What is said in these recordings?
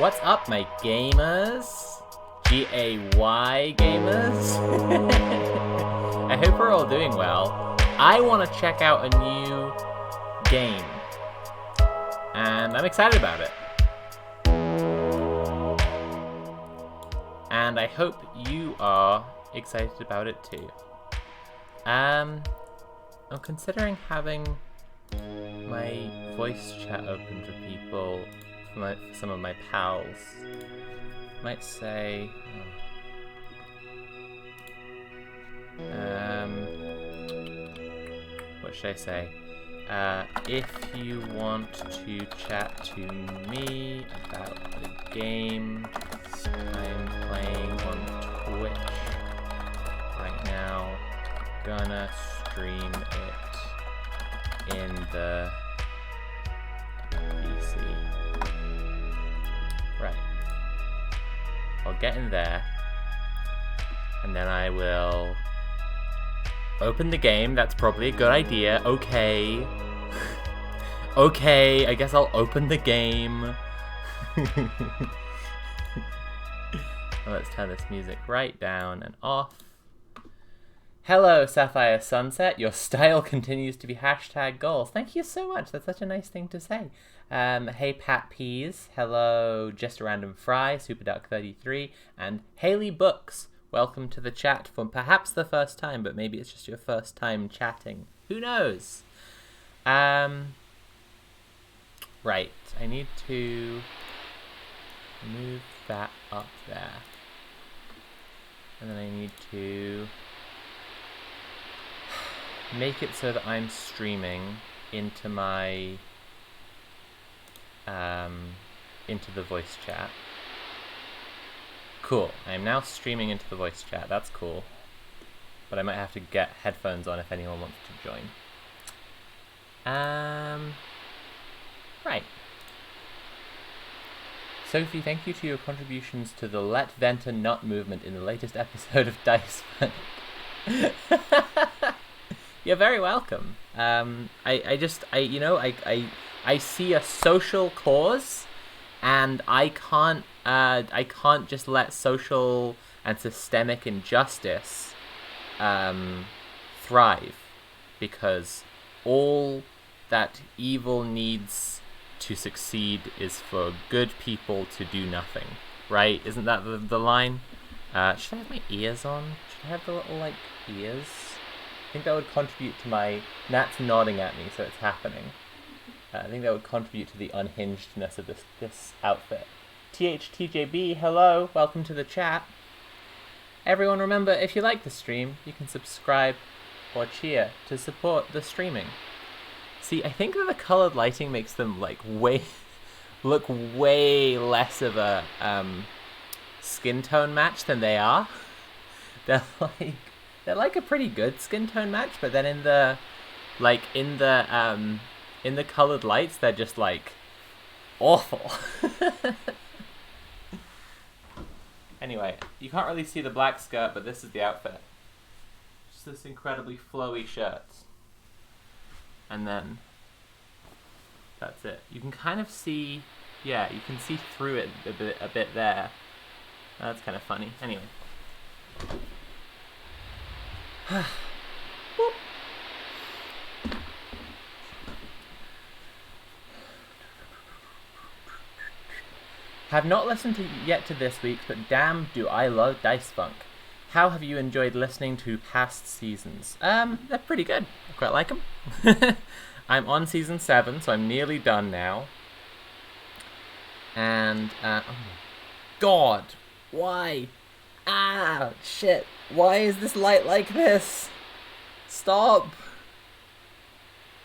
What's up, my gamers? G-A-Y gamers? I hope we're all doing well. I want to check out a new game, and I'm excited about it. And I hope you are excited about it too. I'm considering having my voice chat open for people, for some of my pals. Might say, what should I say? If you want to chat to me about the game I'm playing on Twitch right now, gonna stream it in the PC. Right. I'll get in there, and then I will open the game. That's probably a good idea. Okay. Okay, I guess I'll open the game. Let's turn this music right down and off. Hello, Sapphire Sunset. Your style continues to be #goals. Thank you so much. That's such a nice thing to say. Hey, Pat Peas. Hello, Just a Random Fry, SuperDuck33, and Haley Books. Welcome to the chat for perhaps the first time, but maybe it's just your first time chatting. Who knows? Right. I need to move that up there. And then I need to make it so that I'm streaming into my into the voice chat. Cool. I am now streaming into the voice chat. That's cool. But I might have to get headphones on if anyone wants to join. Right. Sophie, thank you to your contributions to the Let Venter Not movement in the latest episode of Dice Funk. You're very welcome. I see a social cause, and I can't just let social and systemic injustice thrive, because all that evil needs to succeed is for good people to do nothing, right? Isn't that the line? Should I have my ears on? Should I have the little, ears? I think that would contribute to my... Nat's nodding at me, so it's happening. I think that would contribute to the unhingedness of this outfit. THTJB, hello, welcome to the chat. Everyone, remember, if you like the stream, you can subscribe or cheer to support the streaming. See, I think that the colored lighting makes them look way less of a skin tone match than they are. They're like a pretty good skin tone match, but then in the colored lights, they're just awful. Anyway, you can't really see the black skirt, but this is the outfit. Just this incredibly flowy shirt. And then that's it. You can kind of see, yeah, you can see through it a bit there. That's kind of funny. Anyway. Have not listened yet to this week's, but damn do I love Dice Funk. How have you enjoyed listening to past seasons? They're pretty good. I quite like them. I'm on season 7, so I'm nearly done now. And, oh my god, why? Ah, shit, why is this light like this? Stop!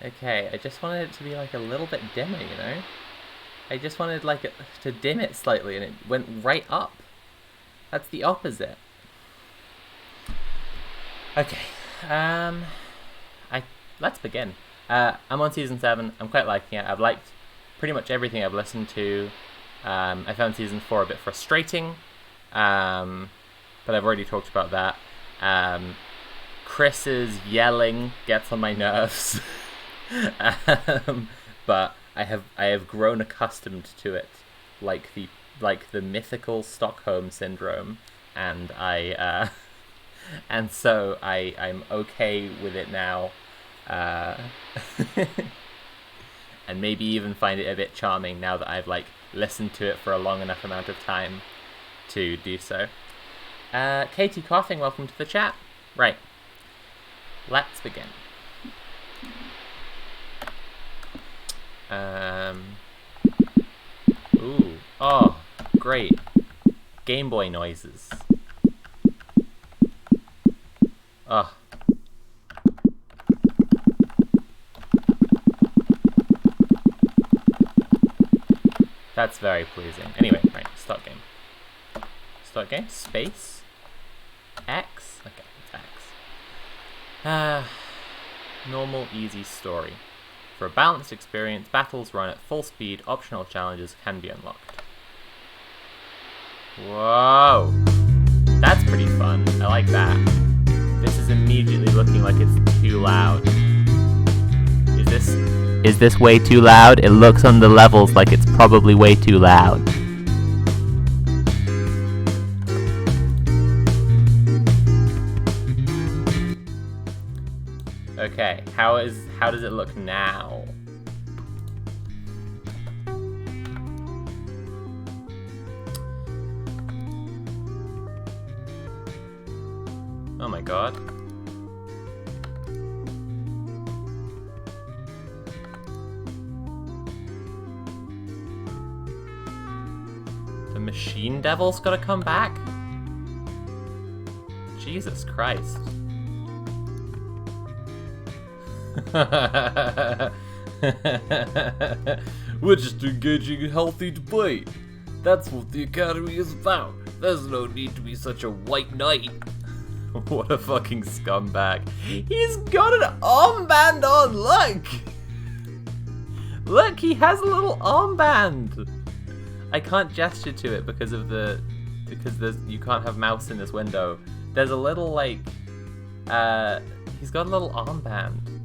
Okay, I just wanted it to be a little bit dimmer, you know? I just wanted to dim it slightly, and it went right up. That's the opposite. Okay, let's begin. I'm on season 7. I'm quite liking it. I've liked pretty much everything I've listened to. I found season 4 a bit frustrating, but I've already talked about that. Chris's yelling gets on my nerves, but I have grown accustomed to it, like the like the mythical Stockholm syndrome, and and so I'm okay with it now, and maybe even find it a bit charming now that I've like listened to it for a long enough amount of time to do so. Katie Coughing, welcome to the chat. Right, let's begin. Ooh, oh, great. Game Boy noises. Oh. That's very pleasing. Anyway, right, start game. Start game? Space? X? Okay, it's X. Normal, easy story. For a balanced experience, battles run at full speed, optional challenges can be unlocked. Whoa! That's pretty fun. I like that. This is immediately looking like it's too loud. Is this way too loud? It looks on the levels like it's probably way too loud. Okay, how does it look now? Oh my god. The Machine Devil's gotta come back? Jesus Christ. We're just engaging in healthy debate. That's what the Academy is about. There's no need to be such a white knight. What a fucking scumbag. He's got an armband on, look! Look, he has a little armband! I can't gesture to it because you can't have mouse in this window. There's a little, like, he's got a little armband.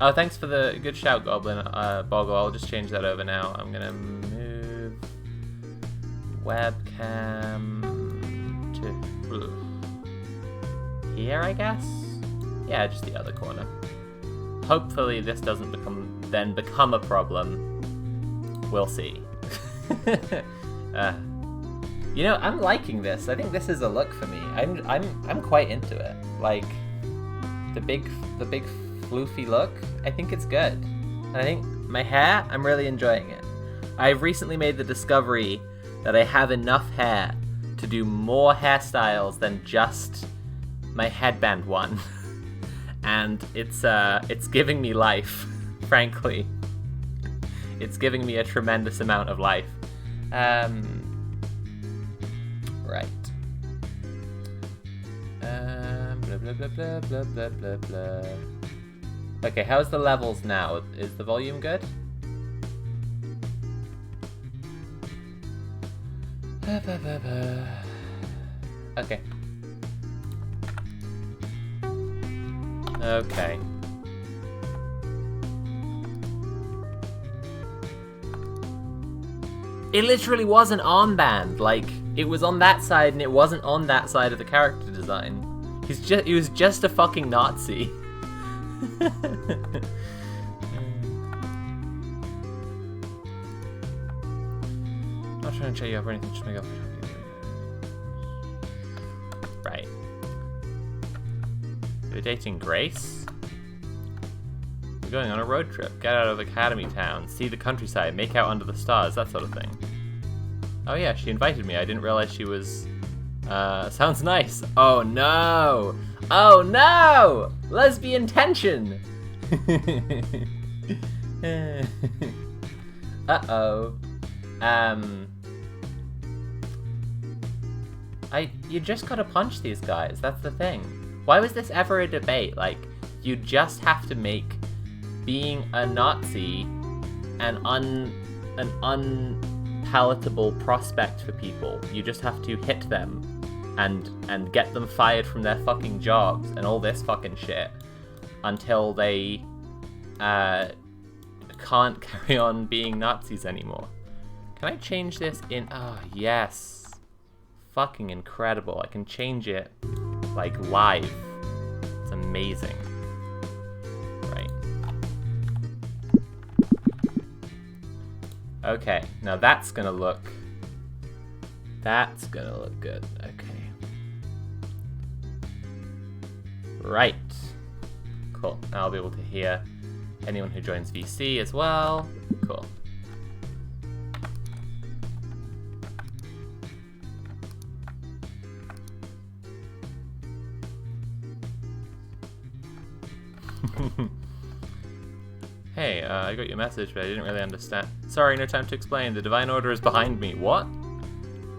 Oh, thanks for the good shout, Goblin, Boggle. I'll just change that over now. I'm gonna move webcam to here, I guess? Yeah, just the other corner. Hopefully this doesn't become a problem. We'll see. You know, I'm liking this. I think this is a look for me. I'm quite into it. Like the big floofy look. I think it's good. And I think my hair, I'm really enjoying it. I've recently made the discovery that I have enough hair to do more hairstyles than just my headband one. And it's giving me life, frankly. It's giving me a tremendous amount of life. Right. Blah, blah, blah, blah, blah, blah, blah, blah. Okay, how's the levels now? Is the volume good? Okay. Okay. It literally was an armband. Like, it was on that side and it wasn't on that side of the character design. He was just a fucking Nazi. Not trying to check you up or anything, just make up. Right. You're dating Grace? We're going on a road trip. Get out of Academy Town, see the countryside, make out under the stars, that sort of thing. Oh yeah, she invited me. I didn't realize she was... sounds nice. Oh no! Oh no! Lesbian tension! Uh-oh. You just gotta punch these guys, that's the thing. Why was this ever a debate? Like, you just have to make being a Nazi an unpalatable prospect for people. You just have to hit them and get them fired from their fucking jobs and all this fucking shit until they can't carry on being Nazis anymore. Can I change this in... Oh, yes. Fucking incredible. I can change it, like, live. It's amazing. Right. Okay, now that's gonna look... That's gonna look good. Okay. Right. Cool. Now I'll be able to hear anyone who joins VC as well. Cool. Hey, I got your message, but I didn't really understand. Sorry, no time to explain. The Divine Order is behind me. What?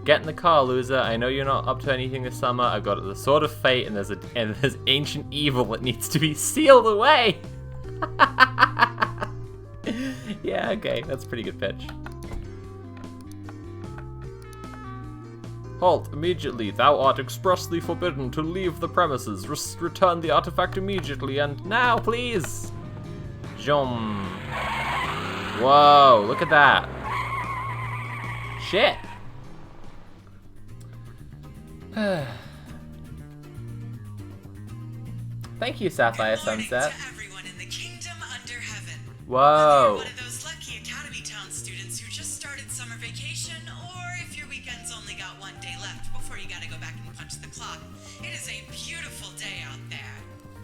Get in the car, loser. I know you're not up to anything this summer. I've got the Sword of Fate, and there's ancient evil that needs to be sealed away. Yeah, okay, that's a pretty good pitch. Halt, immediately. Thou art expressly forbidden to leave the premises. Return the artifact immediately, and now, please. Jom. Whoa, look at that. Shit. Thank you, Sapphire Sunset. To everyone in the kingdom under heaven. Whoa. Whether you're one of those lucky Academy Town students who just started summer vacation, or if your weekend's only got one day left before you gotta go back and punch the clock, it is a beautiful day out there.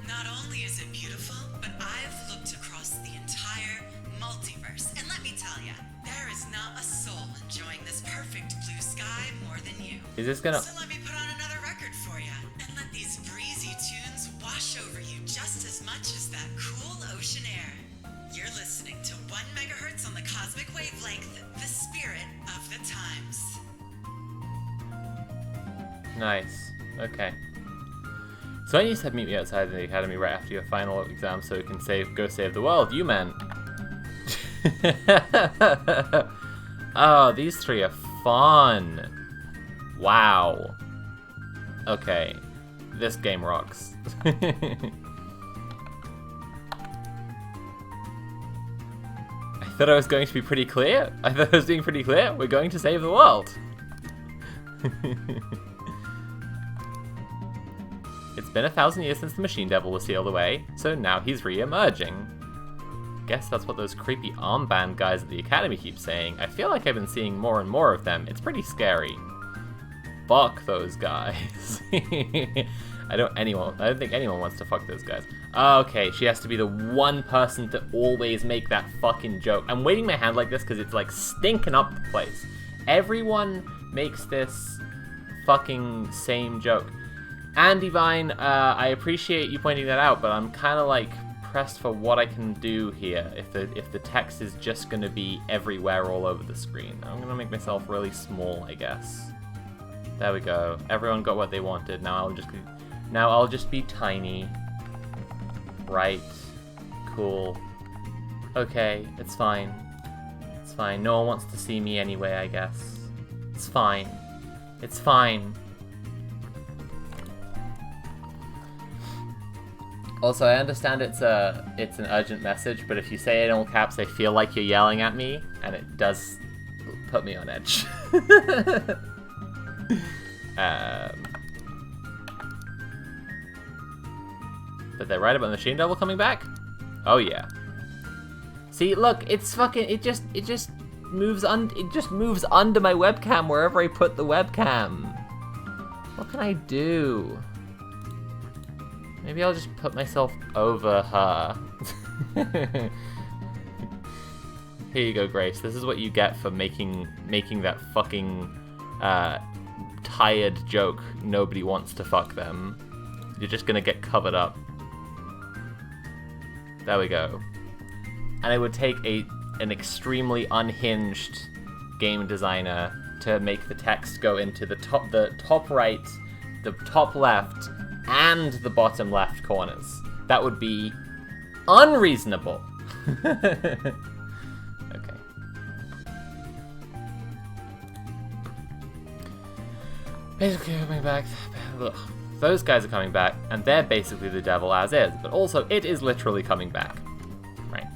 Not only is it beautiful, but I've looked across the entire multiverse, and let me tell ya, there is not a soul enjoying this perfect blue sky more than you. Is this gonna... So let me put on another record for ya, and let these breezy tunes wash over you just as much as that cool ocean air. You're listening to 1 megahertz on the cosmic wavelength, the spirit of the times. Nice. Okay. So when you said meet me outside the academy right after your final exam so you can go save the world, you meant... Oh, these three are fun. Wow. Okay. This game rocks. I thought I was going to be pretty clear. I thought I was being pretty clear. We're going to save the world. It's been 1,000 years since the Machine Devil was sealed away, so now he's re-emerging. Guess that's what those creepy armband guys at the academy keep saying. I feel like I've been seeing more and more of them. It's pretty scary. Fuck those guys. I don't think anyone wants to fuck those guys. Okay, she has to be the one person to always make that fucking joke. I'm waving my hand like this because it's like stinking up the place. Everyone makes this fucking same joke. And Divine, I appreciate you pointing that out, but I'm kind of like pressed for what I can do here if the text is just going to be everywhere all over the screen. I'm going to make myself really small, I guess. There we go. Everyone got what they wanted. Now I'll just be tiny. Right. Cool. Okay, it's fine. It's fine. No one wants to see me anyway, I guess. It's fine. It's fine. Also, I understand it's an urgent message, but if you say it in all caps, I feel like you're yelling at me, and it does put me on edge. But they're right about the Machine Devil coming back? Oh yeah. See, look, it's fucking, it just moves under my webcam wherever I put the webcam. What can I do? Maybe I'll just put myself over her. Here you go, Grace. This is what you get for making that fucking tired joke. Nobody wants to fuck them. You're just gonna get covered up. There we go. And it would take an extremely unhinged game designer to make the text go into the top right, the top left, and the bottom left corners. That would be unreasonable. Okay. Basically coming back. Ugh. Those guys are coming back, and they're basically the devil as is, but also it is literally coming back. Right.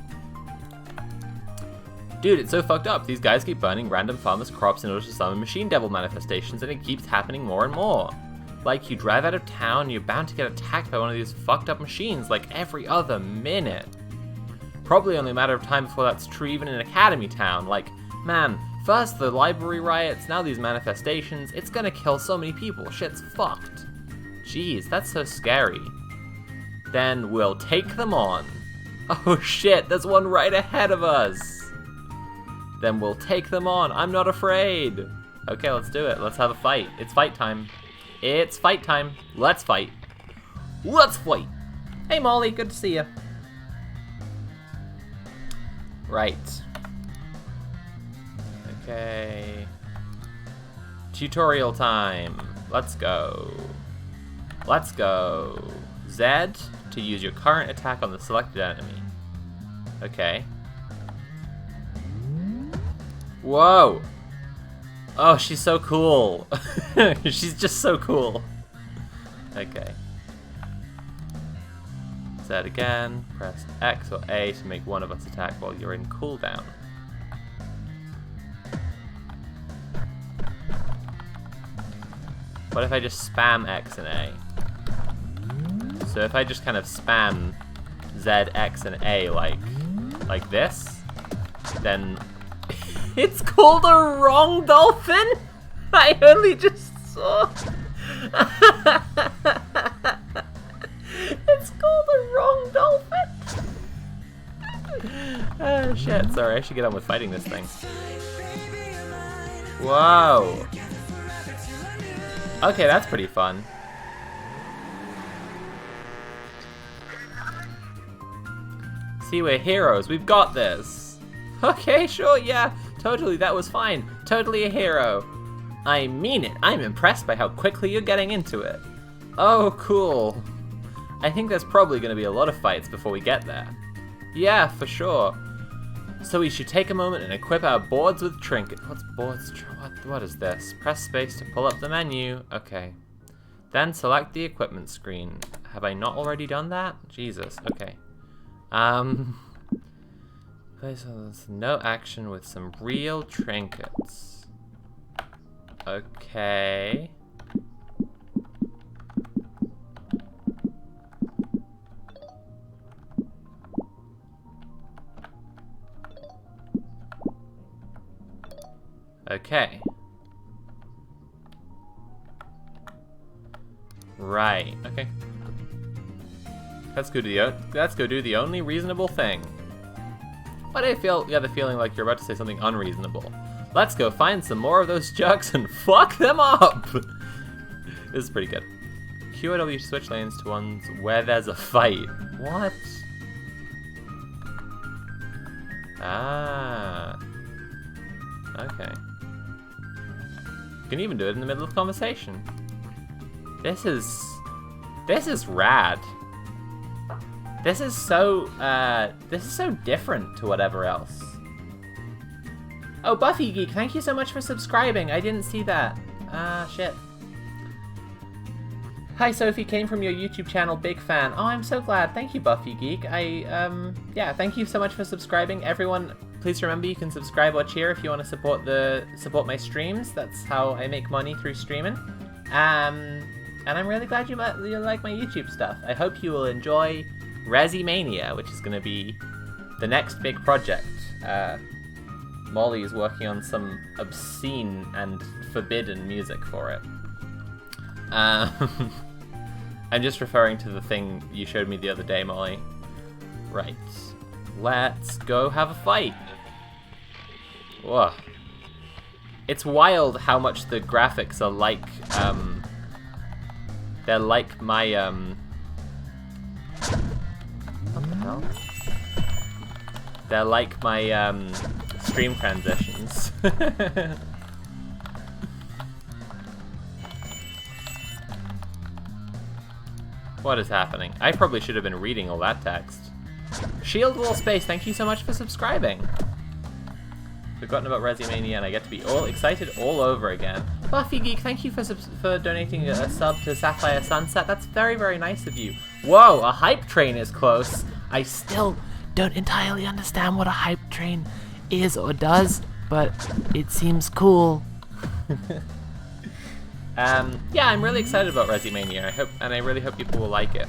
Dude, it's so fucked up. These guys keep burning random farmers' crops in order to summon machine devil manifestations, and it keeps happening more and more. Like, you drive out of town, and you're bound to get attacked by one of these fucked up machines, like, every other minute. Probably only a matter of time before that's true even in Academy Town. Like, man, first the library riots, now these manifestations, it's gonna kill so many people, shit's fucked. Jeez, that's so scary. Then we'll take them on. Oh shit, there's one right ahead of us. Then we'll take them on. I'm not afraid. Okay, let's do it. Let's have a fight. It's fight time. It's fight time. Let's fight. Let's fight. Hey, Molly. Good to see you. Right. Okay. Tutorial time. Let's go. Let's go. Z to use your current attack on the selected enemy. Okay. Whoa! Oh, she's so cool. She's just so cool. Okay. Z again. Press X or A to make one of us attack while you're in cooldown. What if I just spam X and A? So if I just kind of spam Z, X, and A like this, then it's called a wrong dolphin? I only just saw. It's called a wrong dolphin? Oh shit, sorry, I should get on with fighting this thing. Whoa. Okay, that's pretty fun. See, we're heroes. We've got this. Okay, sure, yeah. Totally, that was fine. Totally a hero. I mean it. I'm impressed by how quickly you're getting into it. Oh, cool. I think there's probably going to be a lot of fights before we get there. Yeah, for sure. So we should take a moment and equip our boards with trinkets. What's boards? What is this? Press space to pull up the menu. Okay. Then select the equipment screen. Have I not already done that? Jesus. Okay. There's no action with some real trinkets. Okay. Okay. Right. Okay. Let's go do the only reasonable thing. But I get the feeling like you're about to say something unreasonable. Let's go find some more of those jugs and fuck them up! This is pretty good. Q or W switch lanes to ones where there's a fight. What? Ah. Okay. You can even do it in the middle of conversation. This is rad. This is so different to whatever else. Oh, Buffy Geek, thank you so much for subscribing. I didn't see that. Ah, shit. Hi, Sophie, came from your YouTube channel, big fan. Oh, I'm so glad. Thank you, Buffy Geek. Yeah, thank you so much for subscribing. Everyone, please remember you can subscribe or cheer if you want to support my streams. That's how I make money through streaming. And I'm really glad you like my YouTube stuff. I hope you will enjoy Resimania, which is going to be the next big project. Molly is working on some obscene and forbidden music for it. I'm just referring to the thing you showed me the other day, Molly. Right. Let's go have a fight. Whoa. It's wild how much the graphics are like, they're like my, what the hell? They're like my, stream transitions. What is happening? I probably should have been reading all that text. Shield Wall Space, thank you so much for subscribing. Forgotten about Resimania and I get to be all excited all over again. Buffy Geek, thank you for donating a sub to Sapphire Sunset. That's very, very nice of you. Whoa, a hype train is close. I still don't entirely understand what a hype train is or does, but it seems cool. Yeah, I'm really excited about Resimania. I really hope people will like it.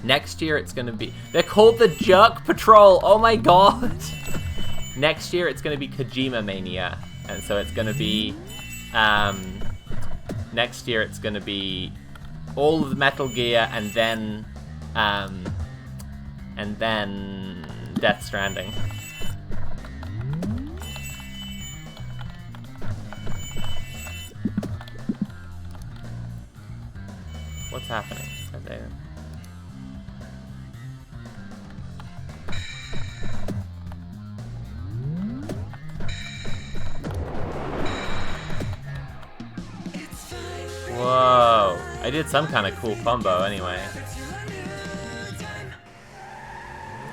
Next year it's gonna be... They're called the Jerk Patrol! Oh my god! Next year it's gonna be Kojima Mania. And so it's gonna be... next year it's gonna be all of the Metal Gear and then Death Stranding. What's happening? Are they... Whoa! I did some kind of cool combo anyway.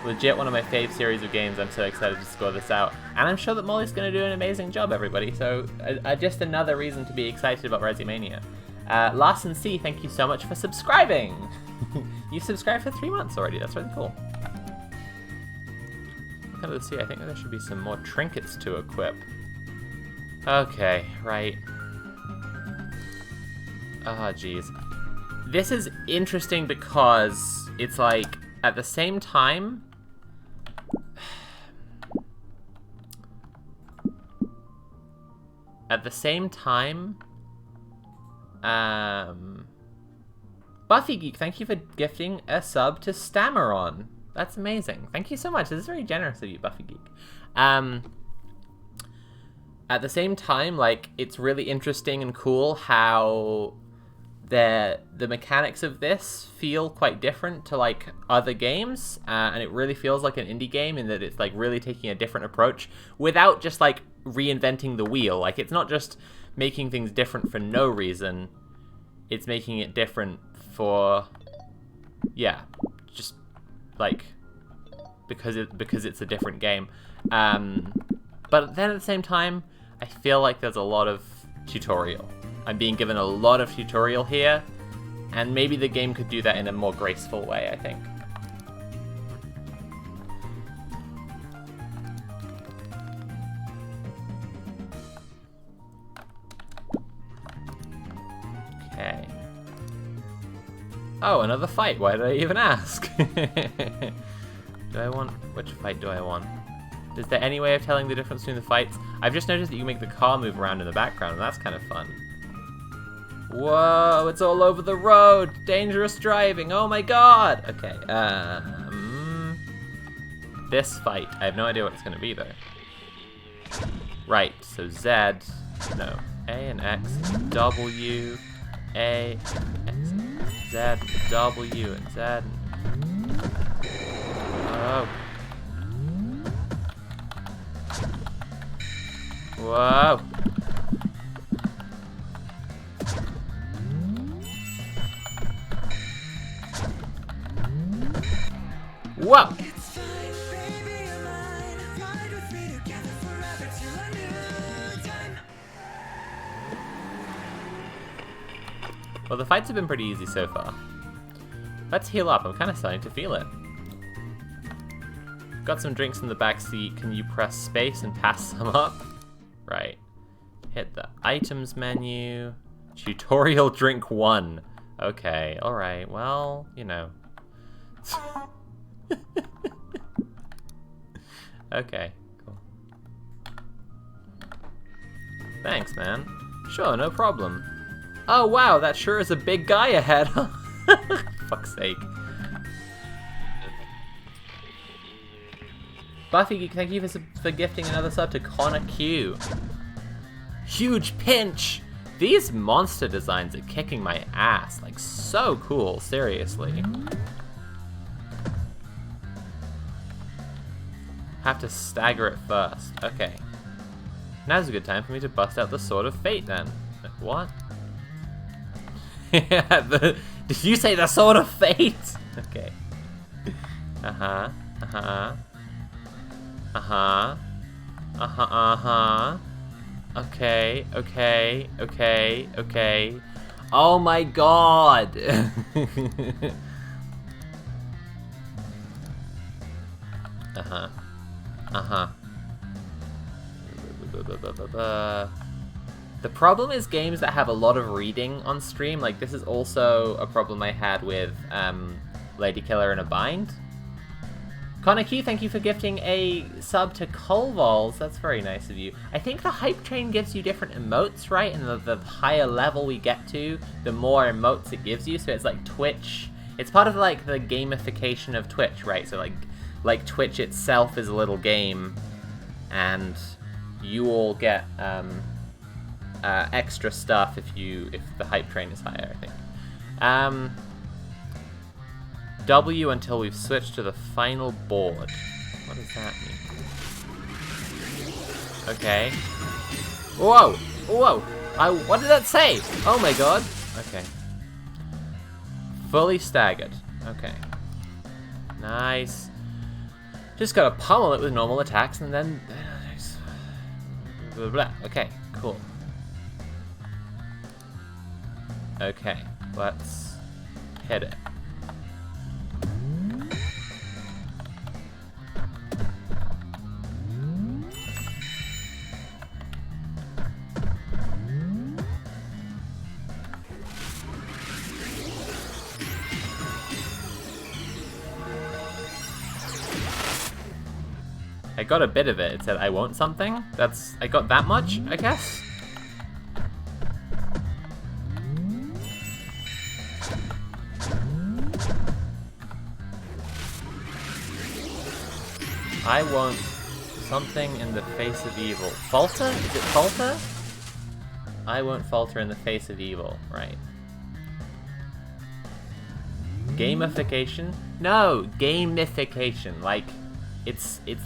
Legit one of my fave series of games. I'm so excited to score this out. And I'm sure that Molly's going to do an amazing job, everybody. So just another reason to be excited about Resimania. Larson C, thank you so much for subscribing! You subscribed for 3 months already, that's really cool. Let's see, I think there should be some more trinkets to equip. Okay, right. Oh, jeez. This is interesting because it's like, at the same time... At the same time... Buffy Geek, thank you for gifting a sub to Stammeron. That's amazing. Thank you so much. This is very generous of you, Buffy Geek. At the same time, like, it's really interesting and cool how the mechanics of this feel quite different to, like, other games, and it really feels like an indie game in that it's, like, really taking a different approach without just, like, reinventing the wheel. Like, it's not just making things different for no reason, it's making it different for, yeah, just, like, because it's a different game. But then at the same time, I feel like there's a lot of tutorial. I'm being given a lot of tutorial here, and maybe the game could do that in a more graceful way, I think. Okay. Oh, another fight. Why did I even ask? Do I want... Which fight do I want? Is there any way of telling the difference between the fights? I've just noticed that you make the car move around in the background, and that's kind of fun. Whoa, it's all over the road! Dangerous driving, oh my god! Okay, this fight. I have no idea what it's going to be, though. Right, so Z, no, A and X, W, A, X, Z, W, and Z. Oh. Whoa. Whoa. Well, the fights have been pretty easy so far. Let's heal up. I'm kind of starting to feel it. Got some drinks in the back seat. Can you press space and pass some up? Right. Hit the items menu. Tutorial drink 1. Okay, alright. Well, you know. Okay, cool. Thanks, man. Sure, no problem. Oh, wow, that sure is a big guy ahead. Fuck's sake. Buffy, thank you for gifting another sub to Connor Q. Huge pinch! These monster designs are kicking my ass. Like, so cool, seriously. Have to stagger it first. Okay. Now's a good time for me to bust out the Sword of Fate, then. What? Did you say the Sword of Fate? Okay. Uh-huh. Uh-huh. Uh-huh. Uh-huh, uh-huh. Okay, okay, okay, okay. Oh my god! Uh-huh. Uh-huh. The problem is games that have a lot of reading on stream. Like, this is also a problem I had with Lady Killer in a Bind. Connor Q, thank you for gifting a sub to Colvols. That's very nice of you. I think the hype train gives you different emotes, right? And the higher level we get to, the more emotes it gives you. So it's like Twitch. It's part of like the gamification of Twitch, right? So like Twitch itself is a little game, and you all get extra stuff if the hype train is higher, I think. W until we've switched to the final board. What does that mean? Okay. Whoa! Whoa! What did that say? Oh my god! Okay. Fully staggered. Okay. Nice. Just gotta pummel it with normal attacks and then... Blah, blah. Okay, cool. Okay, let's hit it. I got a bit of it. It said, I want something. I got that much, I guess? I want something in the face of evil. Falter? Is it falter? I won't falter in the face of evil, right. Gamification? No, gamification. Like, it's the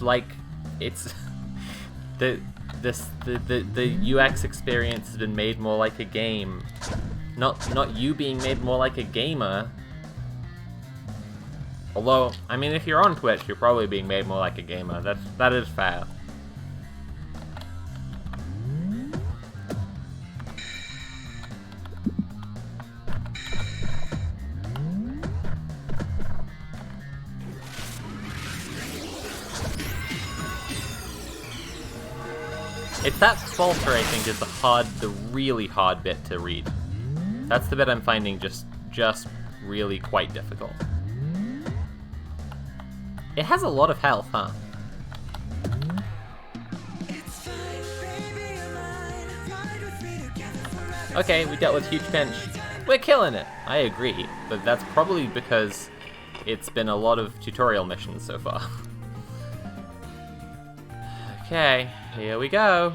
UX experience has been made more like a game. Not you being made more like a gamer. Although, I mean, if you're on Twitch, you're probably being made more like a gamer. That is fair. It's that falter, I think, is the really hard bit to read. That's the bit I'm finding just really quite difficult. It has a lot of health, huh? Okay, we dealt with huge pinch. We're killing it! I agree, but that's probably because it's been a lot of tutorial missions so far. Okay, here we go.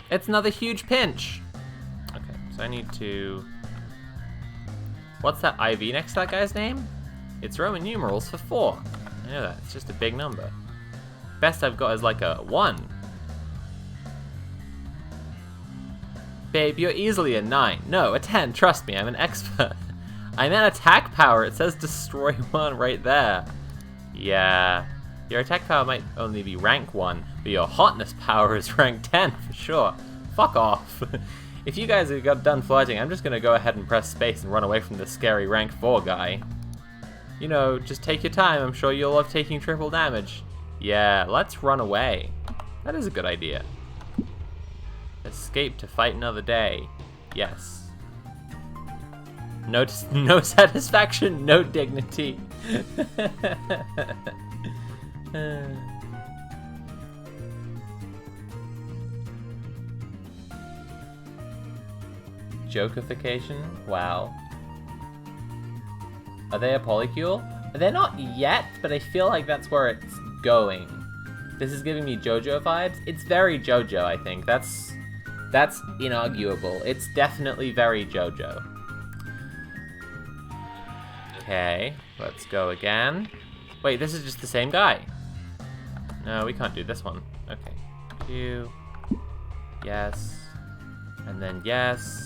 It's another huge pinch! Okay, so I need to... What's that IV next to that guy's name? It's Roman numerals for 4. I know that, it's just a big number. Best I've got is like a 1. Babe, you're easily a 9. No, a 10, trust me, I'm an expert. I'm at attack power, it says destroy 1 right there. Yeah, your attack power might only be rank 1, but your hotness power is rank 10 for sure. Fuck off. If you guys have got done flirting, I'm just gonna go ahead and press space and run away from this scary rank 4 guy. You know, just take your time, I'm sure you'll love taking triple damage. Yeah, let's run away. That is a good idea. Escape to fight another day. Yes. No satisfaction, no dignity. Jokification? Wow. Are they a polycule? They're not yet, but I feel like that's where it's going. This is giving me JoJo vibes. It's very JoJo, I think. That's inarguable. It's definitely very JoJo. Okay, let's go again. Wait, this is just the same guy. No, we can't do this one. Okay. Q. Yes. And then yes.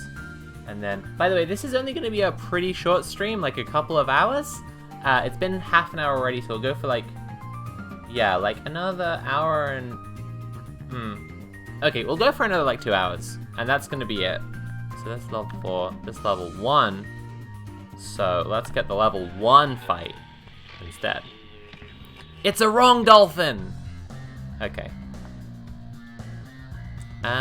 And then, by the way, this is only going to be a pretty short stream, like a couple of hours. It's been half an hour already, so we'll go for like, yeah, like another hour and, Okay, we'll go for another like 2 hours, and that's going to be it. So that's level 4, this level 1. So let's get the level 1 fight instead. It's a wrong dolphin! Okay. Okay.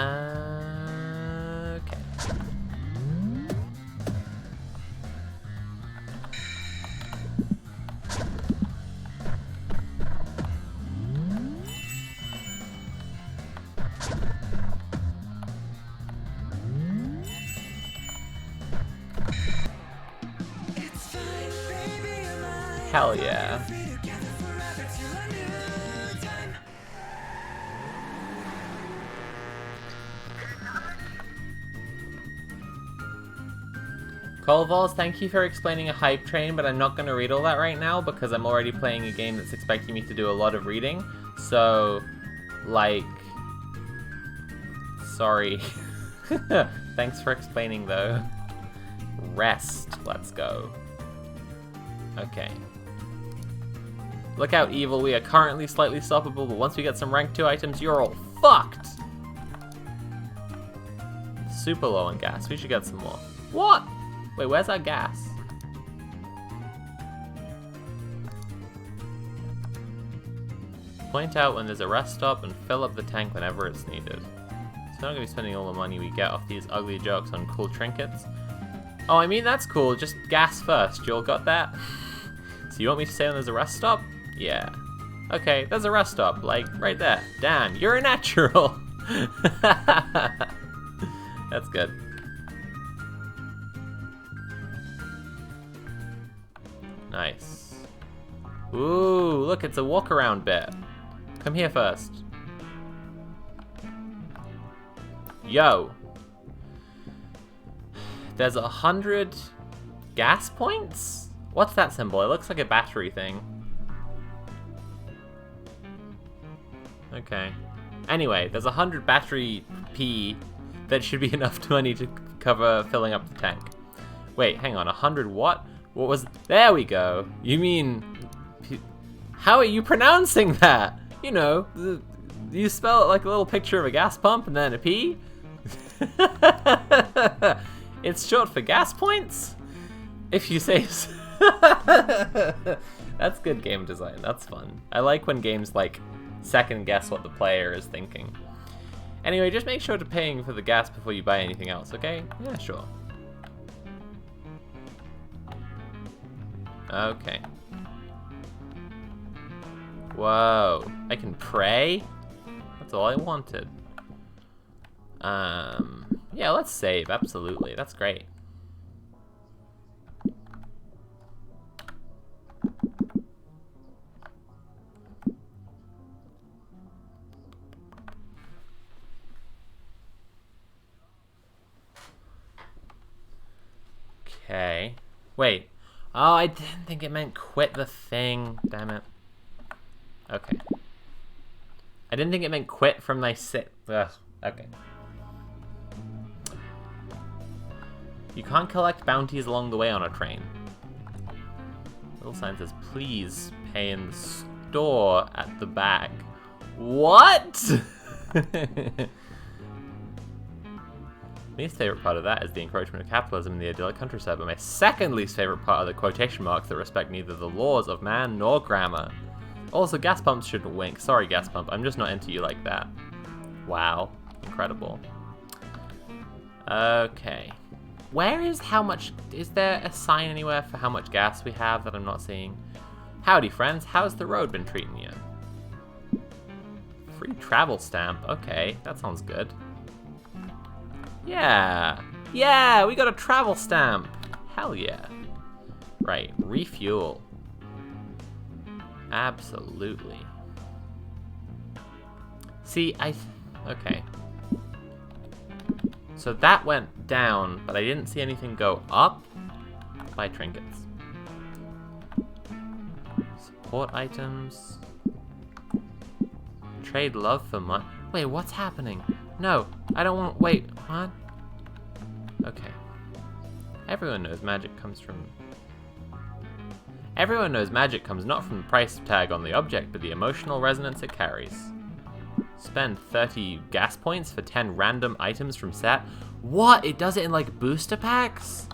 Hell yeah. Colvols, thank you for explaining a hype train, but I'm not going to read all that right now because I'm already playing a game that's expecting me to do a lot of reading. So, like, sorry. Thanks for explaining though. Rest, let's go. Okay. Look out, evil, we are currently slightly stoppable, but once we get some rank 2 items, you're all fucked! Super low on gas, we should get some more. What? Wait, where's our gas? Point out when there's a rest stop and fill up the tank whenever it's needed. So we're not gonna be spending all the money we get off these ugly jokes on cool trinkets. Oh, I mean, that's cool, just gas first, you all got that? So you want me to say when there's a rest stop? Yeah. Okay, there's a rest stop, like, right there. Damn, you're a natural! That's good. Nice. Ooh, look, it's a walk around bit. Come here first. Yo. There's 100 gas points? What's that symbol? It looks like a battery thing. Okay. Anyway, there's 100 battery P that should be enough money to cover filling up the tank. Wait, hang on, 100 what? What was... There we go. You mean... How are you pronouncing that? You know, you spell it like a little picture of a gas pump and then a P? It's short for gas points? If you say so. That's good game design. That's fun. I like when games, like, second guess what the player is thinking. Anyway, just make sure to paying for the gas before you buy anything else, okay? Yeah, sure. Okay. Whoa. I can pray? That's all I wanted. Yeah, let's save. Absolutely. That's great. Okay. Wait. Oh, I didn't think it meant quit the thing. Damn it. Okay. I didn't think it meant quit from my sit. Ugh. Okay. You can't collect bounties along the way on a train. Little sign says, please pay in the store at the back. What? My least favorite part of that is the encouragement of capitalism in the idyllic countryside, but my second least favorite part are the quotation marks that respect neither the laws of man nor grammar. Also, gas pumps shouldn't wink. Sorry, gas pump. I'm just not into you like that. Wow. Incredible. Okay. Where is how much... Is there a sign anywhere for how much gas we have that I'm not seeing? Howdy, friends. How's the road been treating you? Free travel stamp. Okay, that sounds good. Yeah. Yeah, we got a travel stamp. Hell yeah. Right, refuel. Absolutely. See, okay. So that went down, but I didn't see anything go up. Buy trinkets. Support items. Trade love for money. Wait, what's happening? No, I don't want... Wait, what? Okay. Everyone knows magic comes from... Everyone knows magic comes not from the price tag on the object, but the emotional resonance it carries. Spend 30 gas points for 10 random items from set. What? It does it in, like, booster packs?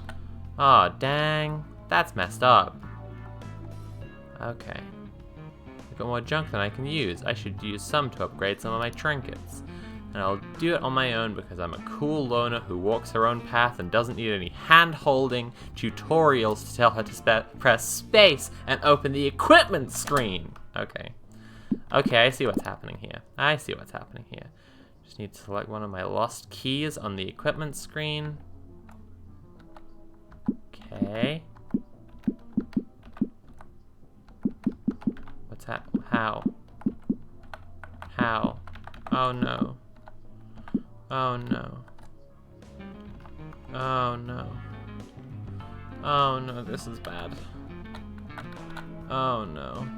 Aw, dang. That's messed up. Okay. I've got more junk than I can use. I should use some to upgrade some of my trinkets. And And I'll do it on my own because I'm a cool loner who walks her own path and doesn't need any hand-holding tutorials to tell her to press space and open the equipment screen. Okay. Okay, I see what's happening here. I see what's happening here. Just need to select one of my lost keys on the equipment screen. Okay. What's that? How? How? Oh no. Oh no. Oh no. Oh no, this is bad. Oh no.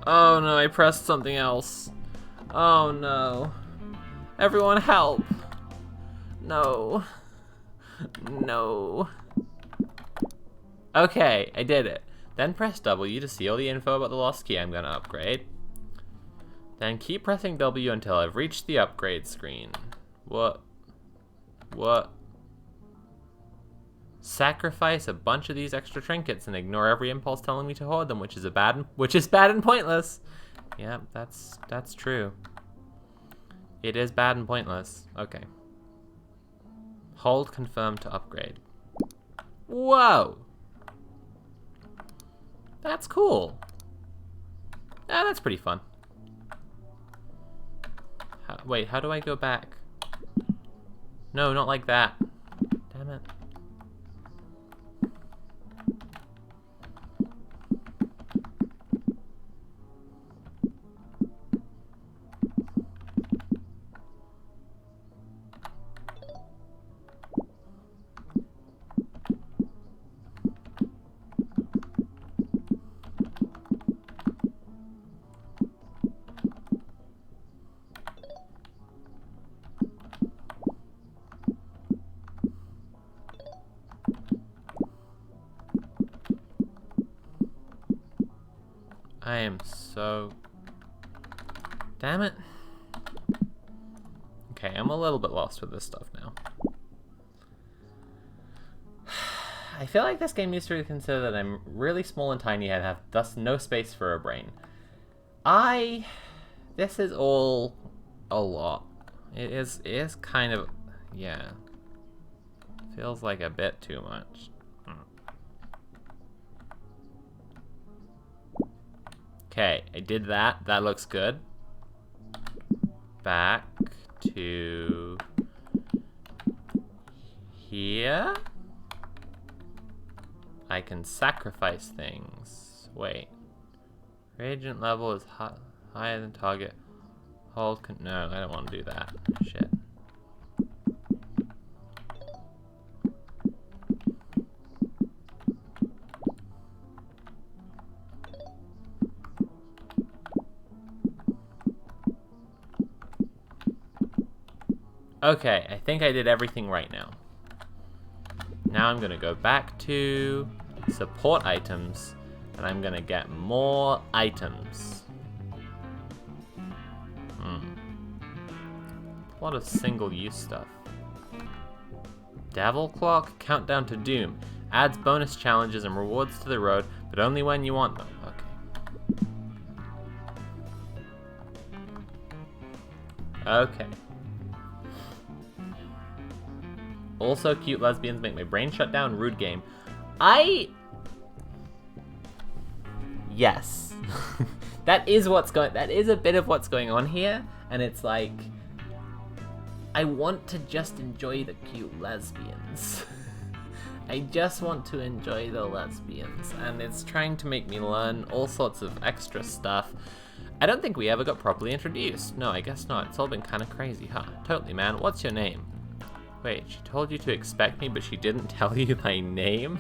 Oh no, I pressed something else. Oh no. Everyone help. No. No. Okay, I did it. Then press W to see all the info about the lost key I'm gonna upgrade. Then keep pressing W until I've reached the upgrade screen. What? What? Sacrifice a bunch of these extra trinkets and ignore every impulse telling me to hoard them, which is bad and pointless. Yeah, that's true. It is bad and pointless. Okay. Hold confirm to upgrade. Whoa! That's cool. Yeah, that's pretty fun. Wait, how do I go back? No, not like that. Damn it. I am so... Damn it. Okay, I'm a little bit lost with this stuff now. I feel like this game needs to consider that I'm really small and tiny and have thus no space for a brain. This is all a lot. It is kind of... yeah. Feels like a bit too much. Okay, I did that. That looks good. Back to here. I can sacrifice things. Wait. Reagent level is higher than target. Hold no, I don't want to do that. Shit. Okay, I think I did everything right now. Now I'm gonna go back to support items, and I'm gonna get more items. A lot of single-use stuff. Devil Clock, Countdown to Doom. Adds bonus challenges and rewards to the road, but only when you want them. Okay. Okay. Also, cute lesbians make my brain shut down. Rude game. Yes. That is a bit of what's going on here, and it's like, I want to just enjoy the cute lesbians. I just want to enjoy the lesbians, and it's trying to make me learn all sorts of extra stuff. I don't think we ever got properly introduced. No, I guess not. It's all been kind of crazy, huh? Totally, man. What's your name? Wait, she told you to expect me, but she didn't tell you my name?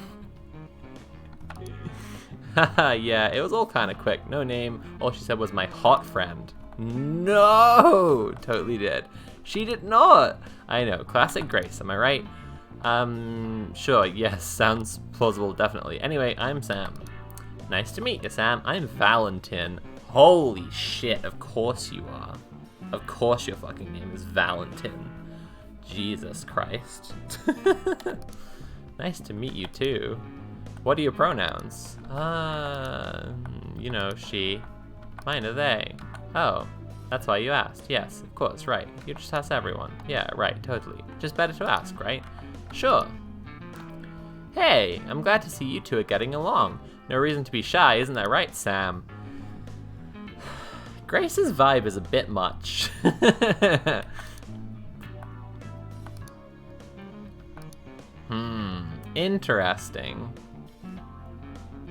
Haha, yeah, it was all kind of quick. No name. All she said was my hot friend. No! Totally did. She did not! I know, classic Grace, am I right? Sure, yes, sounds plausible, definitely. Anyway, I'm Sam. Nice to meet you, Sam. I'm Valentin. Holy shit, of course you are. Of course your fucking name is Valentin. Jesus Christ. Nice to meet you too. What are your pronouns? You know, she. Mine are they. Oh. That's why you asked. Yes, of course, right. You just ask everyone. Yeah, right, totally. Just better to ask, right? Sure. Hey, I'm glad to see you two are getting along. No reason to be shy, isn't that right, Sam? Grace's vibe is a bit much. Interesting.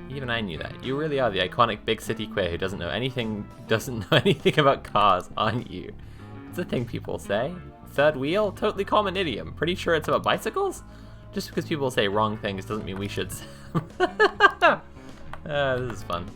Even I knew that. You really are the iconic big city queer who doesn't know anything about cars, aren't you? It's a thing people say. Third wheel? Totally common idiom. Pretty sure it's about bicycles? Just because people say wrong things doesn't mean we should. This is fun.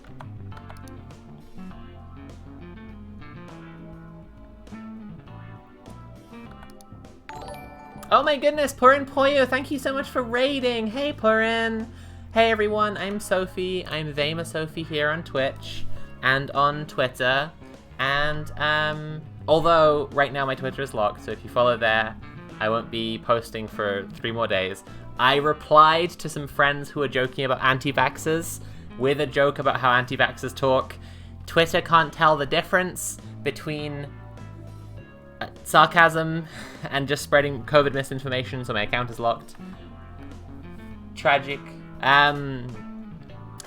Oh my goodness, Purin Poyo, thank you so much for raiding. Hey Purin. Hey everyone, I'm Sophie. I'm Vema Sophie here on Twitch and on Twitter. And although right now my Twitter is locked, so if you follow there, I won't be posting for 3 more days. I replied to some friends who were joking about anti-vaxxers with a joke about how anti-vaxxers talk. Twitter can't tell the difference between sarcasm and just spreading COVID misinformation, so my account is locked. Tragic.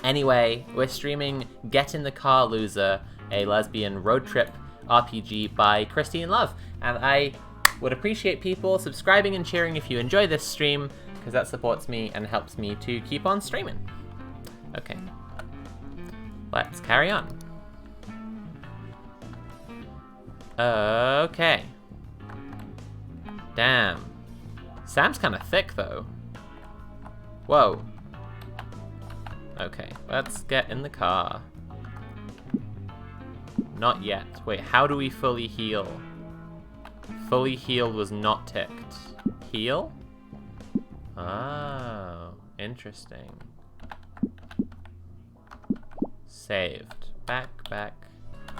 Anyway, we're streaming Get in the Car Loser, a lesbian road trip RPG by Christine Love, and I would appreciate people subscribing and cheering if you enjoy this stream, because that supports me and helps me to keep on streaming. Okay. Let's carry on. Okay. Damn. Sam's kind of thick, though. Whoa. Okay, let's get in the car. Not yet. Wait, how do we fully heal? Fully healed was not ticked. Heal? Oh, interesting. Saved. Back, back,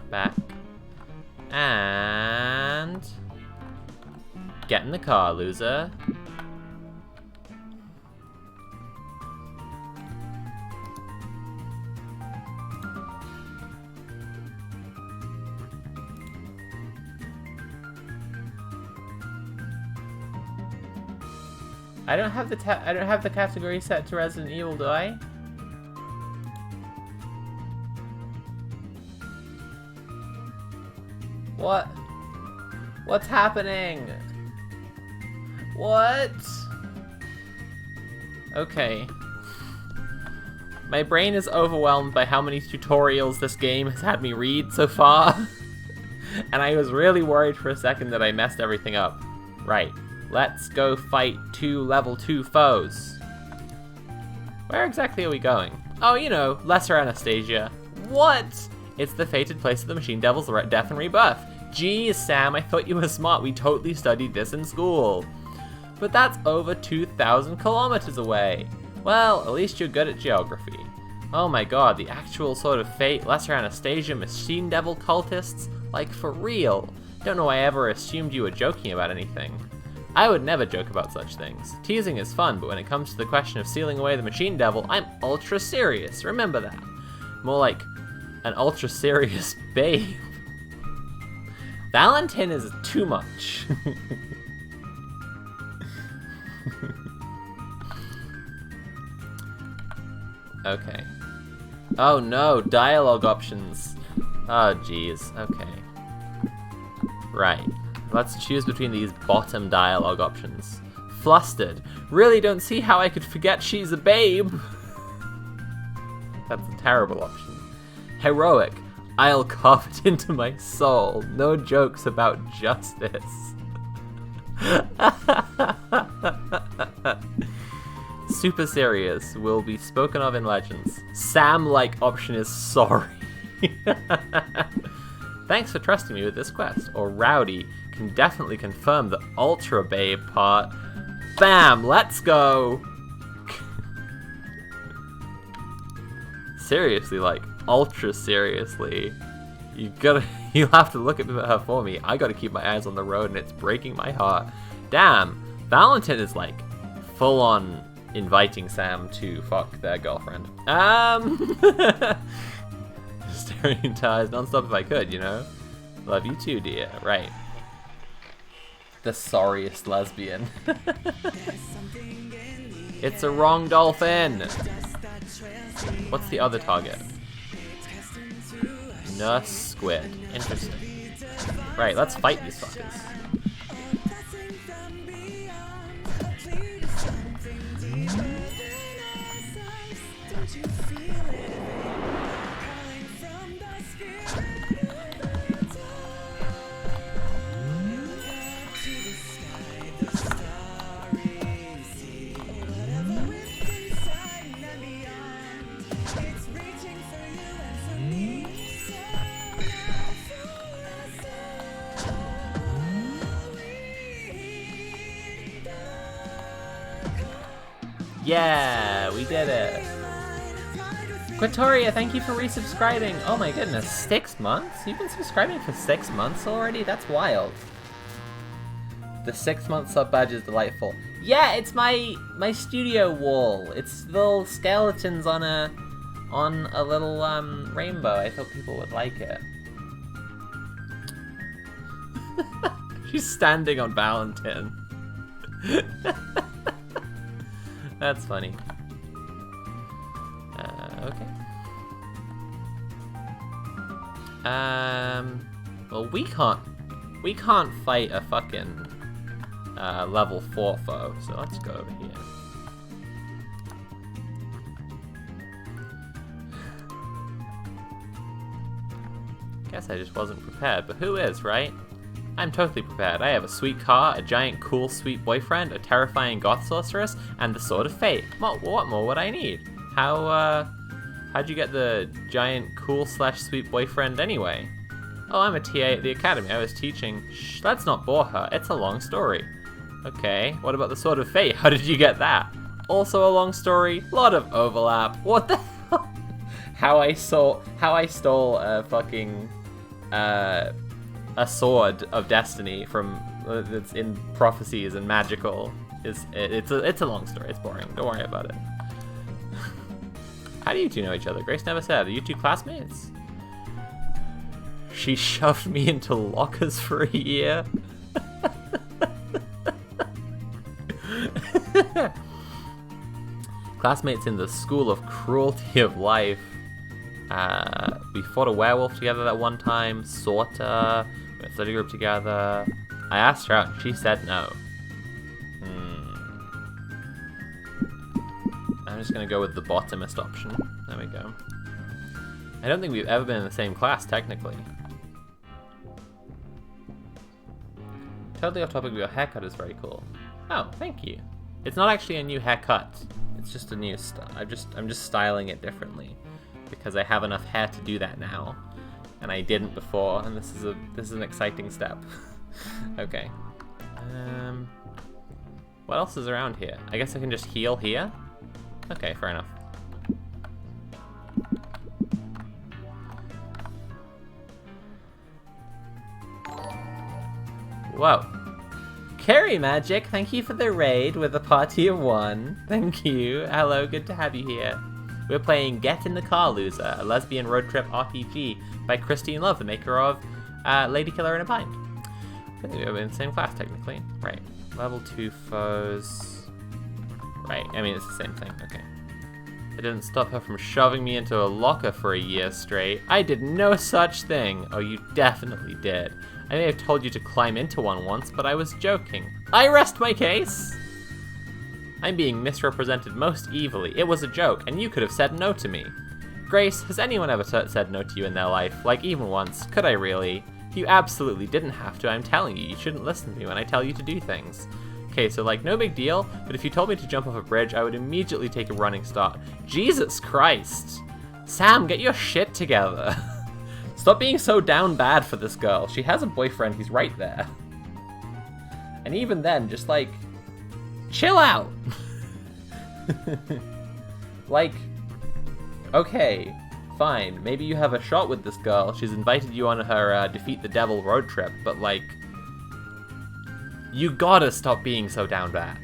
back. And... get in the car, loser. I don't have the category set to Resident Evil, do I? What? What's happening? What? Okay. My brain is overwhelmed by how many tutorials this game has had me read so far. And I was really worried for a second that I messed everything up. Right. Let's go fight 2 level 2 foes. Where exactly are we going? Oh, you know, Lesser Anastasia. What? It's the fated place of the Machine Devil's death and rebirth. Geez, Sam, I thought you were smart. We totally studied this in school. But that's over 2,000 kilometers away. Well, at least you're good at geography. Oh my god, the actual sort of fate, Lesser Anastasia, Machine Devil cultists? Like, for real. Don't know why I ever assumed you were joking about anything. I would never joke about such things. Teasing is fun, but when it comes to the question of sealing away the Machine Devil, I'm ultra serious, remember that. More like an ultra serious babe. Valentin is too much. Okay. Oh no, dialogue options. Oh jeez, okay. Right. Let's choose between these bottom dialogue options. Flustered. Really don't see how I could forget she's a babe. That's a terrible option. Heroic. I'll carve it into my soul. No jokes about justice. Super serious. Will be spoken of in legends. Sam-like option is sorry. Thanks for trusting me with this quest. Or Rowdy can definitely confirm the Ultra Babe part. Bam! Let's go! Seriously, like, ultra seriously. You'll have to look at her for me. I gotta keep my eyes on the road and it's breaking my heart. Damn! Valentin is like, full on inviting Sam to fuck their girlfriend. Staring into eyes non-stop if I could, you know? Love you too, dear. Right. The sorriest lesbian. It's a wrong dolphin! What's the other target? Nurse squid. Interesting. Right, let's fight these fuckers. Yeah, we did it. Quatoria, thank you for resubscribing. Oh my goodness, 6 months? You've been subscribing for 6 months already? That's wild. The 6-month sub badge is delightful. Yeah, it's my studio wall. It's little skeletons on a little rainbow. I thought people would like it. She's standing on Valentin. That's funny. Okay. Well, we can't fight a fucking level 4 foe, so let's go over here. Guess I just wasn't prepared, but who is, right? I'm totally prepared. I have a sweet car, a giant cool sweet boyfriend, a terrifying goth sorceress, and the Sword of Fate. What more would I need? How'd you get the giant cool / sweet boyfriend anyway? Oh, I'm a TA at the academy. I was teaching. Shh, let's not bore her. It's a long story. Okay, what about the Sword of Fate? How did you get that? Also a long story. Lot of overlap. What the hell? How I stole a fucking a sword of destiny from that's in prophecies and magical. It's a long story. It's boring. Don't worry about it. How do you two know each other? Grace never said. Are you two classmates? She shoved me into lockers for a year. Classmates in the School of Cruelty of Life. We fought a werewolf together that one time. Sorta. We had a study group together. I asked her out and she said no. I'm just gonna go with the bottomest option. There we go. I don't think we've ever been in the same class, technically. Totally off topic, but your haircut is very cool. Oh, thank you. It's not actually a new haircut. It's just a new style. I'm just styling it differently because I have enough hair to do that now, and I didn't before. And this is an exciting step. Okay. What else is around here? I guess I can just heal here. Okay, fair enough. Whoa. Carry Magic, thank you for the raid with a party of 1. Thank you. Hello, good to have you here. We're playing Get in the Car Loser, a lesbian road trip RPG by Christine Love, the maker of Lady Killer in a Bind. I think we're in the same class, technically. Right. Level 2 foes. Right, I mean, it's the same thing. Okay. It didn't stop her from shoving me into a locker for a year straight. I did no such thing. Oh, you definitely did. I may have told you to climb into one once, but I was joking. I rest my case! I'm being misrepresented most evilly. It was a joke, and you could have said no to me. Grace, has anyone ever said no to you in their life? Like, even once? Could I really? You absolutely didn't have to. I'm telling you, you shouldn't listen to me when I tell you to do things. Okay, so like, no big deal, but if you told me to jump off a bridge, I would immediately take a running start. Jesus Christ! Sam, get your shit together. Stop being so down bad for this girl. She has a boyfriend, he's right there. And even then, just like, chill out. Like, okay, fine. Maybe you have a shot with this girl. She's invited you on her Defeat the Devil road trip, but like, you gotta stop being so down bad.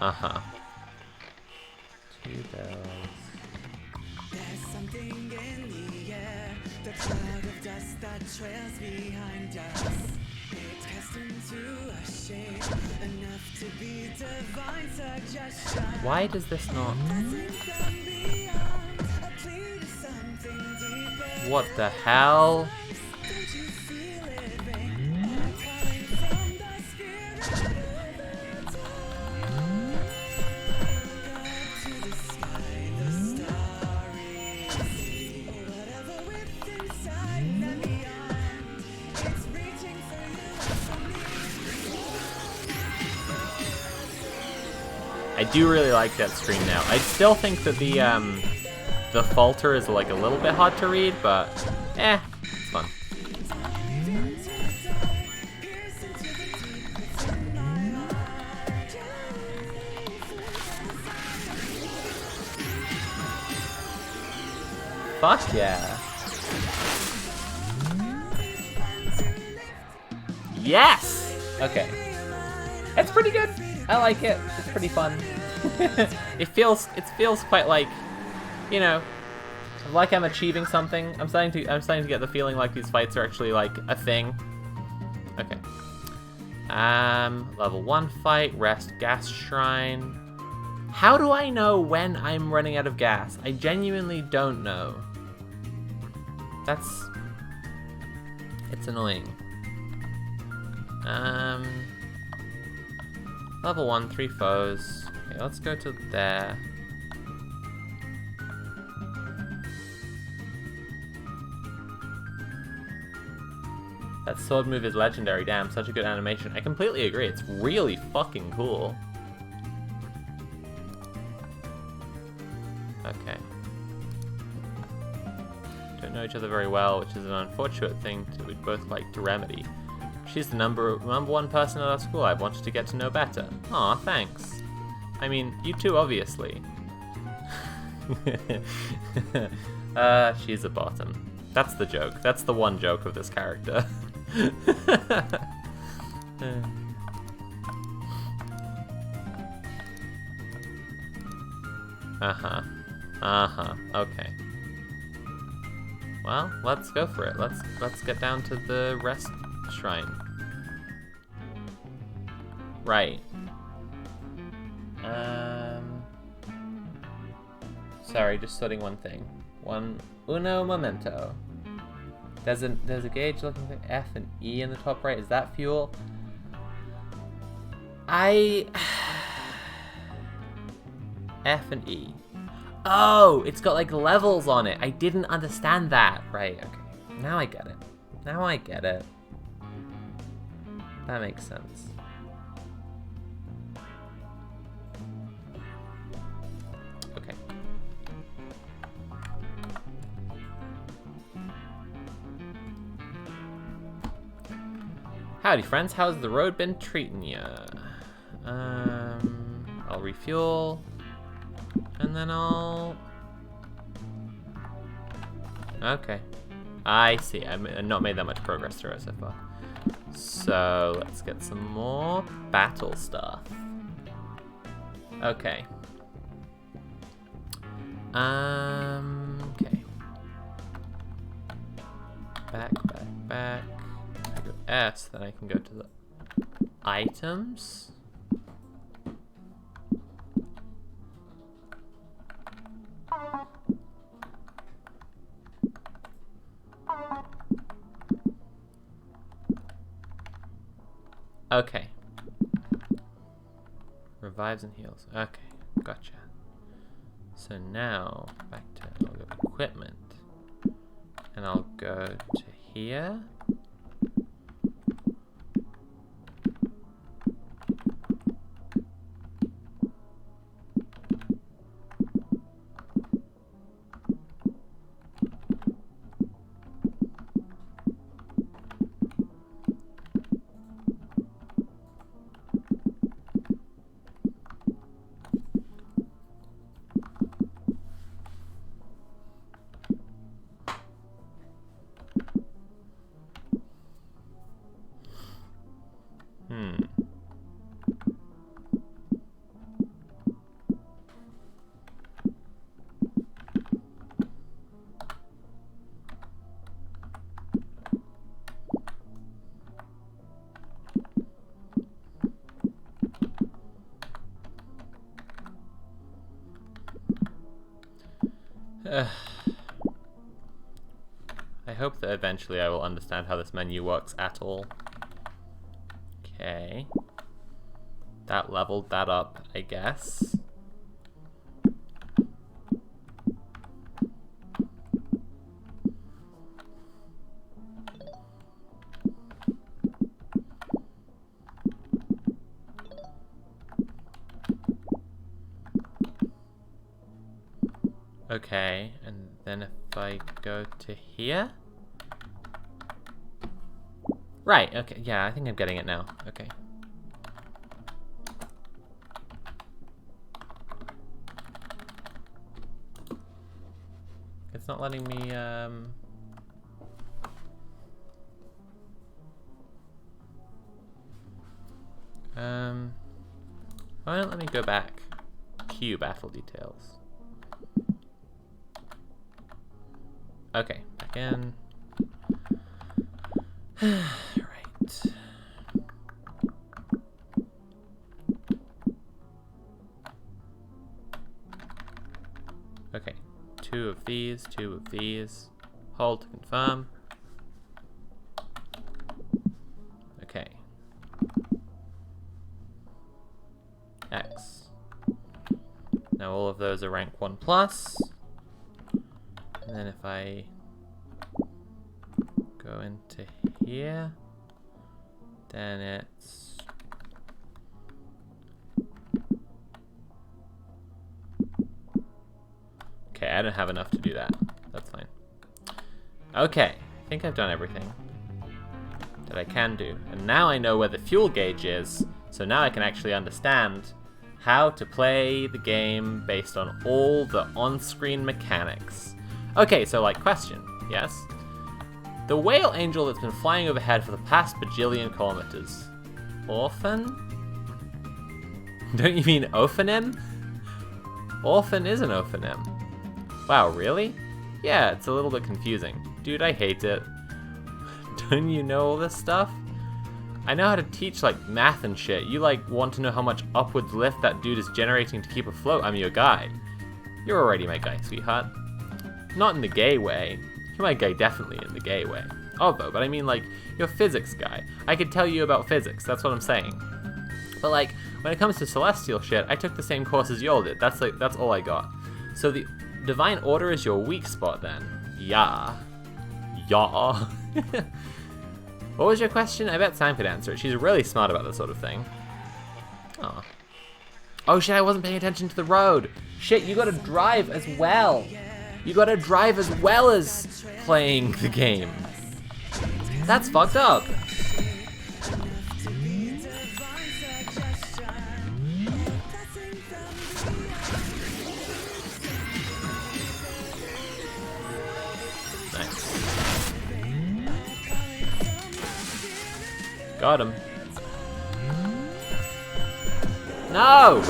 Uh-huh. The cloud of dust that trails behind us. It cast into a shape enough to be divine suggestion. Why does this not? What the hell? I do really like that screen now. I still think that the falter is like a little bit hard to read, but it's fun. Fuck yeah. Yes! Okay. It's pretty good. I like it. It's pretty fun. It feels quite like, you know, like I'm achieving something. I'm starting to get the feeling like these fights are actually like a thing. Okay. Level 1 fight, rest gas shrine. How do I know when I'm running out of gas? I genuinely don't know. It's annoying. Level 1, 3 foes. Okay, let's go to there. That sword move is legendary. Damn, such a good animation. I completely agree. It's really fucking cool. Okay. Don't know each other very well, which is an unfortunate thing we'd both like to remedy. She's the number one person at our school I've wanted to get to know better. Aw, thanks. I mean, you too, obviously. She's a bottom. That's the joke. That's the one joke of this character. Okay. Well, let's go for it. Let's get down to the rest shrine. Right. Sorry, just sorting one thing. Uno momento. There's a gauge looking thing, F and E in the top right. Is that fuel? F and E. Oh, it's got like levels on it. I didn't understand that. Right, okay. Now I get it. Now I get it. That makes sense. Okay. Howdy, friends. How's the road been treating ya? I'll refuel. And then I'll... Okay. I see. I've not made that much progress through it so far. So, let's get some more battle stuff. Okay. Okay. Back. I go S, then I can go to the items. Okay. Revives and heals. Okay, gotcha. So now, back to I'll go equipment. And I'll go to here. I hope that eventually I will understand how this menu works at all. Okay. That leveled that up, I guess. Okay, and then if I go to here? Right, okay, yeah, I think I'm getting it now. Okay. It's not letting me, why don't let me go back? Queue battle details. Okay, back in. Right. Okay, 2 of these, 2 of these. Hold to confirm. Okay. X. Now all of those are rank 1 plus. And then if I go into here, then it's okay, I don't have enough to do that. That's fine. Okay, I think I've done everything that I can do. And now I know where the fuel gauge is, so now I can actually understand how to play the game based on all the on-screen mechanics. Okay, so like question, yes? The whale angel that's been flying overhead for the past bajillion kilometers. Orphan? Don't you mean ophonym? Orphan is an ophonym. Wow, really? Yeah, it's a little bit confusing. Dude, I hate it. Don't you know all this stuff? I know how to teach like math and shit. You like want to know how much upwards lift that dude is generating to keep afloat. I'm your guy. You're already my guy, sweetheart. Not in the gay way. You're my guy definitely in the gay way. Although, but I mean like, you're physics guy. I could tell you about physics, that's what I'm saying. But like, when it comes to celestial shit, I took the same course as y'all did. That's all I got. So the divine order is your weak spot then? Yeah. Yeah. What was your question? I bet Sam could answer it. She's really smart about this sort of thing. Aw. Oh shit, I wasn't paying attention to the road. Shit, you gotta drive as well. You gotta drive as well as playing the game. That's fucked up. Nice. Got him. No!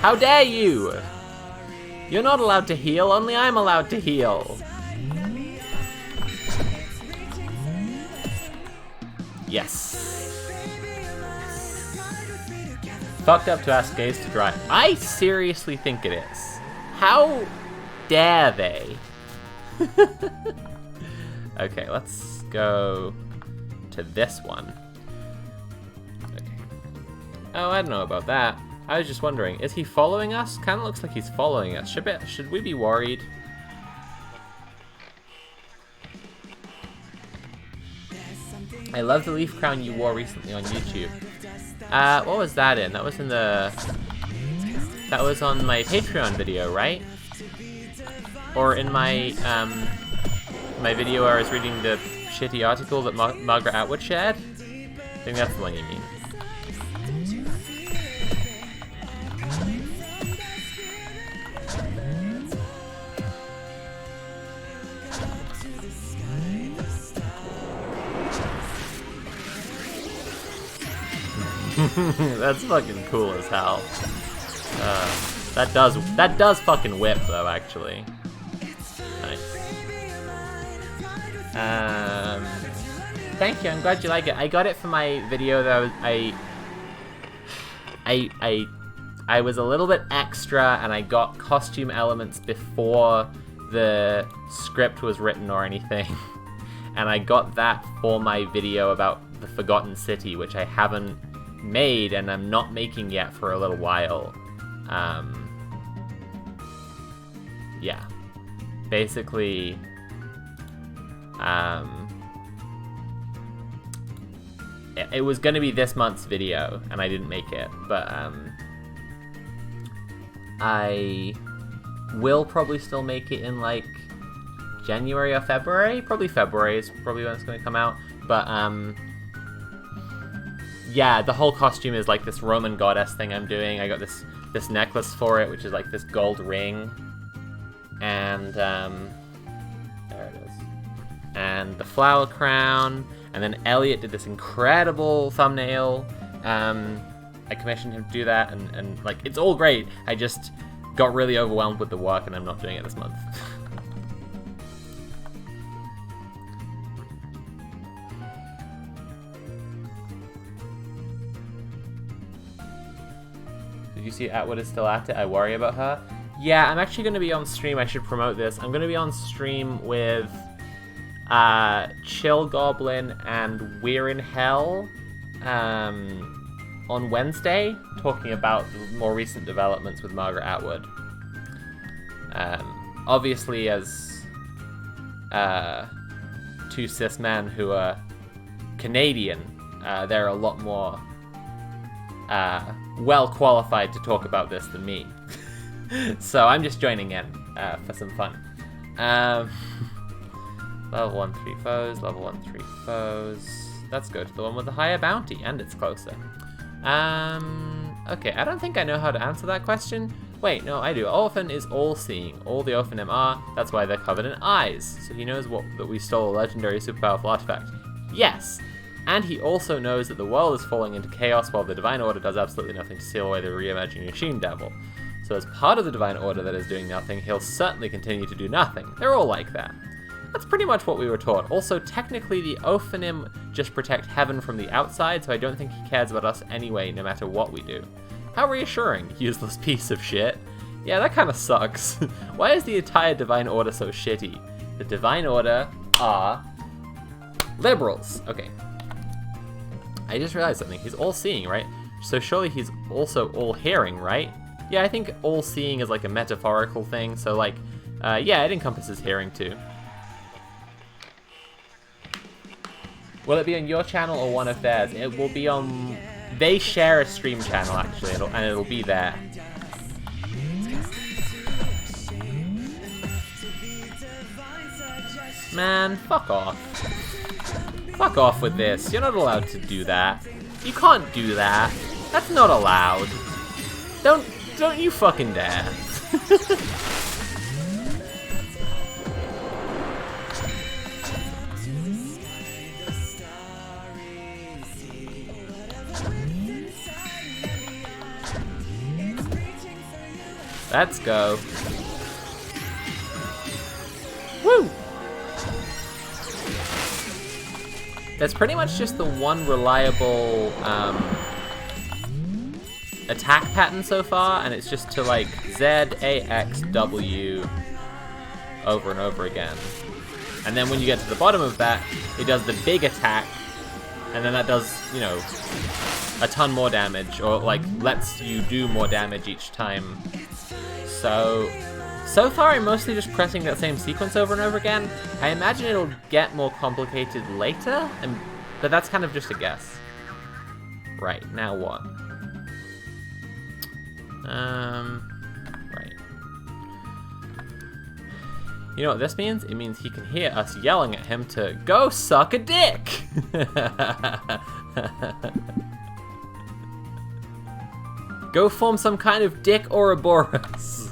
How dare you! You're not allowed to heal, only I'm allowed to heal. Yes. Fucked up to ask gays to drive. I seriously think it is. How dare they? Okay, let's go to this one. Okay. Oh, I don't know about that. I was just wondering, is he following us? Kinda looks like he's following us. Should we be worried? I love the leaf crown you wore recently on YouTube. What was that in? That was in the... That was on my Patreon video, right? Or in my, my video where I was reading the shitty article that Margaret Atwood shared? I think that's the one you mean. That's fucking cool as hell. That does fucking whip though, actually. Nice. Thank you. I'm glad you like it. I got it for my video that I was a little bit extra, and I got costume elements before the script was written or anything. And I got that for my video about the Forgotten City, which I haven't made and I'm not making yet for a little while. Yeah. Basically, it was going to be this month's video, and I didn't make it, but I will probably still make it in, like, January or February. Probably February is probably when it's going to come out, but, yeah, the whole costume is, like, this Roman goddess thing I'm doing. I got this necklace for it, which is, like, this gold ring, and, there it is, and the flower crown. And then Elliot did this incredible thumbnail. I commissioned him to do that, and like, it's all great. I just got really overwhelmed with the work, and I'm not doing it this month. Did you see Atwood is still at it? I worry about her. Yeah, I'm actually going to be on stream. I should promote this. I'm going to be on stream with Chill Goblin and We're in Hell on Wednesday, talking about the more recent developments with Margaret Atwood. Obviously, as two cis men who are Canadian, they're a lot more well qualified to talk about this than me. So I'm just joining in for some fun. Level 1 3 foes, level 1 3 foes. Let's go to the one with the higher bounty, and it's closer. Okay, I don't think I know how to answer that question. Wait, no, I do. Orphan is all-seeing. All the Orphanim are, that's why they're covered in eyes. So he knows that we stole a legendary super powerful artifact. Yes! And he also knows that the world is falling into chaos while the Divine Order does absolutely nothing to seal away the reimagining Machine Devil. So as part of the Divine Order that is doing nothing, he'll certainly continue to do nothing. They're all like that. That's pretty much what we were taught. Also, technically, the Ophanim just protect heaven from the outside, so I don't think he cares about us anyway, no matter what we do. How reassuring, useless piece of shit. Yeah, that kind of sucks. Why is the entire Divine Order so shitty? The Divine Order are liberals. Okay. I just realized something. He's all-seeing, right? So surely he's also all-hearing, right? Yeah, I think all-seeing is like a metaphorical thing, so like, yeah, it encompasses hearing too. Will it be on your channel or one of theirs? It will be on... They share a stream channel, actually, and it'll be there. Man, fuck off. Fuck off with this. You're not allowed to do that. You can't do that. That's not allowed. Don't you fucking dare. Let's go. Woo! There's pretty much just the one reliable attack pattern so far, and it's just to like Z, A, X, W over and over again. And then when you get to the bottom of that, it does the big attack, and then that does, you know, a ton more damage, or like lets you do more damage each time. So far I'm mostly just pressing that same sequence over and over again. I imagine it'll get more complicated later, but that's kind of just a guess. Right, now what? Right. You know what this means? It means he can hear us yelling at him to go suck a dick! Go form some kind of dick Ouroboros.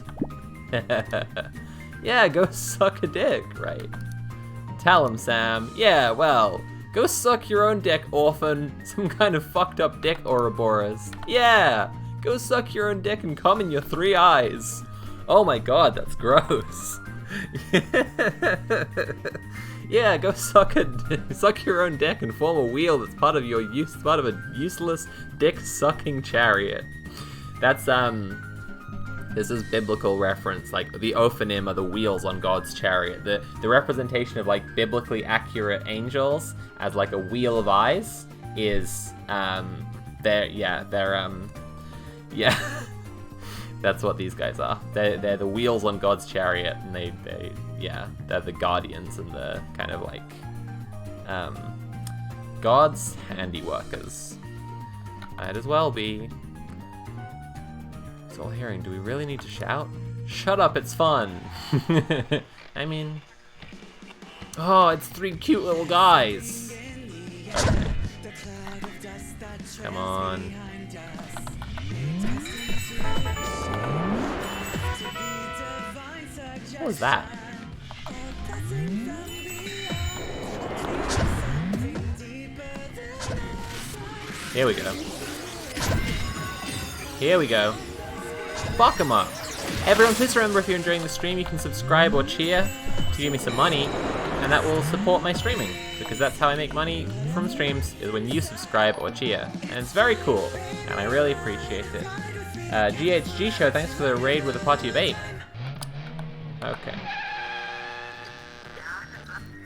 Yeah, go suck a dick, right? Tell him, Sam. Yeah, well, go suck your own dick, orphan. Some kind of fucked up dick Ouroboros. Yeah, go suck your own dick and come in your 3 eyes. Oh my god, that's gross. Yeah, go suck your own dick and form a wheel that's part of part of a useless dick sucking chariot. That's This is biblical reference, like the Ophanim are the wheels on God's chariot. The representation of like biblically accurate angels as like a wheel of eyes is they're that's what these guys are. They're the wheels on God's chariot, and they're the guardians and the kind of like God's handiworkers. Might as well be. It's all hearing. Do we really need to shout? Shut up, it's fun. I mean, oh, it's 3 cute little guys. Okay. Come on. What was that? Here we go. Here we go. Fuck 'em up. Everyone, please remember, if you're enjoying the stream, you can subscribe or cheer to give me some money, and that will support my streaming, because that's how I make money from streams, is when you subscribe or cheer. And it's very cool, and I really appreciate it. GHG Show, thanks for the raid with a party of 8. Okay.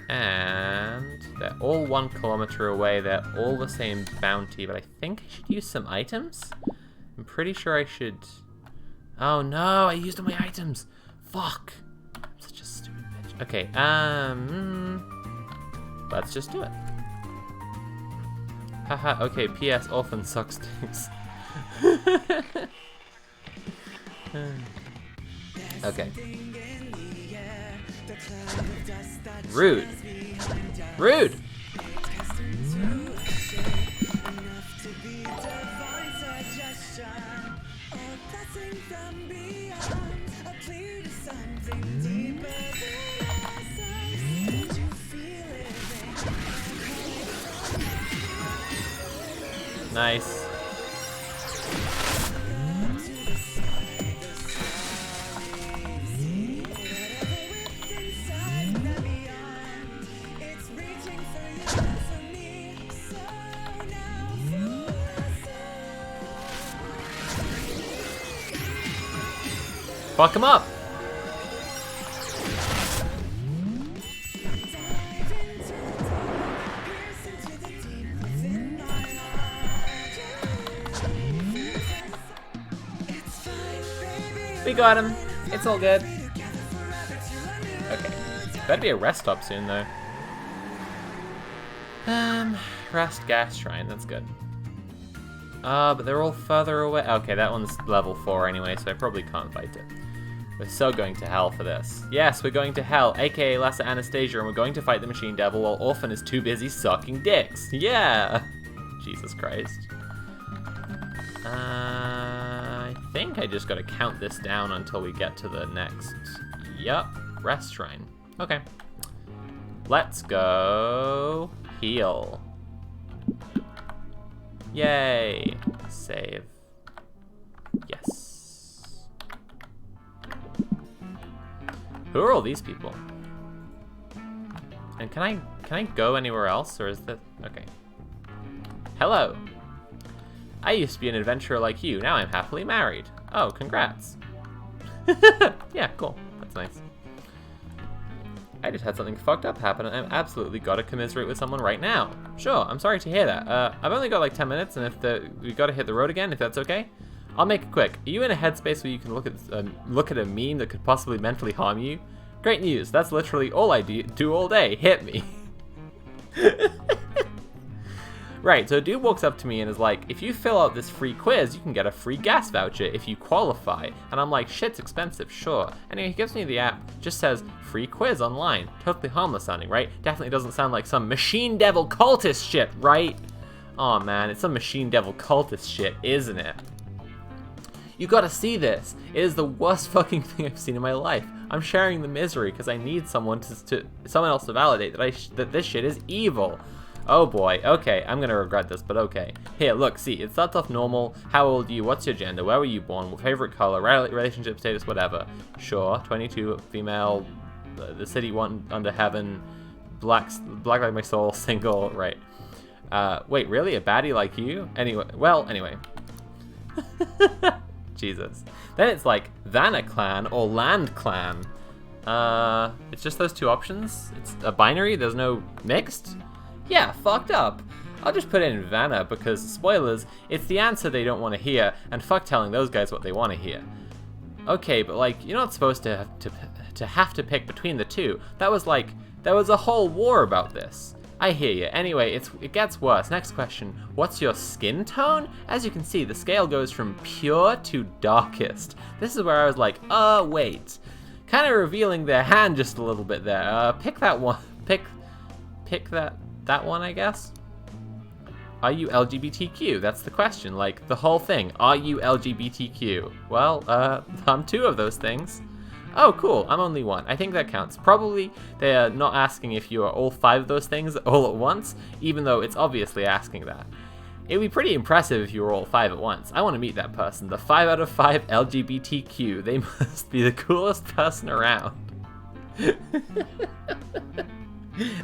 And they're all 1 kilometer away. They're all the same bounty, but I think I should use some items? I'm pretty sure I should... Oh no, I used all my items! Fuck! I'm such a stupid bitch. Okay, let's just do it. Haha, okay, P.S. Orphan sucks dicks. Okay. Rude. Rude! Nice. Fuck him up! We got him. It's all good. Okay. Better be a rest stop soon, though. Rest gas shrine. That's good. But they're all further away. Okay, that one's level 4 anyway, so I probably can't fight it. We're so going to hell for this. Yes, we're going to hell, aka Lesser Anastasia, and we're going to fight the Machine Devil while Orphan is too busy sucking dicks. Yeah! Jesus Christ. I think I just gotta count this down until we get to the next... Yup, rest shrine. Okay. Let's go... heal. Yay! Save. Yes. Who are all these people? And can I go anywhere else, or is that... Okay. Hello. I used to be an adventurer like you. Now I'm happily married. Oh, congrats. Yeah, cool. That's nice. I just had something fucked up happen, and I've absolutely got to commiserate with someone right now. Sure, I'm sorry to hear that. I've only got like 10 minutes, and if we got to hit the road again, if that's okay. I'll make it quick. Are you in a headspace where you can look at a meme that could possibly mentally harm you? Great news. That's literally all I do all day. Hit me. Right, so a dude walks up to me and is like, if you fill out this free quiz, you can get a free gas voucher if you qualify. And I'm like, shit's expensive, sure. Anyway, he gives me the app, just says, free quiz online. Totally harmless sounding, right? Definitely doesn't sound like some Machine Devil cultist shit, right? Aw, man, it's some Machine Devil cultist shit, isn't it? You gotta see this. It is the worst fucking thing I've seen in my life. I'm sharing the misery because I need someone else to validate that this shit is evil. Oh boy, okay, I'm gonna regret this, but okay. Here, look, see, it starts off normal. How old are you? What's your gender? Where were you born? Favorite color? Relationship status? Whatever. Sure, 22, female, the city one under heaven, black like my soul, single, right. Wait, really? A baddie like you? Anyway. Jesus. Then it's like Vanna Clan or Land Clan. It's just those two options? It's a binary? There's no mixed? Yeah, fucked up. I'll just put it in Vanna because, spoilers, it's the answer they don't want to hear, and fuck telling those guys what they want to hear. Okay, but like, you're not supposed to have to pick between the two. That was like, there was a whole war about this. I hear you. Anyway, it gets worse. Next question. What's your skin tone? As you can see, the scale goes from pure to darkest. This is where I was like, wait. Kind of revealing their hand just a little bit there. Pick that one. Pick that one, I guess. Are you LGBTQ? That's the question. Like, the whole thing. Are you LGBTQ? Well, I'm two of those things. Oh, cool. I'm only one. I think that counts. Probably they are not asking if you are all 5 of those things all at once, even though it's obviously asking that. It would be pretty impressive if you were all 5 at once. I want to meet that person. The 5 out of 5 LGBTQ. They must be the coolest person around.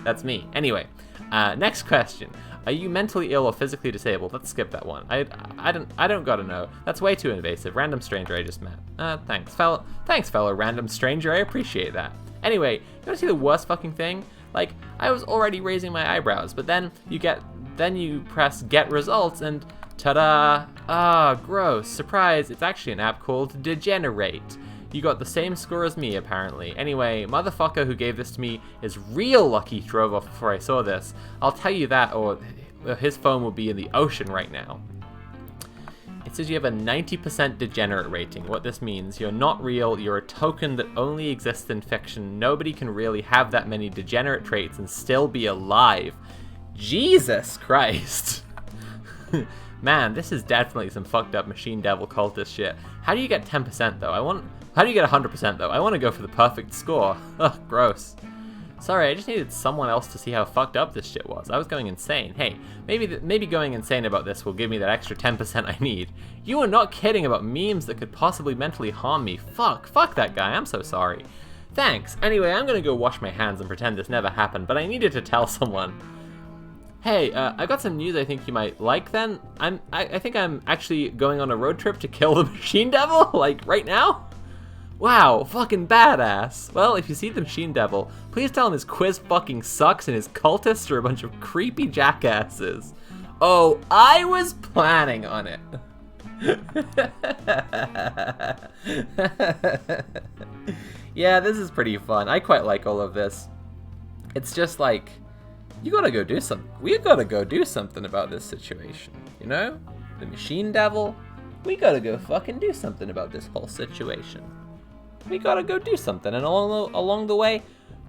That's me. Anyway, next question. Are you mentally ill or physically disabled? Let's skip that one. I don't gotta know. That's way too invasive. Random stranger I just met. Thanks, fellow random stranger. I appreciate that. Anyway, you wanna see the worst fucking thing? Like, I was already raising my eyebrows, but then you press get results and ta-da! Ah, gross. Surprise, it's actually an app called Degenerate. You got the same score as me, apparently. Anyway, motherfucker who gave this to me is real lucky he drove off before I saw this. I'll tell you that, or his phone will be in the ocean right now. It says you have a 90% degenerate rating. What this means, you're not real, you're a token that only exists in fiction. Nobody can really have that many degenerate traits and still be alive. Jesus Christ. Man, this is definitely some fucked up machine devil cultist shit. How do you get 10% though? How do you get 100% though? I want to go for the perfect score. Ugh, gross. Sorry, I just needed someone else to see how fucked up this shit was. I was going insane. Hey, maybe going insane about this will give me that extra 10% I need. You are not kidding about memes that could possibly mentally harm me. Fuck that guy. I'm so sorry. Thanks. Anyway, I'm gonna go wash my hands and pretend this never happened, but I needed to tell someone. Hey, I got some news I think you might like then. I think I'm actually going on a road trip to kill the Machine Devil, like, right now? Wow, fucking badass. Well, if you see the Machine Devil, please tell him his quiz fucking sucks and his cultists are a bunch of creepy jackasses. Oh, I was planning on it. Yeah, this is pretty fun. I quite like all of this. It's just like, we gotta go do something about this situation, you know? The Machine Devil, we gotta go fucking do something about this whole situation. We gotta go do something, and along the way,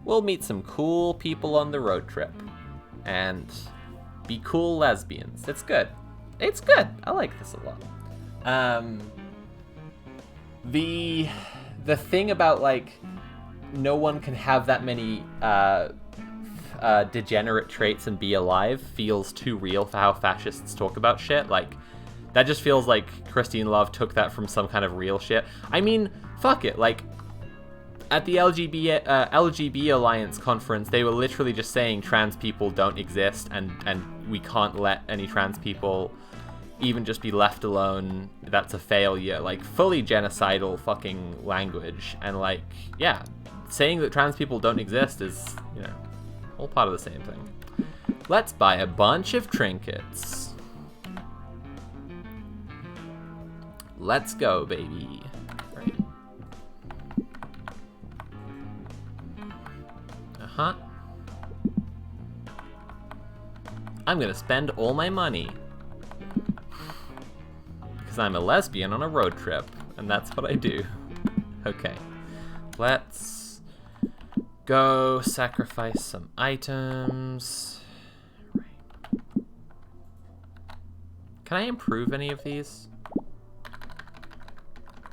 we'll meet some cool people on the road trip. And be cool lesbians. It's good. It's good. I like this a lot. The thing about, like, no one can have that many, degenerate traits and be alive feels too real for how fascists talk about shit. Like, that just feels like Christine Love took that from some kind of real shit. I mean, fuck it. Like, at the LGB Alliance conference, they were literally just saying trans people don't exist and we can't let any trans people even just be left alone. That's a failure. Like, fully genocidal fucking language. And, like, yeah, saying that trans people don't exist is, you know, all part of the same thing. Let's buy a bunch of trinkets. Let's go, baby. Right. Uh-huh. I'm gonna spend all my money. Because I'm a lesbian on a road trip, and that's what I do. Okay. Let's go sacrifice some items. Right. Can I improve any of these?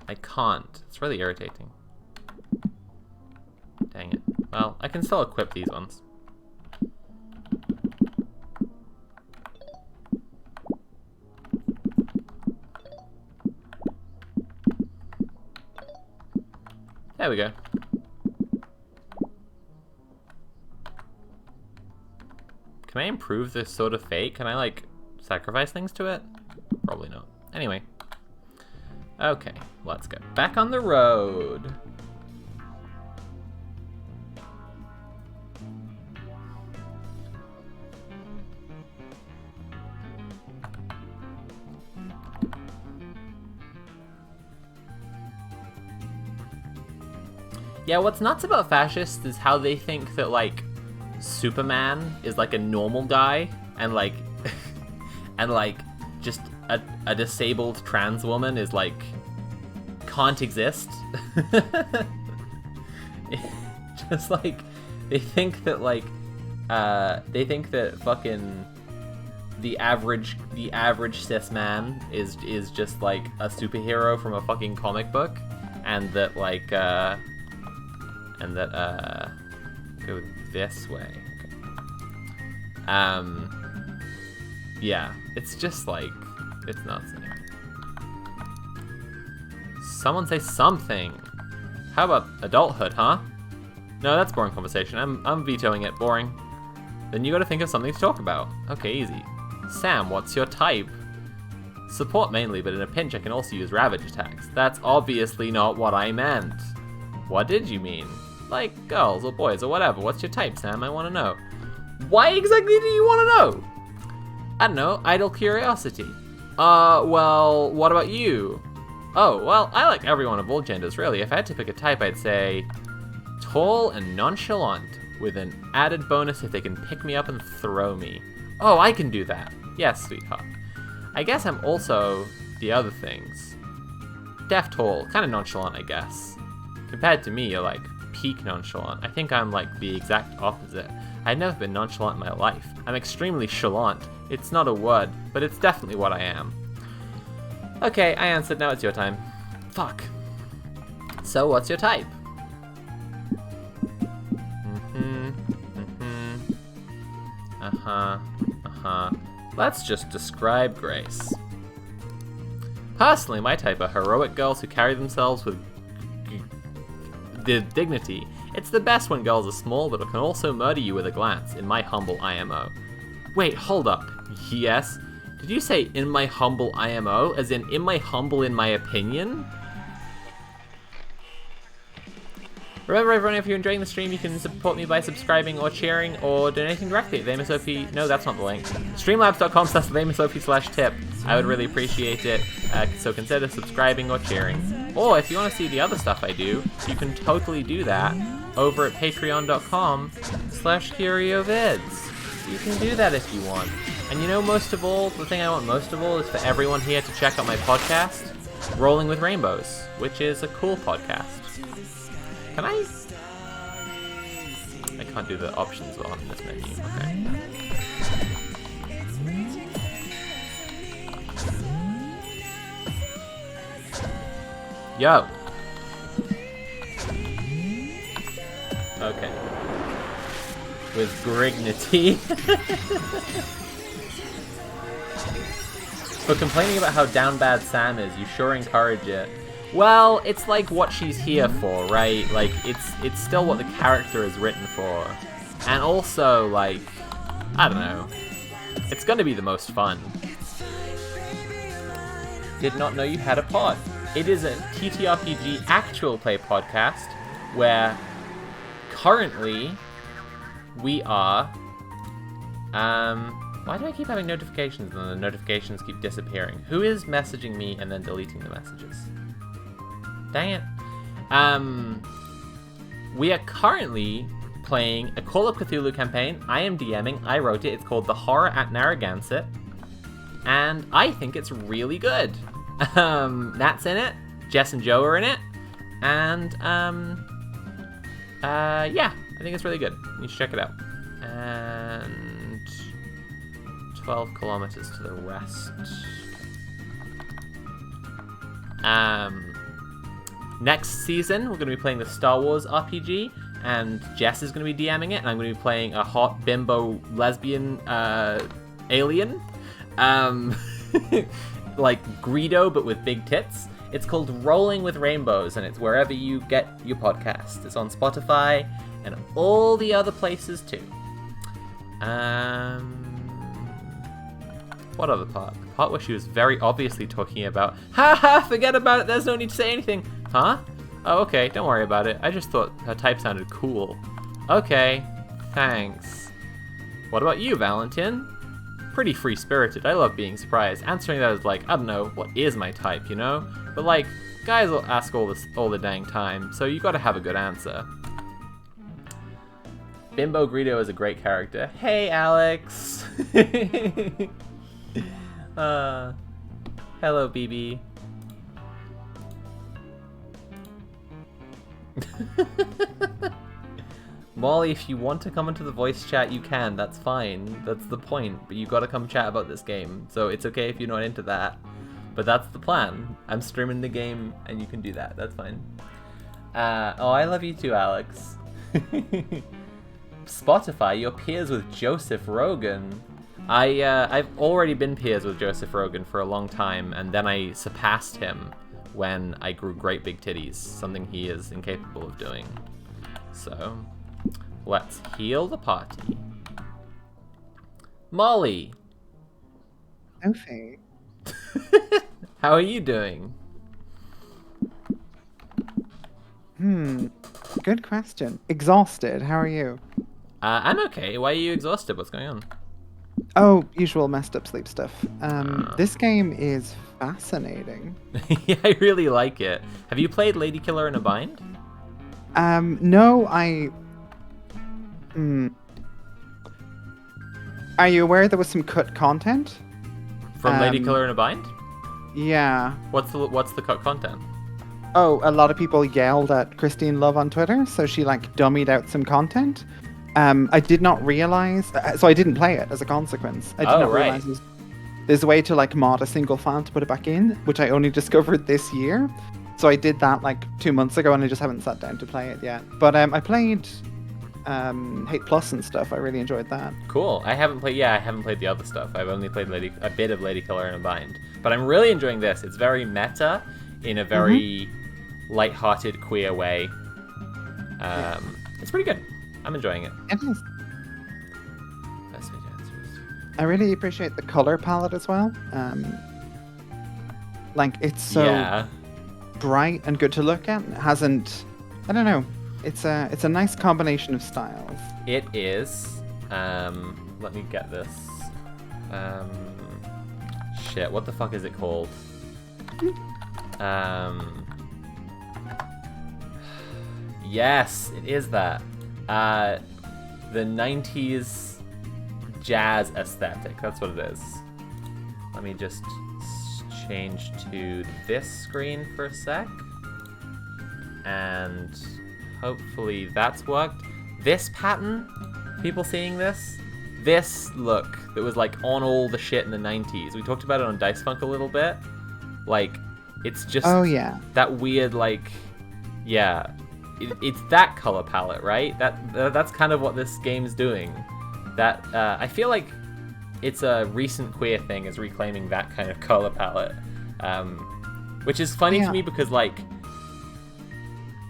I can't. It's really irritating. Dang it. Well, I can still equip these ones. There we go. Can I improve this sort of fate? Can I, like, sacrifice things to it? Probably not. Anyway. Okay, let's go back on the road. Yeah, what's nuts about fascists is how they think that, like, Superman is, like, a normal guy, and, like, and, like, just a disabled trans woman is, like, can't exist. Just, like, they think that, like, fucking the average cis man is just, like, a superhero from a fucking comic book, and that, like, go this way. Okay. Yeah, it's just like, it's nuts. Someone say something. How about adulthood, huh? No, that's boring conversation. I'm vetoing it. Boring. Then you gotta think of something to talk about. Okay, easy. Sam, what's your type? Support mainly, but in a pinch I can also use ravage attacks. That's obviously not what I meant. What did you mean? Like girls or boys or whatever. What's your type, Sam? I want to know. Why exactly do you want to know? I don't know. Idle curiosity. Well, what about you? Oh, well, I like everyone of all genders, really. If I had to pick a type, I'd say tall and nonchalant, with an added bonus if they can pick me up and throw me. Oh, I can do that. Yes, sweetheart. I guess I'm also the other things. Deaf tall, kind of nonchalant, I guess. Compared to me, you're like peak nonchalant. I think I'm like the exact opposite. I've never been nonchalant in my life. I'm extremely chalant. It's not a word, but it's definitely what I am. Okay, I answered, now it's your time. Fuck. So what's your type? Let's just describe Grace. Personally, my type are heroic girls who carry themselves with dignity. It's the best when girls are small, but it can also murder you with a glance, in my humble IMO. Wait, hold up. Yes? Did you say in my humble IMO, as in my humble in my opinion? Remember everyone, if you're enjoying the stream, you can support me by subscribing or cheering or donating directly at TheAmosOP. No, that's not the link. Streamlabs.com/TheAmosOP/tip. I would really appreciate it, so consider subscribing or cheering. Or if you want to see the other stuff I do, you can totally do that over at patreon.com/CurioVids. You can do that if you want. And you know, most of all, the thing I want most of all is for everyone here to check out my podcast, Rolling with Rainbows, which is a cool podcast. Can I can't do the options on this menu. Okay. Yo. Okay. With Grignity. For complaining about how down bad Sam is, you sure encourage it. Well, it's like what she's here for, right? Like, it's still what the character is written for. And also, like, I don't know. It's gonna be the most fun. Did not know you had a pod. It is a TTRPG actual play podcast where currently we are, why do I keep having notifications and the notifications keep disappearing? Who is messaging me and then deleting the messages? Dang it. We are currently playing a Call of Cthulhu campaign. I am DMing. I wrote it. It's called The Horror at Narragansett. And I think it's really good. Nat's in it. Jess and Joe are in it. And, yeah. I think it's really good. You should check it out. And 12 kilometers to the west. Next season, we're going to be playing the Star Wars RPG, and Jess is going to be DMing it, and I'm going to be playing a hot bimbo lesbian alien. Like Greedo, but with big tits. It's called Rolling with Rainbows, and it's wherever you get your podcast. It's on Spotify and all the other places too. What other part? The part where she was very obviously talking about, haha, forget about it, there's no need to say anything. Huh? Oh, okay, don't worry about it. I just thought her type sounded cool. Okay, thanks. What about you, Valentin? Pretty free-spirited. I love being surprised. Answering that is like, I don't know, what is my type, you know? But like, guys will ask all the dang time, so you gotta have a good answer. Bimbo Greedo is a great character. Hey, Alex! Hello, BB. Molly, if you want to come into the voice chat, you can. That's fine. That's the point. But you gotta come chat about this game. So it's okay if you're not into that. But that's the plan. I'm streaming the game, and you can do that. That's fine. Oh, I love you too, Alex. Spotify, you're peers with Joseph Rogan. I've already been peers with Joseph Rogan for a long time, and then I surpassed him when I grew great big titties, something he is incapable of doing. So, let's heal the party. Molly! Okay. How are you doing? Good question. Exhausted. How are you? I'm okay. Why are you exhausted? What's going on? Oh, usual messed up sleep stuff. This game is fascinating. Yeah, I really like it. Have you played Lady Killer in a Bind? No, Are you aware there was some cut content? From Lady Killer in a Bind? Yeah. What's the cut content? Oh, a lot of people yelled at Christine Love on Twitter, so she like dummied out some content. I did not realize, so I didn't play it as a consequence. I did not realize there's a way to like mod a single file to put it back in, which I only discovered this year. So I did that like 2 months ago, and I just haven't sat down to play it yet. But I played Hate Plus and stuff. I really enjoyed that. Cool. I haven't played the other stuff. I've only played a bit of Lady Killer in a Bind. But I'm really enjoying this. It's very meta in a very light-hearted, queer way. It's pretty good. I'm enjoying it. It is. Best way to answer is... I really appreciate the color palette as well. Like it's so bright and good to look at. It hasn't, I don't know. It's a nice combination of styles. It is. Let me get this. Shit, what the fuck is it called? Yes, it is that. The 90s jazz aesthetic. That's what it is. Let me just change to this screen for a sec. And hopefully that's worked. This pattern, people seeing this? This look that was like on all the shit in the 90s. We talked about it on Dice Funk a little bit. Like, it's just that weird, like, it's that color palette, right? That's kind of what this game's doing. That I feel like it's a recent queer thing, is reclaiming that kind of color palette, which is funny to me because like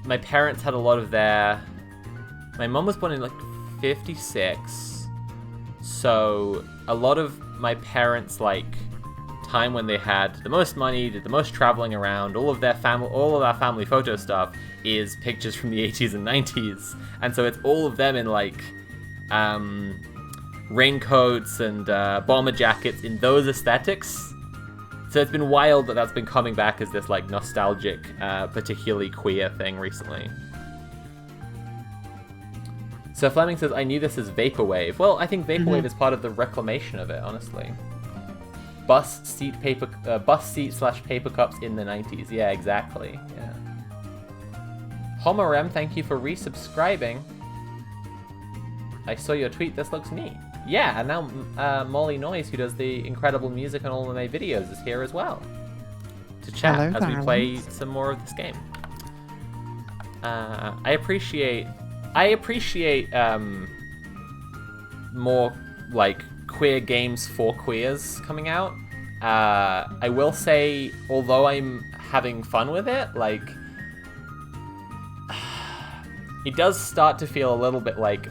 my parents had a lot of their. My mom was born in like 56, so a lot of my parents like time when they had the most money, did the most traveling around, all of our family photo stuff is pictures from the 80s and 90s, and so it's all of them in like raincoats and bomber jackets in those aesthetics. So it's been wild that that's been coming back as this like nostalgic, particularly queer thing recently. So Fleming says, I knew this as Vaporwave. Well, I think Vaporwave is part of the reclamation of it, honestly. Bus seat slash paper cups in the 90s. Yeah, exactly. Yeah. Homerem, thank you for resubscribing. I saw your tweet. This looks neat. Yeah, and now Molly Noise, who does the incredible music on all of my videos, is here as well to chat as we play some more of this game. I appreciate more like queer games for queers coming out. I will say, although I'm having fun with it, like it does start to feel a little bit like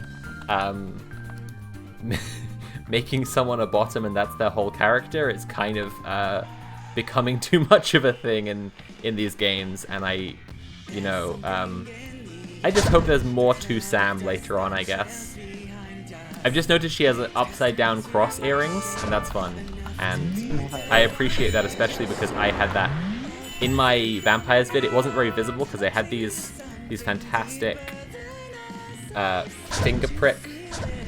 making someone a bottom and that's their whole character is kind of becoming too much of a thing in these games, and I just hope there's more to Sam later on, I guess. I've just noticed she has upside down cross earrings, and that's fun. And I appreciate that, especially because I had that in my vampires vid. It wasn't very visible because I had these fantastic finger prick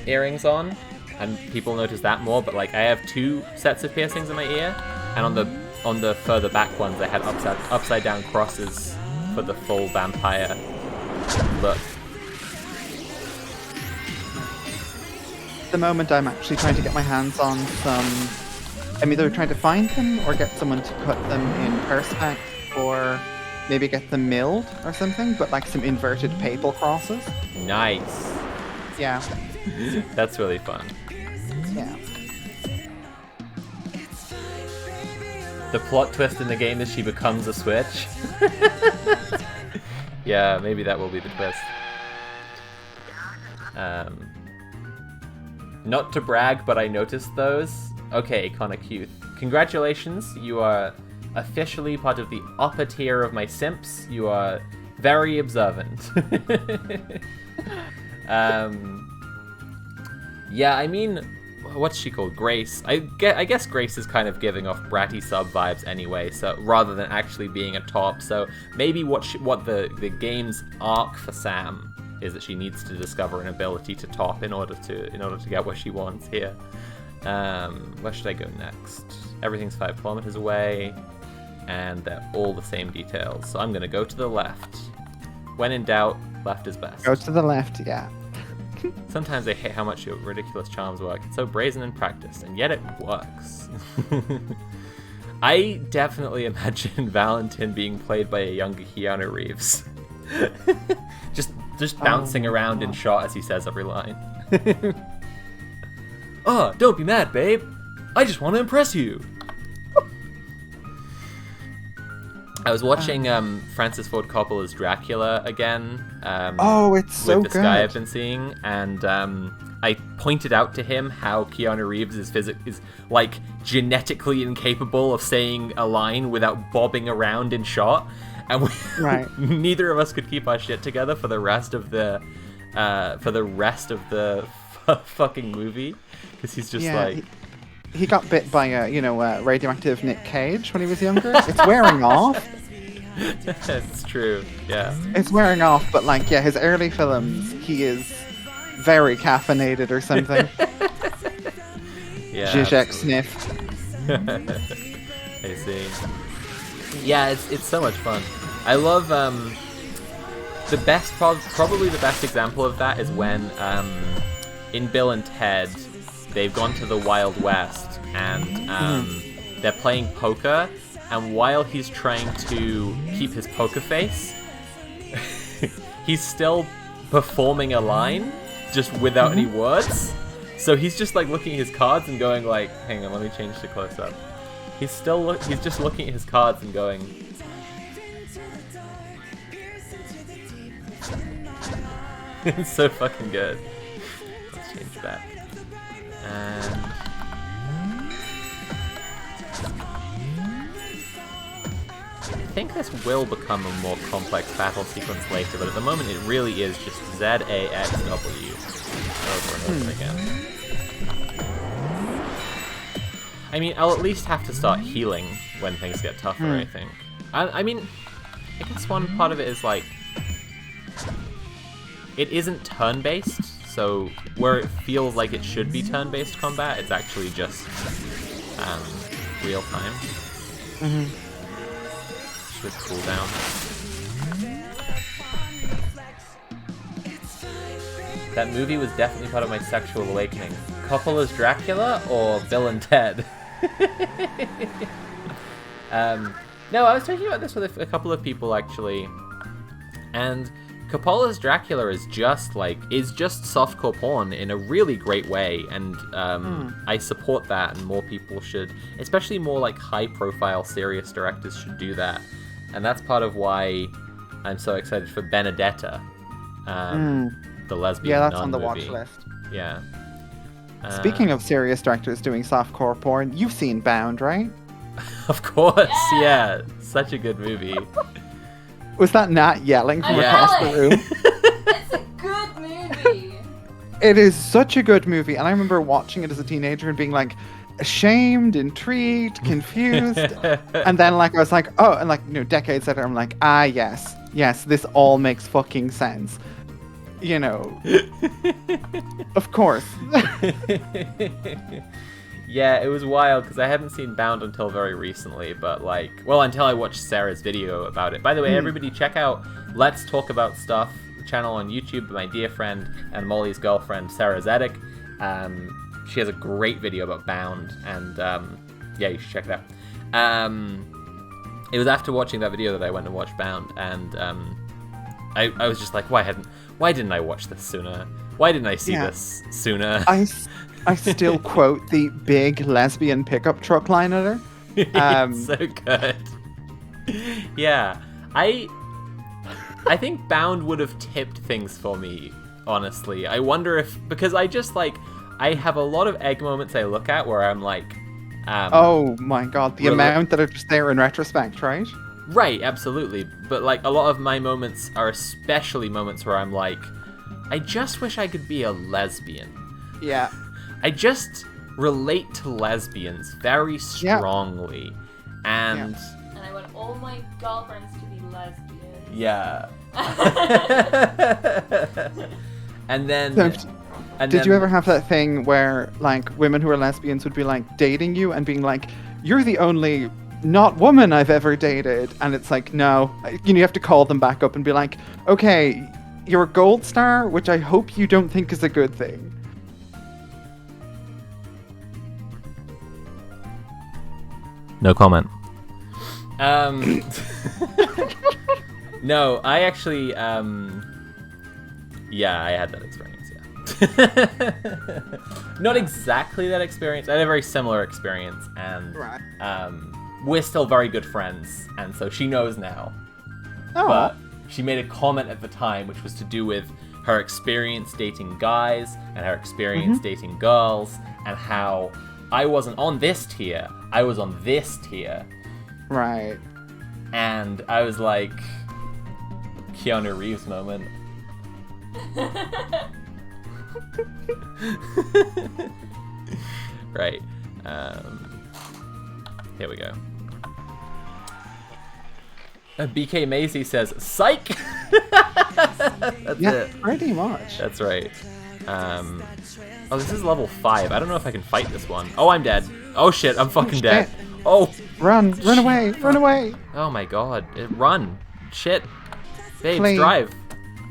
earrings on, and people notice that more. But like, I have 2 sets of piercings in my ear, and on the further back ones, I had upside down crosses for the full vampire look. At the moment, I'm actually trying to get my hands on some. I'm either trying to find them or get someone to cut them in perspex, or maybe get them milled or something, but like some inverted papal crosses. Nice. Yeah. That's really fun. Yeah. The plot twist in the game is she becomes a Switch. Yeah, maybe that will be the twist. Not to brag, but I noticed those. Okay, Connor Cuth. Congratulations, you are officially part of the upper tier of my simps. You are very observant. Yeah, I mean, what's she called? Grace. I guess Grace is kind of giving off bratty sub vibes anyway, so rather than actually being a top. So maybe what the game's arc for Sam is that she needs to discover an ability to top in order to get what she wants here. Where should I go next? Everything's 5 kilometers away, and they're all the same details. So I'm gonna go to the left. When in doubt, left is best. Go to the left, yeah. Sometimes I hate how much your ridiculous charms work. It's so brazen and practiced, and yet it works. I definitely imagine Valentin being played by a younger Keanu Reeves. just bouncing around in shot as he says every line. Oh, don't be mad, babe. I just want to impress you. I was watching Francis Ford Coppola's Dracula again. It's so with this good. guy I've been seeing, and I pointed out to him how Keanu Reeves is like genetically incapable of saying a line without bobbing around in shot, and neither of us could keep our shit together for the rest of the fucking movie, because he's just like. He got bit by radioactive Nick Cage when he was younger. It's wearing off. It's true, yeah. It's wearing off, but his early films, he is very caffeinated or something. Yeah. Zizek sniff. I see. Yeah, it's so much fun. I love probably the best example of that is when in Bill and Ted, they've gone to the Wild West, and they're playing poker, and while he's trying to keep his poker face, he's still performing a line, just without any words. So he's just looking at his cards and going hang on, let me change the close-up. He's just looking at his cards and going... It's so fucking good. Let's change back. And I think this will become a more complex battle sequence later, but at the moment it really is just ZAXW over and over again. I mean, I'll at least have to start healing when things get tougher, I think. I mean, I guess one part of it is it isn't turn-based. So where it feels like it should be turn-based combat, it's actually just real time. Should cool down. That movie was definitely part of my sexual awakening. Coppola's Dracula or Bill and Ted? No, I was talking about this with a couple of people actually, and Coppola's Dracula is just softcore porn in a really great way, and I support that, and more people should, especially more high-profile, serious directors should do that, and that's part of why I'm so excited for Benedetta, the lesbian Yeah, that's nun on the movie. watch list. Yeah, Speaking of serious directors doing softcore porn, you've seen Bound, right? Of course, yeah. Such a good movie. Was that Nat yelling from across the room? It's a good movie. It is such a good movie, and I remember watching it as a teenager and being like ashamed, intrigued, confused, and then like I was like, oh, and like decades later, I'm like, ah, yes, this all makes fucking sense. Of course. Yeah, it was wild because I hadn't seen Bound until very recently, but until I watched Sarah's video about it. By the way, everybody check out Let's Talk About Stuff, the channel on YouTube, my dear friend and Molly's girlfriend, Sarah Zedek. She has a great video about Bound, and yeah, you should check it out. It was after watching that video that I went and watched Bound, and I was just like, why didn't I watch this sooner? Why didn't I see this sooner? I still quote the big lesbian pickup truck line at her. It's so good. Yeah, I think Bound would have tipped things for me, honestly. I wonder because I have a lot of egg moments I look at where I'm like, oh my god, the amount that are just there in retrospect, right? Right, absolutely. But like a lot of my moments are especially moments where I'm like, I just wish I could be a lesbian. Yeah. I just relate to lesbians very strongly. And And I want all my girlfriends to be lesbians. yeah. And then Did you ever have that thing where like women who are lesbians would be like dating you and being like, you're the only not woman I've ever dated, and it's like, no, you have to call them back up and be like, okay, you're a gold star, which I hope you don't think is a good thing. No comment. No, I actually yeah, I had that experience, yeah. Not exactly that experience. I had a very similar experience, and we're still very good friends, and so she knows now. Oh. But she made a comment at the time which was to do with her experience dating guys and her experience dating girls, and how I wasn't on this tier, I was on this tier. Right. And I was like, Keanu Reeves moment. Right. Here we go. BK Macy says, psych! That's it. Pretty much. That's right. Oh, this is level 5. I don't know if I can fight this one. Oh, I'm dead. Oh shit, I'm fucking dead. Oh! Run away, run away! Oh my god, run. Shit. Babes, Please. drive.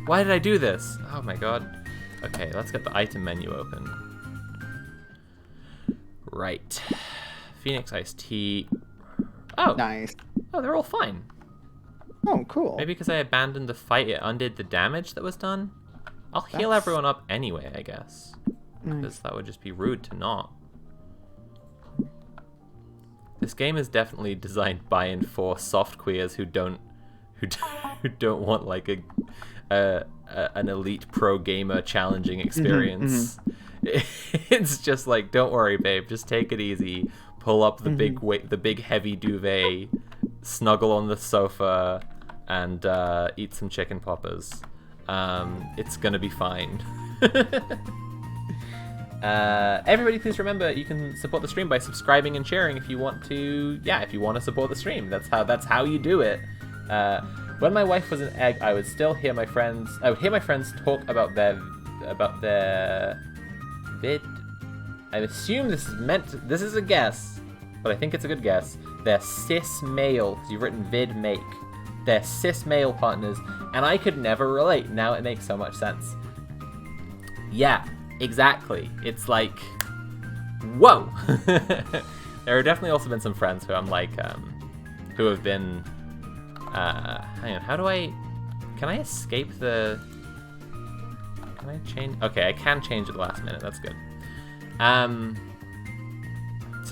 Why did I do this? Oh my god. Okay, let's get the item menu open. Right. Phoenix Iced Tea. Oh. Nice. Oh, they're all fine. Oh, cool. Maybe because I abandoned the fight, it undid the damage that was done? I'll heal everyone up anyway, I guess. Because that would just be rude to not. This game is definitely designed by and for soft queers who don't want like an elite pro gamer challenging experience. It's just like, don't worry, babe, just take it easy. Pull up the big heavy duvet, snuggle on the sofa, and eat some chicken poppers. It's gonna be fine. Everybody, please remember you can support the stream by subscribing and sharing if you want to. Yeah, if you want to support the stream, that's how you do it. When my wife was an egg, I would hear my friends talk about their vid. I assume this is a guess, but I think it's a good guess. They're cis male, because you've written vid make. They're cis male partners, and I could never relate. Now it makes so much sense. Yeah, exactly. It's like, whoa. There have definitely also been some friends who I'm like, who have been, hang on, can I escape can I change? Okay, I can change at the last minute, that's good. Some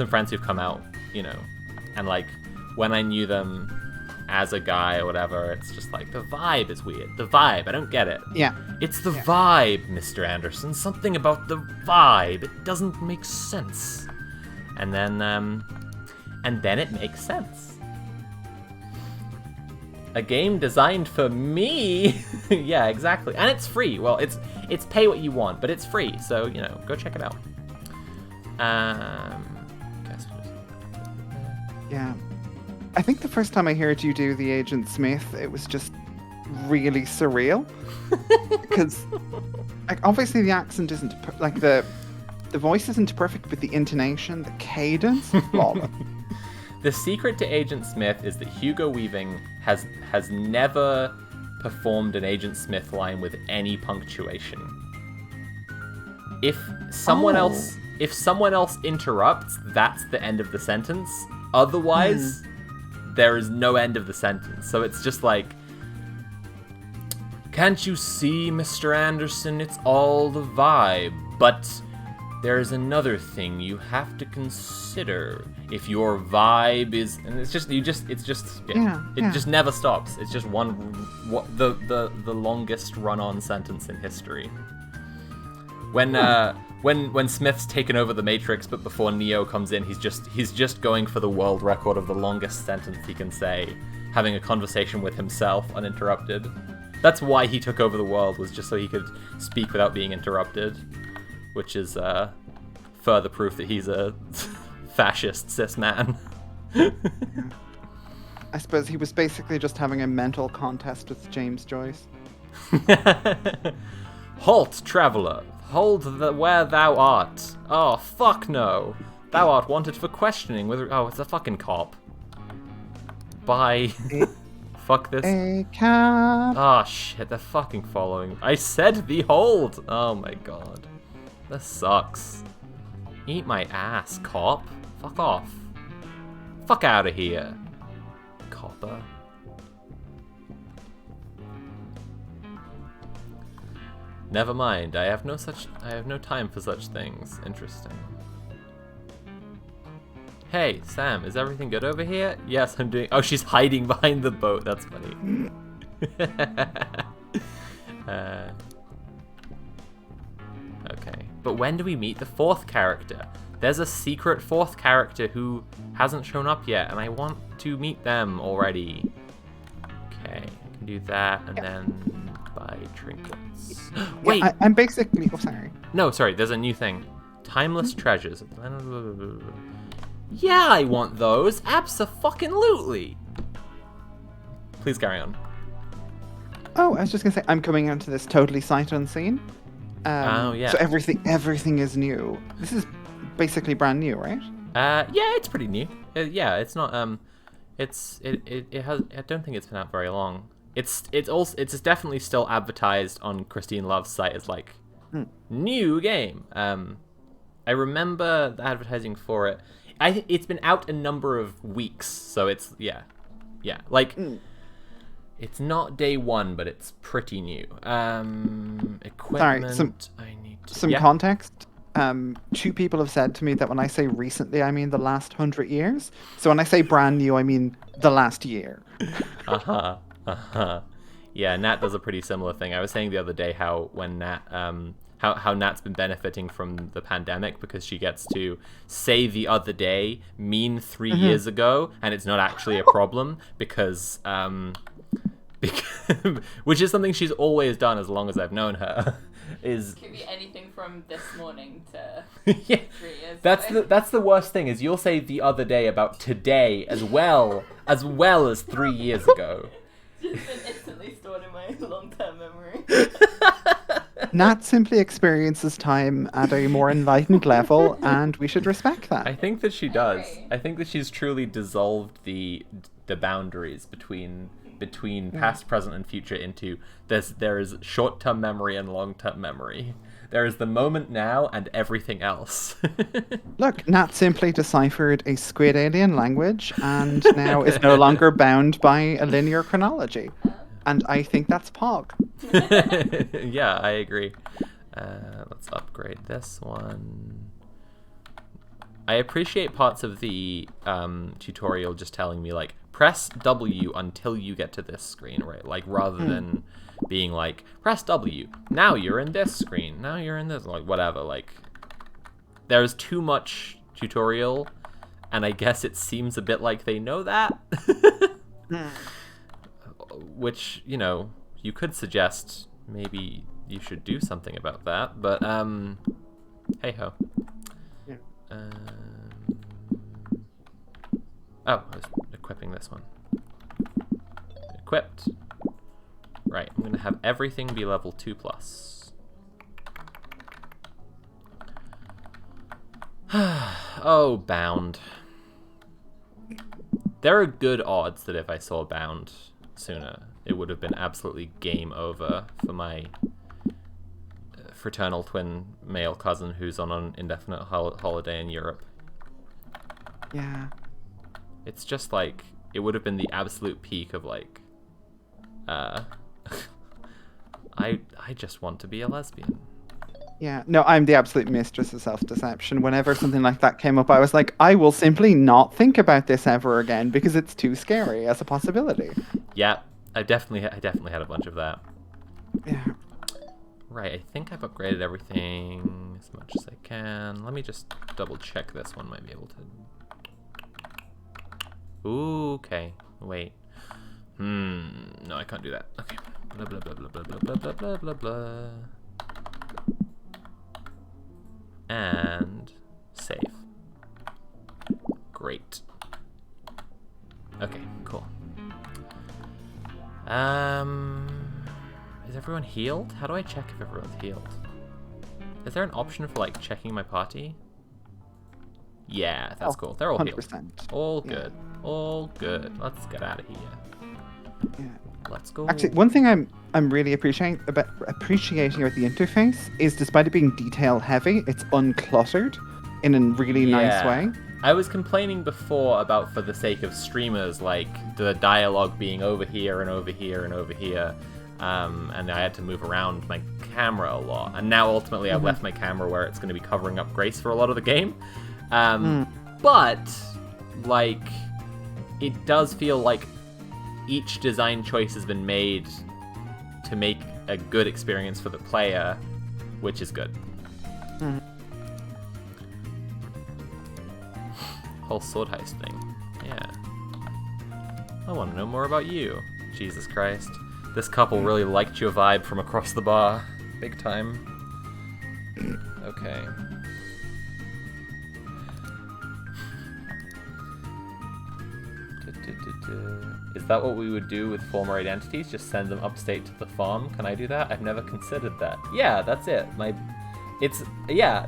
friends who've come out, and like, when I knew them, as a guy or whatever. It's just like, the vibe is weird. The vibe, I don't get it. Yeah. It's the vibe, Mr. Anderson. Something about the vibe. It doesn't make sense. And then it makes sense. A game designed for me. Yeah, exactly. And it's free. Well, it's pay what you want, but it's free. So, you know, go check it out. Yeah. I think the first time I heard you do the Agent Smith, it was just really surreal. Because, like, obviously the accent isn't, like, the voice isn't perfect, but the intonation, the cadence, flawless. The secret to Agent Smith is that Hugo Weaving has never performed an Agent Smith line with any punctuation. If someone else interrupts, that's the end of the sentence. Otherwise, there is no end of the sentence. So it's just like, can't you see, Mr. Anderson? It's all the vibe. But there's another thing you have to consider. If your vibe is, and it just never stops. It's just the longest run-on sentence in history. When Smith's taken over the Matrix, but before Neo comes in, he's just going for the world record of the longest sentence he can say, having a conversation with himself uninterrupted. That's why he took over the world, was just so he could speak without being interrupted, which is further proof that he's a fascist cis man. I suppose he was basically just having a mental contest with James Joyce. Halt, traveller! Hold where thou art. Oh, fuck no. Thou art wanted for questioning with... Oh, it's a fucking cop. Bye. Fuck this. A cop. Oh, shit, they're fucking following. I said behold! Oh my god. This sucks. Eat my ass, cop. Fuck off. Fuck out of here. Copper. Never mind, I have no time for such things. Interesting. Hey, Sam, is everything good over here? Yes, I'm doing... Oh, she's hiding behind the boat. That's funny. Okay. But when do we meet the fourth character? There's a secret fourth character who hasn't shown up yet, and I want to meet them already. Okay, I can do that, and then buy trinkets. Wait! Yeah, I'm basically... Oh, sorry. No, sorry, there's a new thing. Timeless treasures. Yeah, I want those. Abso-fucking-lutely. Please carry on. Oh, I was just gonna say, I'm coming onto this totally sight unseen. Oh, yeah. So everything is new. This is basically brand new, right? Yeah, it's pretty new. Yeah, it's not. It has. I don't think it's been out very long. It's definitely still advertised on Christine Love's site as like new game. I remember the advertising for it. It's been out a number of weeks, so it's yeah, like. It's not day one, but it's pretty new. Equipment. Sorry, some context. 2 people have said to me that when I say recently, I mean the last 100 years. So when I say brand new, I mean the last year. Yeah, Nat does a pretty similar thing. I was saying the other day how when Nat, how Nat's been benefiting from the pandemic because she gets to say the other day mean 3 years ago, and it's not actually a problem because which is something she's always done as long as I've known her. Could be anything from this morning to yeah, 3 years. That's the worst thing is you'll say the other day about today as well as 3 years ago. Just been instantly stored in my long-term memory. Nat simply experiences time at a more enlightened level, and we should respect that. I think that she does. I think that she's truly dissolved the boundaries between past, present, and future into there is short-term memory and long-term memory. There is the moment now and everything else. Look, Nat simply deciphered a squid alien language and now is no longer bound by a linear chronology. And I think that's Pog. Yeah, I agree. Let's upgrade this one. I appreciate parts of the tutorial just telling me, like, press W until you get to this screen, right? Like, rather than being like, press W, now you're in this screen, now you're in this, like, whatever. Like, there's too much tutorial, and I guess it seems a bit like they know that. Which, you know, you could suggest maybe you should do something about that, but, hey-ho. Yeah. Oh, I was equipping this one. Equipped. Right, I'm gonna have everything be level 2+. Oh, bound. There are good odds that if I saw bound sooner, it would have been absolutely game over for my fraternal twin male cousin who's on an indefinite holiday in Europe. Yeah. It's just like, it would have been the absolute peak of like, I just want to be a lesbian. Yeah, no, I'm the absolute mistress of self-deception. Whenever something like that came up, I was like, I will simply not think about this ever again because it's too scary as a possibility. Yeah, I definitely had a bunch of that. Yeah. Right, I think I've upgraded everything as much as I can. Let me just double check this one. Might be able to. Ooh, okay. Wait. No, I can't do that. Okay. Blah blah blah blah blah blah blah blah blah blah. And save. Great. Okay, cool. Is everyone healed? How do I check if everyone's healed? Is there an option for like checking my party? Yeah, that's cool. They're all 100%. healed. All good. All good. Let's get out of here. Yeah. Let's go. Actually, one thing I'm really appreciating about the interface is, despite it being detail heavy, it's uncluttered in a really nice way. I was complaining before about, for the sake of streamers, like the dialogue being over here and over here and over here, and I had to move around my camera a lot. And now ultimately I've left my camera where it's going to be covering up Grace for a lot of the game. But like, it does feel like each design choice has been made to make a good experience for the player, which is good. Whole sword heist thing. Yeah. I want to know more about you. Jesus Christ. This couple really liked your vibe from across the bar. Big time. Okay. Is that what we would do with former identities? Just send them upstate to the farm? Can I do that? I've never considered that. Yeah, that's it.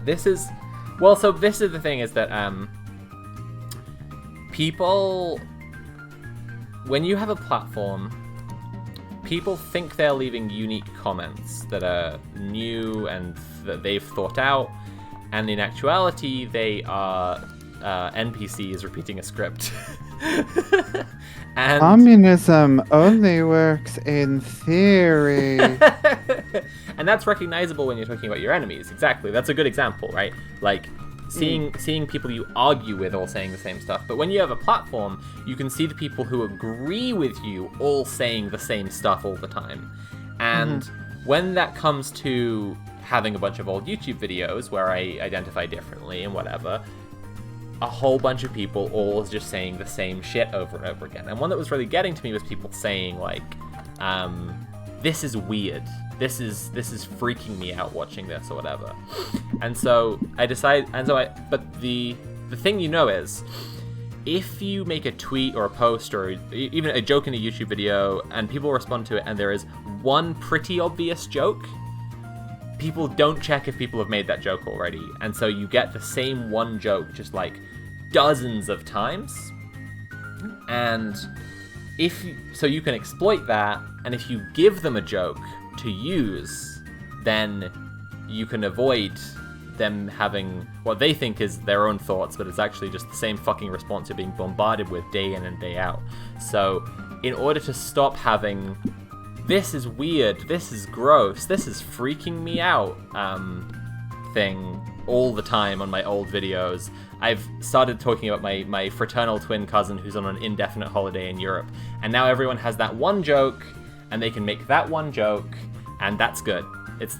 This is... Well, so this is the thing, is that, people... When you have a platform, people think they're leaving unique comments that are new and that they've thought out, and in actuality, they are NPCs repeating a script. And communism only works in theory. And that's recognizable when you're talking about your enemies. Exactly. That's a good example, right? Like, seeing people you argue with all saying the same stuff. But when you have a platform, you can see the people who agree with you all saying the same stuff all the time. And when that comes to having a bunch of old YouTube videos where I identify differently and whatever, a whole bunch of people all just saying the same shit over and over again. And one that was really getting to me was people saying, like, this is weird. This is freaking me out watching this or whatever. And so but the thing is, if you make a tweet or a post or even a joke in a YouTube video and people respond to it and there is one pretty obvious joke, people don't check if people have made that joke already. And so you get the same one joke just like dozens of times. And so you can exploit that, and if you give them a joke to use, then you can avoid them having what they think is their own thoughts, but it's actually just the same fucking response you're being bombarded with day in and day out. So in order to stop having this is weird, this is gross, this is freaking me out thing, all the time on my old videos. I've started talking about my fraternal twin cousin who's on an indefinite holiday in Europe, and now everyone has that one joke, and they can make that one joke, and that's good.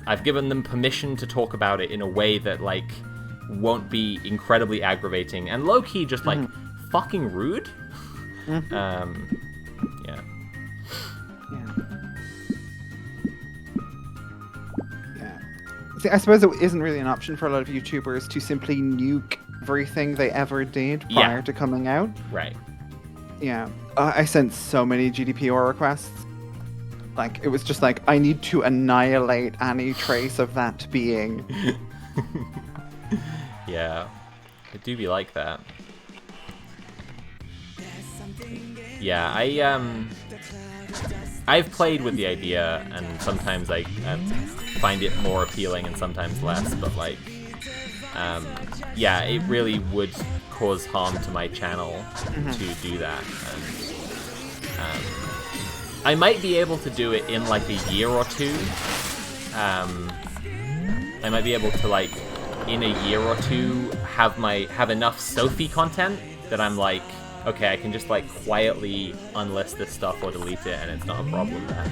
I've given them permission to talk about it in a way that, like, won't be incredibly aggravating and low-key just, like, fucking rude. Yeah. See, I suppose it isn't really an option for a lot of YouTubers to simply nuke everything they ever did prior to coming out. Right. Yeah. I sent so many GDPR requests. Like, it was just like, I need to annihilate any trace of that being. Yeah. It do be like that. Yeah, I've played with the idea, and sometimes I find it more appealing and sometimes less, but, like, yeah, it really would cause harm to my channel to do that, and I might be able to do it in, like, a year or two. I might be able to, like, in a year or two have enough Sophie content that I'm like, okay, I can just, like, quietly unlist this stuff or delete it, and it's not a problem then.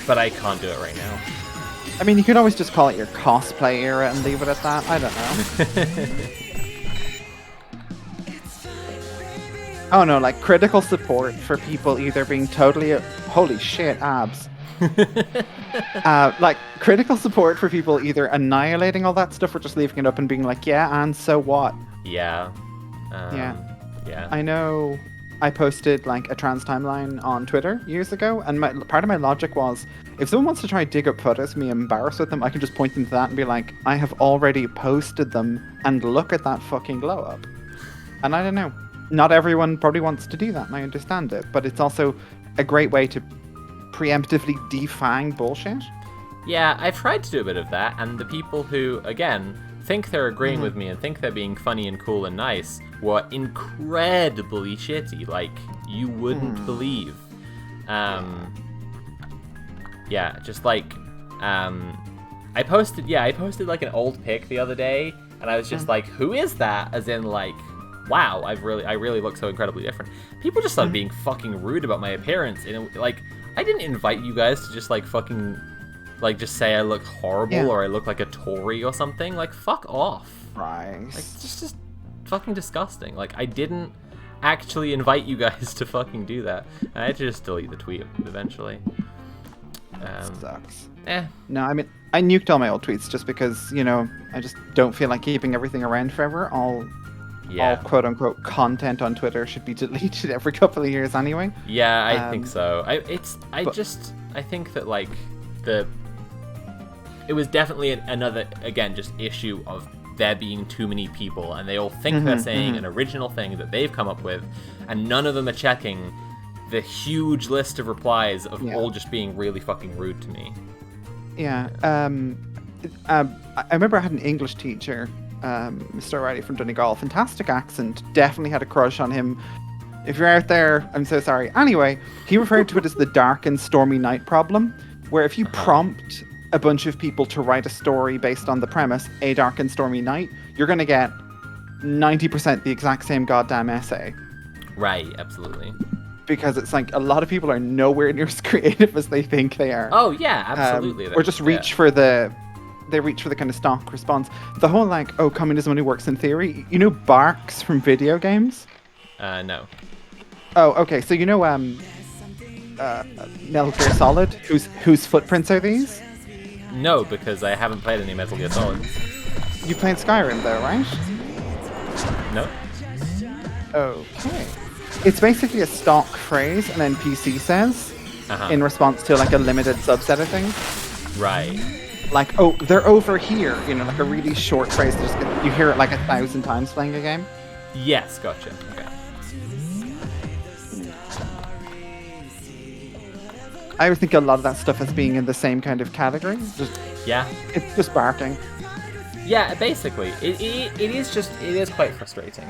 But I can't do it right now. I mean, you could always just call it your cosplay era and leave it at that. I don't know. Oh no, like, critical support for people either being totally... Holy shit, abs. Like, critical support for people either annihilating all that stuff or just leaving it up and being like, yeah, and so what? Yeah. Yeah. I know I posted, like, a trans timeline on Twitter years ago, and part of my logic was, if someone wants to try and dig up photos of me embarrassed with them, I can just point them to that and be like, I have already posted them, and look at that fucking glow up. And I don't know. Not everyone probably wants to do that, and I understand it, but it's also a great way to preemptively defang bullshit. Yeah, I've tried to do a bit of that, and the people who, again, think they're agreeing with me and think they're being funny and cool and nice were incredibly shitty, like, you wouldn't believe. Yeah, just like, I posted like an old pic the other day, and I was just like, who is that? As in, like, wow, I really look so incredibly different. People just started being fucking rude about my appearance, and like, I didn't invite you guys to just, like, fucking, like, just say I look horrible or I look like a Tory or something. Like, fuck off. Right. Like, it's just fucking disgusting. Like, I didn't actually invite you guys to fucking do that. I had to just delete the tweet eventually. Sucks. No, I mean, I nuked all my old tweets just because, you know, I just don't feel like keeping everything around forever. All quote-unquote content on Twitter should be deleted every couple of years anyway. Yeah, I think so. I think that, like, it was definitely another, again, just issue of there being too many people, and they all think they're saying an original thing that they've come up with, and none of them are checking the huge list of replies of all just being really fucking rude to me. Yeah. I remember I had an English teacher, Mr. O'Reilly from Donegal, fantastic accent, definitely had a crush on him. If you're out there, I'm so sorry. Anyway, he referred to it as the dark and stormy night problem, where if you prompt a bunch of people to write a story based on the premise, a dark and stormy night, you're going to get 90% the exact same goddamn essay. Right, absolutely. Because it's like, a lot of people are nowhere near as creative as they think they are. Oh, yeah, absolutely. Or just reach for the kind of stock response. The whole, like, oh, communism only works in theory. You know Barks from video games? No. Oh, okay. So you know Metal Gear Solid? Whose footprints are these? No, because I haven't played any Metal Gear Solid. You played Skyrim though, right? No. Okay. It's basically a stock phrase an NPC says in response to, like, a limited subset of things. Right. Like, oh, they're over here. You know, like a really short phrase. You hear it like 1,000 times playing a game. Yes, gotcha. Okay. I would think a lot of that stuff as being in the same kind of category. It's just barking. Yeah, basically. It is quite frustrating.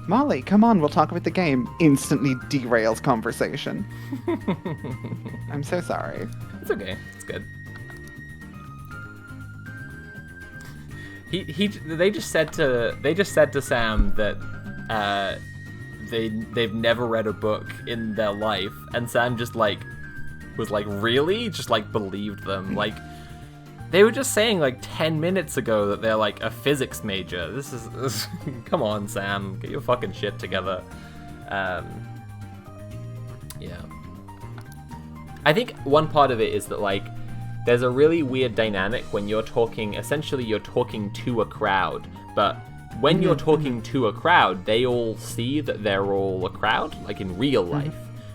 Molly, come on, we'll talk about the game. Instantly derails conversation. I'm so sorry. It's okay. It's good. They just said to Sam that they've never read a book in their life, and Sam just was like, really? Just believed them. They were just saying 10 minutes ago that they're a physics major. This is come on, Sam, get your fucking shit together. Yeah. I think one part of it is that there's a really weird dynamic when you're talking to a crowd, but when you're talking to a crowd, they all see that they're all a crowd, in real life.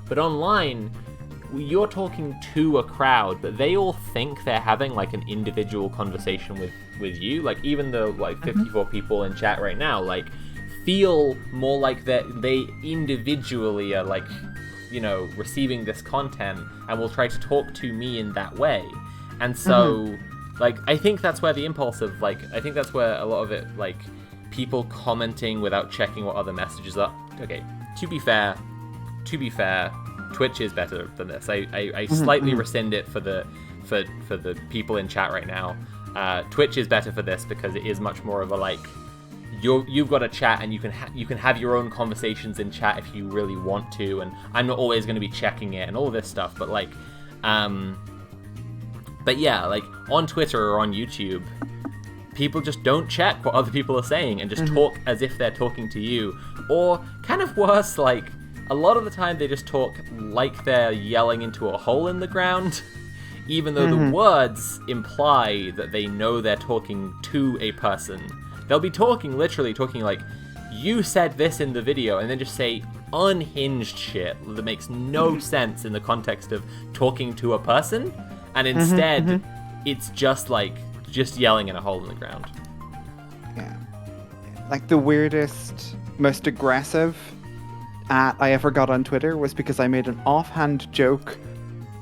But online, you're talking to a crowd, but they all think they're having an individual conversation with you. Even though 54 people in chat right now feel more like that they individually are receiving this content and will try to talk to me in that way. And so I think that's where the impulse of I think that's where a lot of it people commenting without checking what other messages are. Okay, to be fair, Twitch is better than this. I slightly rescind it for the people in chat right now. Twitch is better for this because it is much more of a you've got a chat and you can have your own conversations in chat if you really want to, and I'm not always going to be checking it and all this stuff. But yeah, on Twitter or on YouTube, people just don't check what other people are saying and just talk as if they're talking to you, or kind of worse, a lot of the time they just talk like they're yelling into a hole in the ground, even though the words imply that they know they're talking to a person. They'll be literally talking you said this in the video, and then just say unhinged shit that makes no sense in the context of talking to a person, and instead it's just yelling in a hole in the ground. Yeah. The weirdest, most aggressive I ever got on Twitter was because I made an offhand joke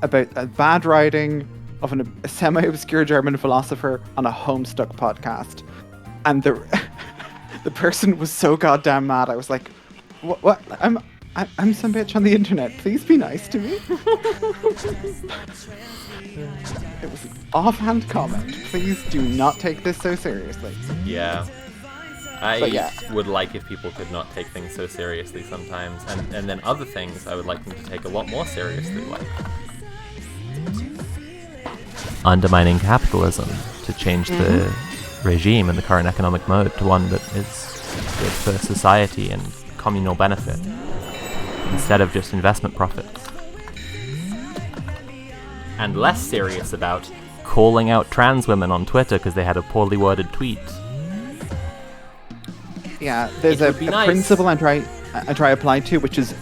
about a bad writing of a semi-obscure German philosopher on a Homestuck podcast, and the person was so goddamn mad. I was like, "What? I'm some bitch on the internet. Please be nice to me." It was an offhand comment. Please do not take this so seriously. Yeah. I would like if people could not take things so seriously sometimes, and then other things I would like them to take a lot more seriously, undermining capitalism to change the regime and the current economic mode to one that is good for society and communal benefit, instead of just investment profits. And less serious about calling out trans women on Twitter because they had a poorly worded tweet. Yeah, there's a principle I try apply to, which is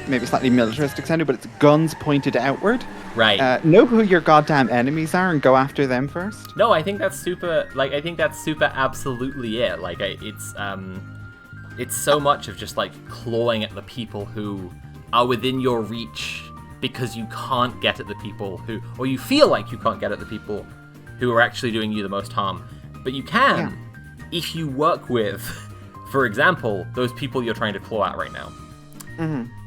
maybe slightly militaristic sounding, but it's guns pointed outward. Right. Know who your goddamn enemies are and go after them first. No, I think that's super. I think that's super. Absolutely, it. It's so much of just clawing at the people who are within your reach because you can't get at the people who, or you feel like you can't get at the people who are actually doing you the most harm, but you can. Yeah. If you work with, for example, those people you're trying to claw at right now.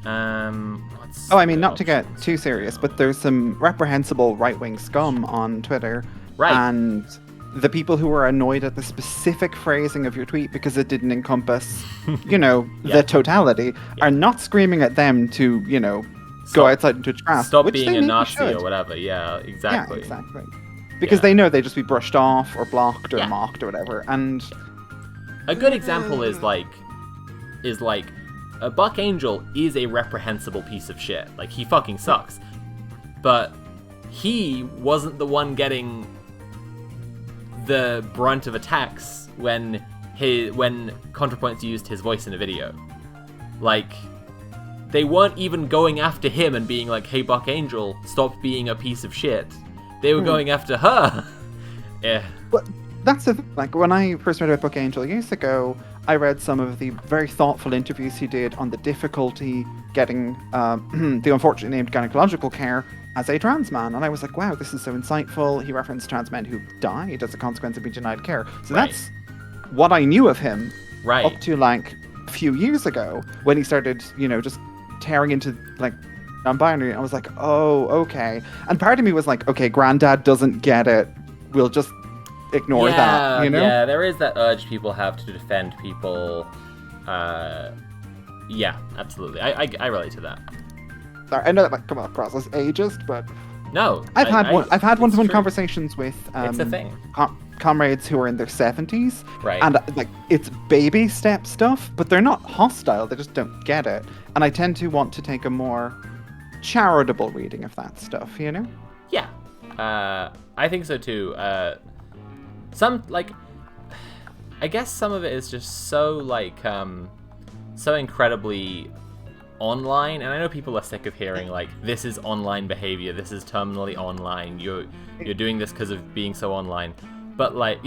Not to get too serious, but there's some reprehensible right-wing scum on Twitter. Right. And the people who are annoyed at the specific phrasing of your tweet because it didn't encompass, the totality, are not screaming at them to, go outside into grass. Stop being a Nazi or whatever. Yeah, exactly. Yeah, exactly. Because they know they just be brushed off or blocked or mocked or whatever. And a good example is a Buck Angel is a reprehensible piece of shit. He fucking sucks. But he wasn't the one getting the brunt of attacks when ContraPoints used his voice in a video. They weren't even going after him and being like, "Hey, Buck Angel, stop being a piece of shit." They were going after her. Yeah. But that's the thing. When I first read about Buck Angel years ago, I read some of the very thoughtful interviews he did on the difficulty getting the unfortunately named gynecological care as a trans man. And I was like, wow, this is so insightful. He referenced trans men who died as a consequence of being denied care. So that's what I knew of him up to a few years ago when he started, just tearing into like non-binary. I was like, oh, okay. And part of me was like, okay, Granddad doesn't get it. We'll just ignore that, Yeah, there is that urge people have to defend people. Yeah, absolutely. I relate to that. Sorry, I know that might come across as ageist, but No, I've had one-to-one true. conversations with It's a thing. Comrades who are in their 70s, Right. and like it's baby step stuff, but they're not hostile. They just don't get it, and I tend to want to take a more charitable reading of that stuff. Yeah, I think so too. I guess some of it is just so so incredibly online, and I know people are sick of hearing like, this is online behavior, this is terminally online, you're doing this because of being so online. But like,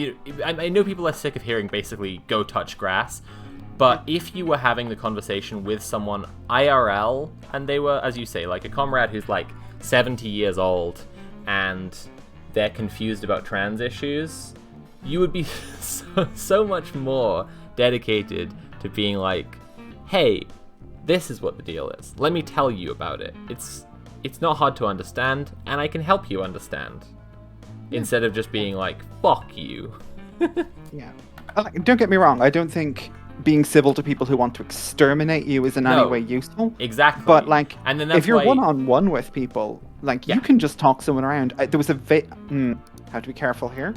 I know people are sick of hearing basically go touch grass. But if you were having the conversation with someone IRL, and they were, as you say, like a comrade who's like 70 years old, and they're confused about trans issues, you would be so much more dedicated to being like, hey, this is what the deal is. Let me tell you about it. It's not hard to understand, and I can help you understand. Instead of just being like, fuck you. Yeah. Don't get me wrong, I don't think being civil to people who want to exterminate you is in any way useful. Exactly. But like, and then that's if you're why... one-on-one with people, like you can just talk someone around. There was have to be careful here.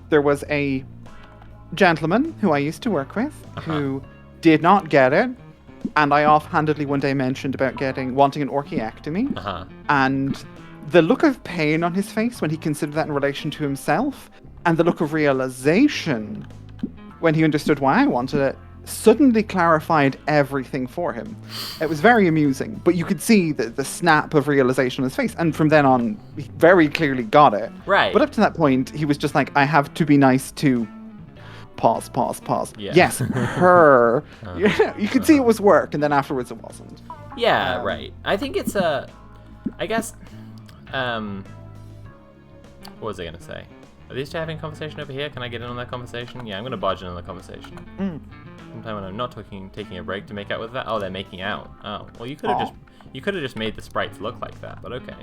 There was a gentleman who I used to work with who did not get it, and I offhandedly one day mentioned about wanting an orchiectomy, and the look of pain on his face when he considered that in relation to himself, and the look of realization when he understood why I wanted it, suddenly clarified everything for him. It was very amusing, but you could see the snap of realization on his face, and from then on, he very clearly got it. Right. But up to that point, he was just like, I have to be nice to... Pause. Yeah. Yes, her. You could see it was work, and then afterwards it wasn't. Yeah, right. I think it's I guess... what was I going to say? Are these two having a conversation over here? Can I get in on that conversation? Yeah, I'm going to barge in on the conversation. Sometime when I'm not taking a break to make out with that. Oh, they're making out. Oh, well, you could have just made the sprites look like that, but okay.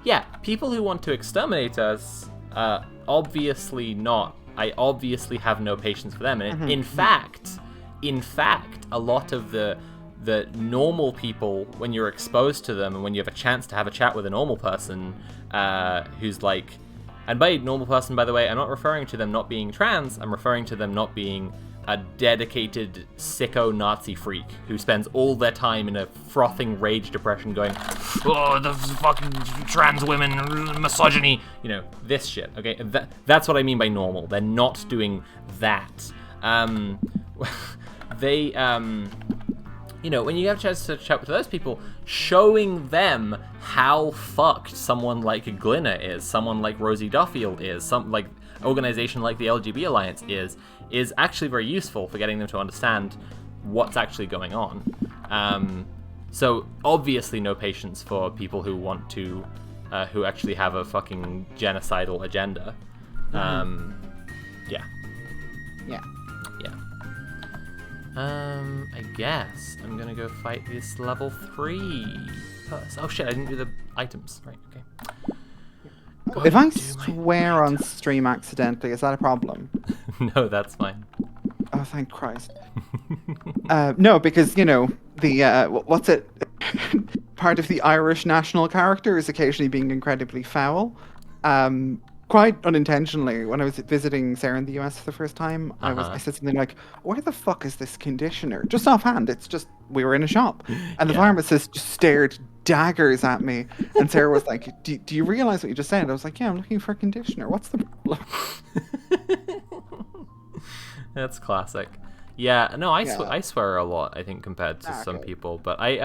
Yeah, people who want to exterminate us, obviously not. I obviously have no patience for them, and in fact, a lot of the normal people, when you're exposed to them and when you have a chance to have a chat with a normal person who's like, and by normal person, by the way, I'm not referring to them not being trans, I'm referring to them not being a dedicated sicko Nazi freak who spends all their time in a frothing rage depression going, oh, the fucking trans women, misogyny, this shit, okay? That's what I mean by normal. They're not doing that. They, when you have a chance to chat with those people, showing them how fucked someone like Glinna is, someone like Rosie Duffield is, some like organization like the LGB Alliance is actually very useful for getting them to understand what's actually going on. So obviously no patience for people who want to, who actually have a fucking genocidal agenda. Yeah. I guess I'm gonna go fight this level 3 person. Oh shit, I didn't do the items. Right, okay. If I swear on stream accidentally, is that a problem? No, that's fine. Oh, thank Christ. No, because, the, what's it? Part of the Irish national character is occasionally being incredibly foul. Quite unintentionally, when I was visiting Sarah in the US for the first time, I said something like, where the fuck is this conditioner? Just offhand, it's just, we were in a shop. And the pharmacist just stared daggers at me. And Sarah was like, do you realize what you just said? I was like, yeah, I'm looking for a conditioner. What's the problem? That's classic. Yeah, no, I swear a lot, I think, compared to some people. But it's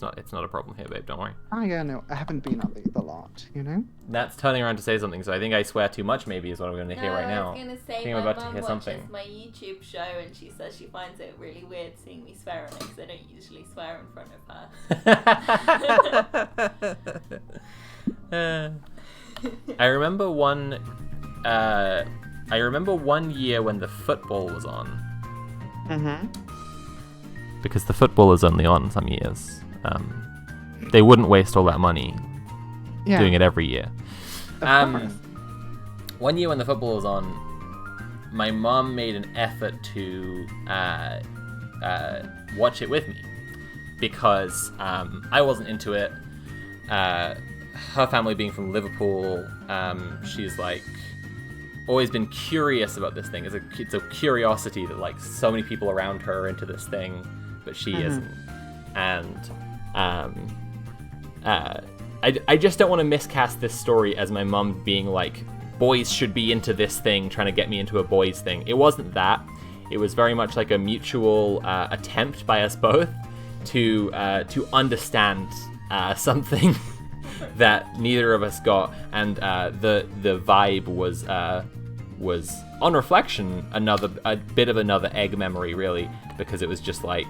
not a problem here, babe. Don't worry. Oh yeah, no, I haven't been on the lot. That's turning around to say something. So I think I swear too much. Maybe is what I'm going to hear right now. I was going to say my mum watches my YouTube show, and she says she finds it really weird seeing me swear on it because I don't usually swear in front of her. I remember one I remember one year when the football was on. Mm-hmm. Because the football is only on some years. They wouldn't waste all that money doing it every year. Of course. One year when the football was on, my mom made an effort to watch it with me because I wasn't into it. Her family being from Liverpool, she's like always been curious about this thing. It's a curiosity that like so many people around her are into this thing, but she isn't. And I just don't want to miscast this story as my mum being like, boys should be into this thing, trying to get me into a boys thing. It wasn't that. It was very much like a mutual attempt by us both to understand something that neither of us got, and the vibe was on reflection a bit of another egg memory, really, because it was just like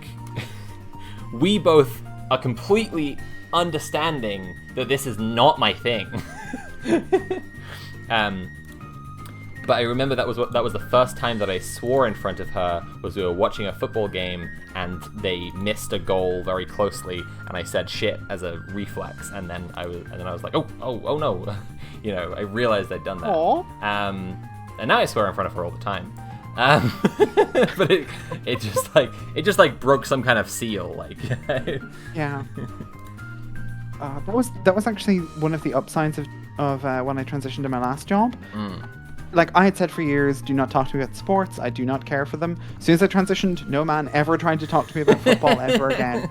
we both are completely understanding that this is not my thing. But I remember that was the first time that I swore in front of her. Was we were watching a football game and they missed a goal very closely, and I said shit as a reflex, and then I was like, oh no, you know, I realized I'd done that. Aww. And now I swear in front of her all the time. But it just broke some kind of seal, like. Yeah. That was actually one of the upsides of when I transitioned to my last job. Like, I had said for years, do not talk to me about sports. I do not care for them. As soon as I transitioned, no man ever tried to talk to me about football ever again.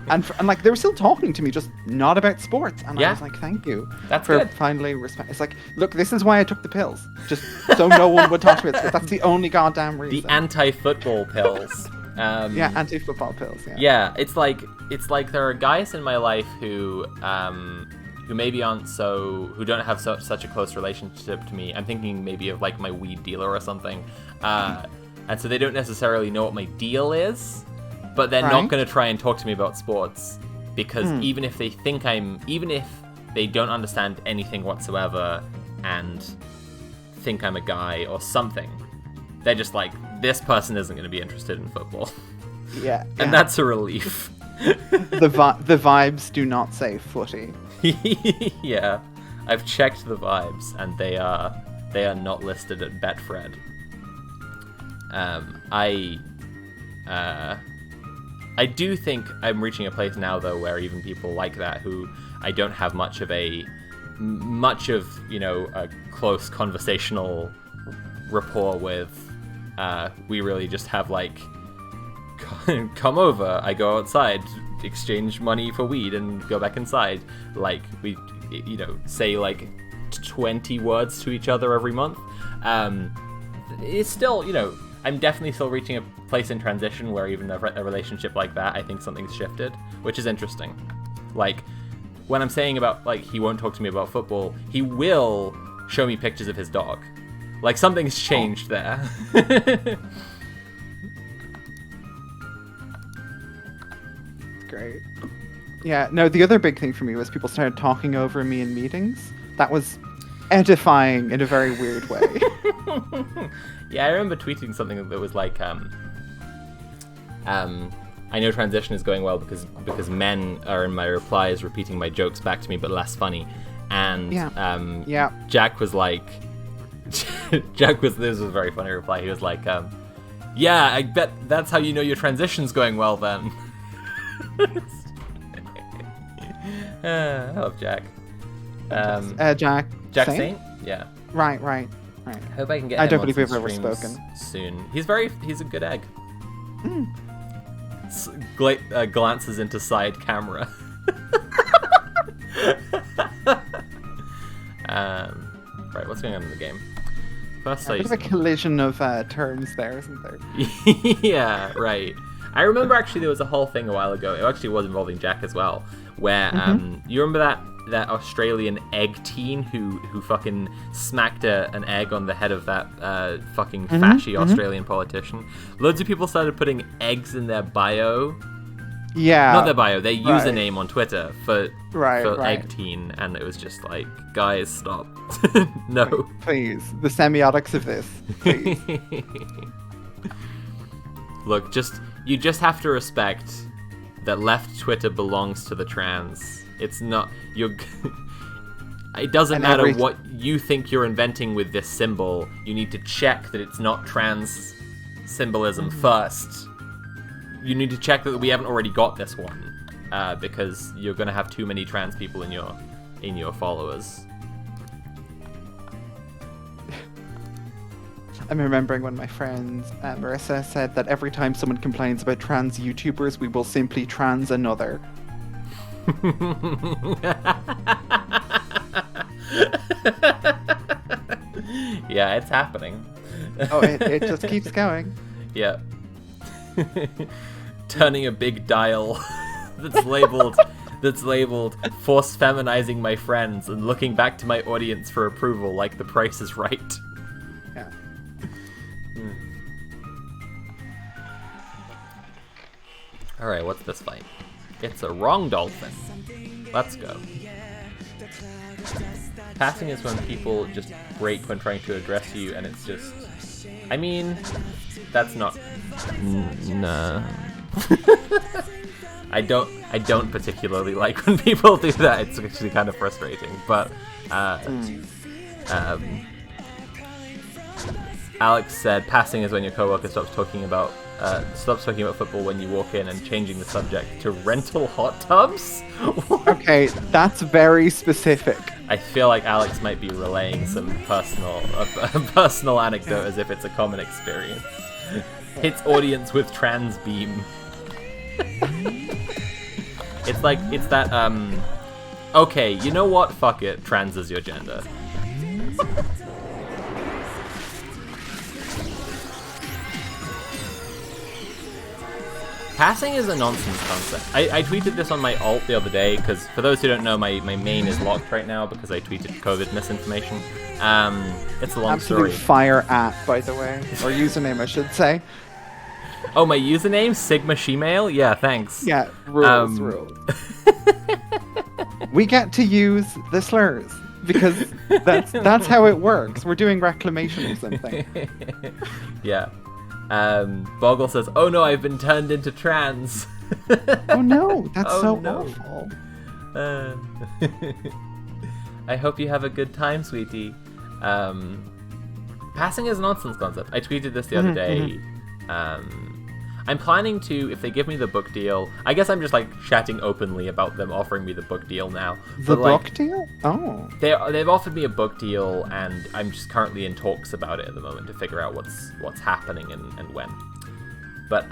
And like, they were still talking to me, just not about sports. And I was like, thank you. That's for good. Finally respect. It's like, look, this is why I took the pills. Just so no one would talk to me. That's the only goddamn reason. The anti-football pills. Yeah, anti-football pills. Yeah. Yeah, it's like there are guys in my life who maybe who don't have such a close relationship to me. I'm thinking maybe of like my weed dealer or something, and so they don't necessarily know what my deal is, but they're not going to try and talk to me about sports because even if they don't understand anything whatsoever and think I'm a guy or something, they're just like, this person isn't going to be interested in football. Yeah. And that's a relief. The vibes do not say footy. Yeah, I've checked the vibes, and they are not listed at Betfred. I do think I'm reaching a place now, though, where even people like that, who I don't have much of a close conversational rapport with, we really just have like, come over, I go outside, exchange money for weed, and go back inside. Like, we, say like 20 words to each other every month. It's still, I'm definitely still reaching a place in transition where even a relationship like that, I think something's shifted, which is interesting. Like, when I'm saying about, like, he won't talk to me about football, he will show me pictures of his dog. Like, something's changed there. Great. Yeah, no, the other big thing for me was people started talking over me in meetings. That was edifying in a very weird way. Yeah, I remember tweeting something that was like, I know transition is going well because men are in my replies repeating my jokes back to me, but less funny. And Jack was like, this was a very funny reply. He was like, yeah, I bet that's how you know your transition's going well then. I love Jack. Jack Saint? Yeah. Right. I hope I can get I him don't on believe some we've ever streams spoken. soon. He's a good egg. Glances into side camera. Right, what's going on in the game? First, a bit of a collision of terms there, isn't there? Yeah, right. I remember actually there was a whole thing a while ago. It actually was involving Jack as well, where you remember that Australian egg teen who fucking smacked an egg on the head of that fucking fashy Australian politician. Loads of people started putting eggs in their bio Yeah. Not their bio, their username on Twitter for right. Eggteen, and it was just like, guys, stop. No. Please. The semiotics of this. Please. Look, you just have to respect that left Twitter belongs to the trans. It's not it doesn't matter what you think you're inventing with this symbol. You need to check that it's not trans symbolism first. You need to check that we haven't already got this one, because you're gonna have too many trans people in your followers. I'm remembering when my friend Marissa said that every time someone complains about trans YouTubers, we will simply trans another. Yeah, it's happening. Oh, it just keeps going. Yeah. Turning a big dial that's labeled force feminizing my friends and looking back to my audience for approval like The Price is Right. Yeah. Alright, what's this fight? It's a wrong dolphin. Let's go. Passing is when people just break when trying to address you, and it's just... I mean, that's not... Nah. I don't particularly like when people do that. It's actually kind of frustrating, but... Alex said, passing is when your coworker stops talking about football when you walk in and changing the subject to rental hot tubs? Okay, that's very specific. I feel like Alex might be relaying some personal anecdote as if it's a common experience. Hits audience with trans beam. It's that, okay, you know what? Fuck it. Trans is your gender. Passing is a nonsense concept. I tweeted this on my alt the other day, because for those who don't know, my main is locked right now because I tweeted COVID misinformation. It's a long story. Fire at, by the way. Or username, I should say. Oh, my username? Sigma Shemale? Yeah, thanks. Yeah, rules. We get to use the slurs, because that's how it works. We're doing reclamation or something. Yeah. Boggle says, "Oh no, I've been turned into trans." Oh no, that's awful. I hope you have a good time, sweetie. Passing is a nonsense concept. I tweeted this the other day. I'm planning to, if they give me the book deal, I guess I'm just like chatting openly about them offering me the book deal now. The book deal? Oh. They've offered me a book deal, and I'm just currently in talks about it at the moment to figure out what's happening and when. But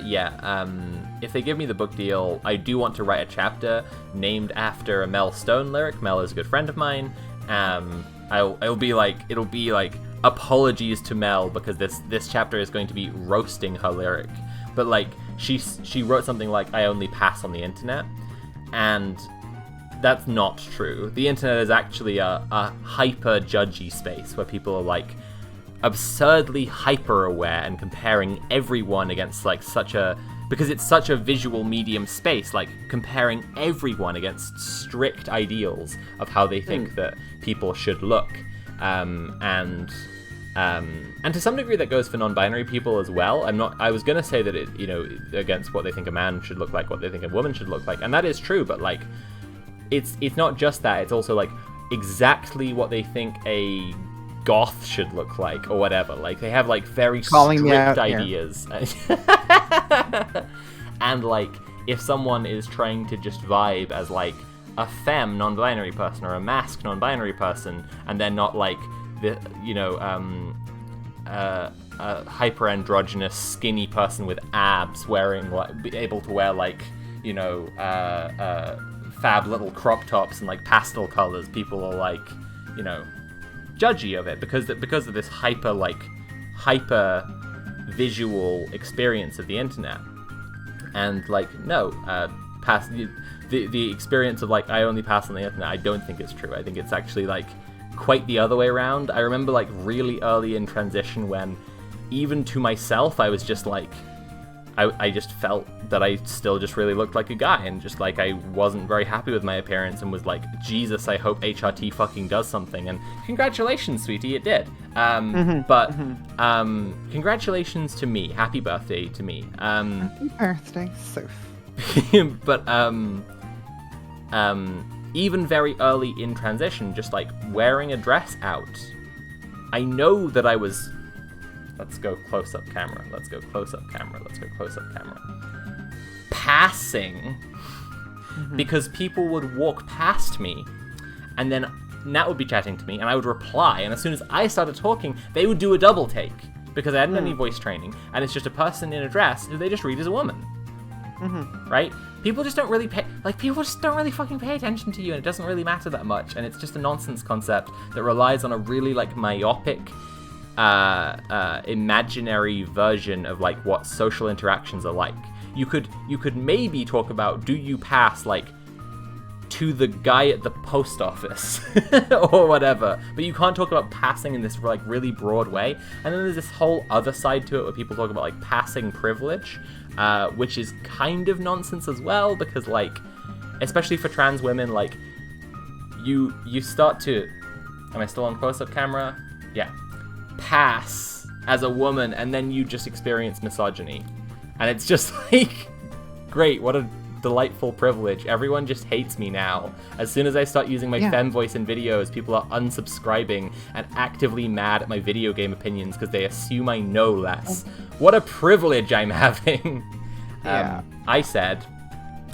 yeah, if they give me the book deal, I do want to write a chapter named after a Mel Stone lyric. Mel is a good friend of mine. It'll be like apologies to Mel, because this chapter is going to be roasting her lyric. But like she wrote something like, "I only pass on the internet," and that's not true. The internet is actually a hyper judgy space where people are like absurdly hyper aware and comparing everyone against like because it's such a visual medium space, like comparing everyone against strict ideals of how they think that people should look. And to some degree that goes for non-binary people as well. I was gonna say that it, against what they think a man should look like, what they think a woman should look like, and that is true, but like, it's not just that, it's also like exactly what they think a goth should look like, or whatever. Like, they have like very strict ideas. And like, if someone is trying to just vibe as like a femme non-binary person or a masc non-binary person, and they're not like the a hyper androgynous skinny person with abs wearing able to wear like fab little crop tops and like pastel colors, people are like judgy of it because of this hyper visual experience of the internet. And like, no, the experience of like, I only pass on the internet, I don't think it's true. I think it's actually like quite the other way around. I remember like really early in transition when even to myself I was just like, I just felt that I still just really looked like a guy, and just like I wasn't very happy with my appearance, and was like, Jesus, I hope HRT fucking does something. And congratulations, sweetie, it did. Congratulations to me. Happy birthday to me. Happy birthday, Soph. But even very early in transition, just like wearing a dress out, I know that I was. Let's go close-up camera. Passing. Because people would walk past me, and then Nat would be chatting to me, and I would reply, and as soon as I started talking, they would do a double take, because I hadn't any voice training, and it's just a person in a dress who they just read as a woman. Right? People just don't really fucking pay attention to you, and it doesn't really matter that much, and it's just a nonsense concept that relies on a really, like, myopic, imaginary version of, like, what social interactions are like. You could maybe talk about, do you pass, like, to the guy at the post office or whatever, but you can't talk about passing in this, like, really broad way. And then there's this whole other side to it where people talk about, like, passing privilege, which is kind of nonsense as well, because, like, especially for trans women, like, you start to, am I still on close-up camera? Yeah. Pass as a woman, and then you just experience misogyny. And it's just like, great, what a delightful privilege. Everyone just hates me now. As soon as I start using my femme voice in videos, people are unsubscribing and actively mad at my video game opinions because they assume I know less. What a privilege I'm having. I said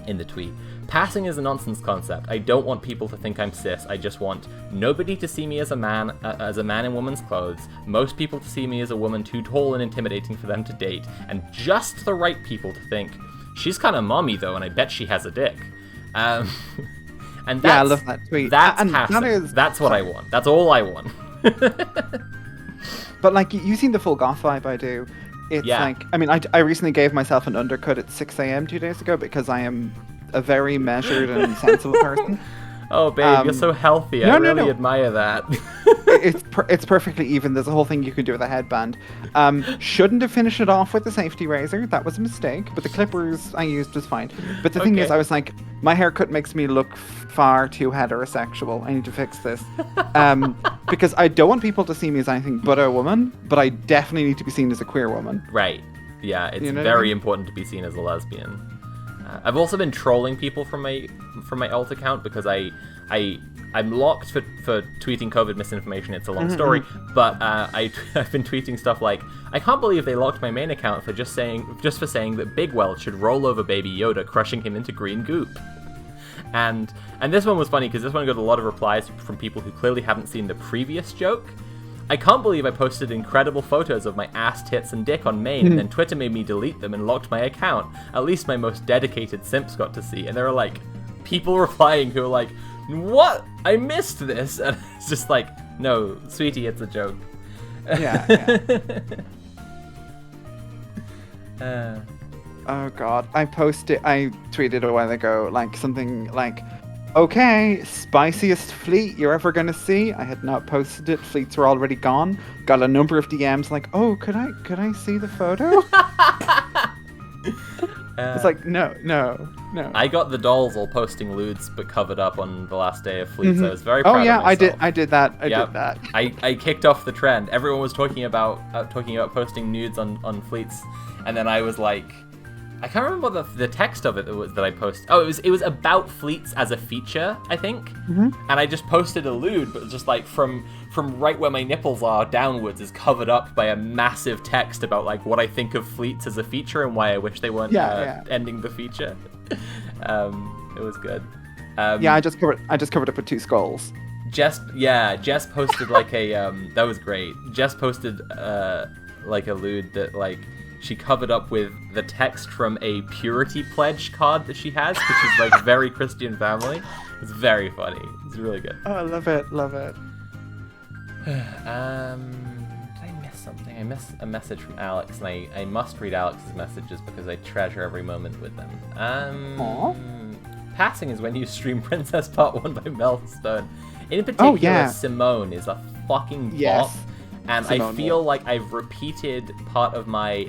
in the tweet, passing is a nonsense concept. I don't want people to think I'm cis. I just want nobody to see me as a man in woman's clothes, most people to see me as a woman too tall and intimidating for them to date, and just the right people to think, she's kind of mommy though, and I bet she has a dick. And that's, I love that tweet. That's and passing. That's what I want. That's all I want. But, like, using the full goth vibe I do, it's like, I mean, I recently gave myself an undercut at 6 a.m. 2 days ago because I am a very measured and sensible person. Oh, babe, you're so healthy. I really admire that. It's perfectly even. There's a whole thing you can do with a headband. Shouldn't have finished it off with the safety razor. That was a mistake. But the clippers I used was fine. But the thing is, I was like, my haircut makes me look far too heterosexual. I need to fix this. Because I don't want people to see me as anything but a woman, but I definitely need to be seen as a queer woman. Right. Yeah, it's very important to be seen as a lesbian. I've also been trolling people from my alt account because I'm locked for tweeting COVID misinformation. It's a long story, but I've been tweeting stuff like, I can't believe they locked my main account for just for saying that Big Weld should roll over Baby Yoda, crushing him into green goop. And this one was funny because this one got a lot of replies from people who clearly haven't seen the previous joke. I can't believe I posted incredible photos of my ass, tits, and dick on Maine, and then Twitter made me delete them and locked my account. At least my most dedicated simps got to see. And there were, like, people replying who were like, what? I missed this. And it's just like, no, sweetie, it's a joke. Oh, God. I tweeted a while ago, like, something like, okay, spiciest fleet you're ever gonna see. I had not posted it. Fleets were already gone. Got a number of DMs like, oh, could I see the photo? It's like, no. I got the dolls all posting lewds but covered up on the last day of Fleets. I was very proud of myself. I did that. I did that. I kicked off the trend. Everyone was talking about posting nudes on Fleets, and then I was like, I can't remember what the text of it that I posted. Oh, it was about Fleets as a feature, I think. And I just posted a lewd, but just like from right where my nipples are downwards is covered up by a massive text about like what I think of Fleets as a feature and why I wish they weren't ending the feature. It was good. I just covered it with 2 skulls. Jess posted like a that was great. Jess posted like a lewd that like she covered up with the text from a purity pledge card that she has, which is like very Christian family. It's very funny. It's really good. Oh, I love it. Did I miss something? I missed a message from Alex, and I must read Alex's messages because I treasure every moment with them. Passing is when you stream Princess Part 1 by Mel Stone. In particular, Simone is a fucking bop. And Simone, I feel like I've repeated part of my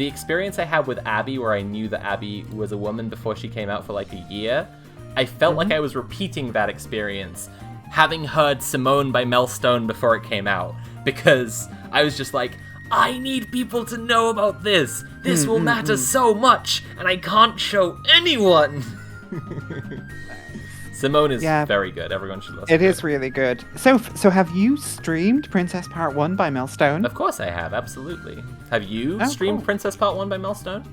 the experience I had with Abby, where I knew that Abby was a woman before she came out for like a year, I felt like I was repeating that experience, having heard Simone by Mel Stone before it came out, because I was just like, I need people to know about this. This will matter so much, and I can't show anyone. Simone is very good. Everyone should listen. It is really good. So have you streamed Princess Part 1 by Mel Stone? Of course I have, absolutely. Have you streamed Princess Part 1 by Mel Stone?